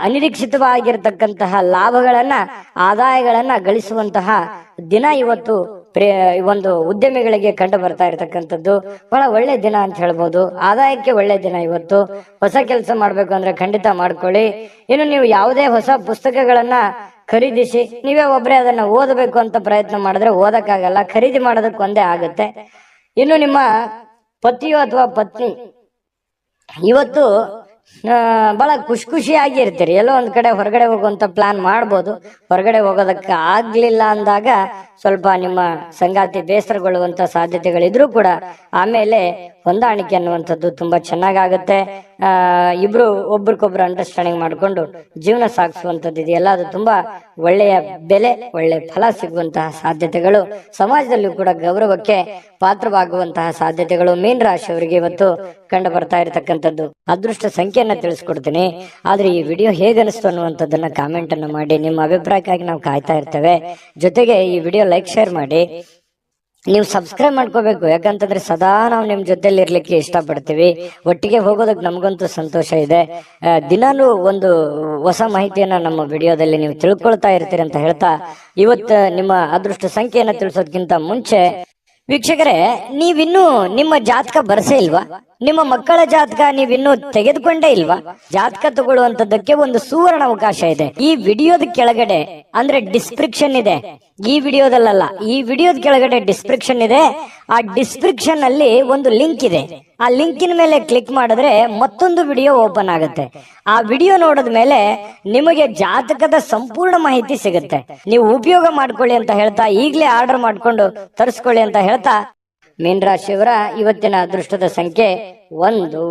ಅನಿರೀಕ್ಷಿತವಾಗಿರತಕ್ಕಂತಹ ಲಾಭಗಳನ್ನ, ಆದಾಯಗಳನ್ನ ಗಳಿಸುವಂತಹ ದಿನ ಇವತ್ತು ಒಂದು ಉದ್ಯಮಿಗಳಿಗೆ ಕಂಡು ಬರ್ತಾ ಇರತಕ್ಕಂಥದ್ದು. ಬಹಳ ಒಳ್ಳೆ ದಿನ ಅಂತ ಹೇಳ್ಬೋದು. ಆದಾಯಕ್ಕೆ ಒಳ್ಳೆ ದಿನ ಇವತ್ತು. ಹೊಸ ಕೆಲಸ ಮಾಡ್ಬೇಕು ಅಂದ್ರೆ ಖಂಡಿತ ಮಾಡ್ಕೊಳ್ಳಿ. ಇನ್ನು ನೀವು ಯಾವುದೇ ಹೊಸ ಪುಸ್ತಕಗಳನ್ನ ಖರೀದಿಸಿ ನೀವೇ ಒಬ್ಬರೇ ಅದನ್ನ ಓದಬೇಕು ಅಂತ ಪ್ರಯತ್ನ ಮಾಡಿದ್ರೆ ಓದಕ್ಕಾಗಲ್ಲ, ಖರೀದಿ ಮಾಡೋದಕ್ಕೆ ಒಂದೇ ಆಗುತ್ತೆ. ಇನ್ನು ನಿಮ್ಮ ಪತಿಯೋ ಅಥವಾ ಪತ್ನಿ ಇವತ್ತು ಬಹಳ ಖುಷಿಯಾಗಿ ಇರ್ತೀರಿ. ಎಲ್ಲೋ ಒಂದ್ ಕಡೆ ಹೊರಗಡೆ ಹೋಗುವಂತ ಪ್ಲಾನ್ ಮಾಡ್ಬೋದು. ಹೊರಗಡೆ ಹೋಗೋದಕ್ಕೆ ಆಗ್ಲಿಲ್ಲ ಅಂದಾಗ ಸ್ವಲ್ಪ ನಿಮ್ಮ ಸಂಗಾತಿ ಬೇಸರಗೊಳ್ಳುವಂತ ಸಾಧ್ಯತೆಗಳಿದ್ರು ಕೂಡ ಆಮೇಲೆ ಹೊಂದಾಣಿಕೆ ಅನ್ನುವಂಥದ್ದು ತುಂಬಾ ಚೆನ್ನಾಗಾಗುತ್ತೆ. ಇಬ್ರು ಒಬ್ರಿಗೊಬ್ರು ಅಂಡರ್ಸ್ಟ್ಯಾಂಡಿಂಗ್ ಮಾಡ್ಕೊಂಡು ಜೀವನ ಸಾಗಿಸುವಂಥದ್ದು ಇದೆಯಲ್ಲ, ಅದು ತುಂಬಾ ಒಳ್ಳೆಯ ಬೆಲೆ, ಒಳ್ಳೆ ಫಲ ಸಿಗುವಂತಹ ಸಾಧ್ಯತೆಗಳು, ಸಮಾಜದಲ್ಲೂ ಕೂಡ ಗೌರವಕ್ಕೆ ಪಾತ್ರವಾಗುವಂತಹ ಸಾಧ್ಯತೆಗಳು ಮೀನ ರಾಶಿಯವರಿಗೆ ಇವತ್ತು ಕಂಡು ಬರ್ತಾ ಇರತಕ್ಕಂಥದ್ದು. ಅದೃಷ್ಟ ಸಂಖ್ಯೆಯನ್ನ ತಿಳಿಸ್ಕೊಡ್ತೀನಿ. ಆದ್ರೆ ಈ ವಿಡಿಯೋ ಹೇಗೆ ಅನಿಸ್ತು ಅನ್ನುವಂಥದ್ದನ್ನ ಕಾಮೆಂಟ್ ಅನ್ನು ಮಾಡಿ. ನಿಮ್ಮ ಅಭಿಪ್ರಾಯಕ್ಕಾಗಿ ನಾವು ಕಾಯ್ತಾ ಇರ್ತೇವೆ. ಜೊತೆಗೆ ಈ ವಿಡಿಯೋ ಲೈಕ್, ಶೇರ್ ಮಾಡಿ. ನೀವು ಸಬ್ಸ್ಕ್ರೈಬ್ ಮಾಡ್ಕೋಬೇಕು, ಯಾಕಂತಂದ್ರೆ ಸದಾ ನಾವು ನಿಮ್ ಜೊತೆಲಿ ಇರ್ಲಿಕ್ಕೆ ಇಷ್ಟಪಡ್ತೀವಿ. ಒಟ್ಟಿಗೆ ಹೋಗೋದಕ್ಕೆ ನಮಗಂತೂ ಸಂತೋಷ ಇದೆ. ದಿನಾನು ಒಂದು ಹೊಸ ಮಾಹಿತಿಯನ್ನ ನಮ್ಮ ವಿಡಿಯೋದಲ್ಲಿ ನೀವು ತಿಳ್ಕೊಳ್ತಾ ಇರ್ತೀರಿ ಅಂತ ಹೇಳ್ತಾ, ಇವತ್ತು ನಿಮ್ಮ ಅದೃಷ್ಟ ಸಂಖ್ಯೆಯನ್ನ ತಿಳಿಸೋದಕ್ಕಿಂತ ಮುಂಚೆ ವೀಕ್ಷಕರೇ, ನೀವಿನ್ನೂ ನಿಮ್ಮ ಜಾತಕ ಬರ್ಸೇ ಇಲ್ವಾ? ನಿಮ್ಮ ಮಕ್ಕಳ ಜಾತಕ ನೀವಿನ್ನೂ ತೆಗೆದುಕೊಂಡೇ ಇಲ್ವಾ? ಜಾತಕ ತಗೊಳ್ಳುವಂತದ್ದಕ್ಕೆ ಒಂದು ಸುವರ್ಣ ಅವಕಾಶ ಇದೆ. ಈ ವಿಡಿಯೋದ ಕೆಳಗಡೆ ಅಂದ್ರೆ ಡಿಸ್ಕ್ರಿಪ್ಷನ್ ಇದೆ. ಈ ವಿಡಿಯೋದಲ್ಲ, ಈ ವಿಡಿಯೋದ ಕೆಳಗಡೆ ಡಿಸ್ಕ್ರಿಪ್ಷನ್ ಇದೆ. ಆ ಡಿಸ್ಕ್ರಿಪ್ಷನ್ ಅಲ್ಲಿ ಒಂದು ಲಿಂಕ್ ಇದೆ. ಆ ಲಿಂಕಿನ ಮೇಲೆ ಕ್ಲಿಕ್ ಮಾಡಿದ್ರೆ ಮತ್ತೊಂದು ವಿಡಿಯೋ ಓಪನ್ ಆಗುತ್ತೆ. ಆ ವಿಡಿಯೋ ನೋಡಿದ ಮೇಲೆ ನಿಮಗೆ ಜಾತಕದ ಸಂಪೂರ್ಣ ಮಾಹಿತಿ ಸಿಗುತ್ತೆ. ನೀವು ಉಪಯೋಗ ಮಾಡ್ಕೊಳ್ಳಿ ಅಂತ ಹೇಳ್ತಾ, ಈಗಲೇ ಆರ್ಡರ್ ಮಾಡ್ಕೊಂಡು ತರಿಸ್ಕೊಳ್ಳಿ ಅಂತ ಹೇಳ್ತಾ, ಮೀನ ರಾಶಿಯವರ ಇವತ್ತಿನ ಅದೃಷ್ಟದ ಸಂಖ್ಯೆ 1.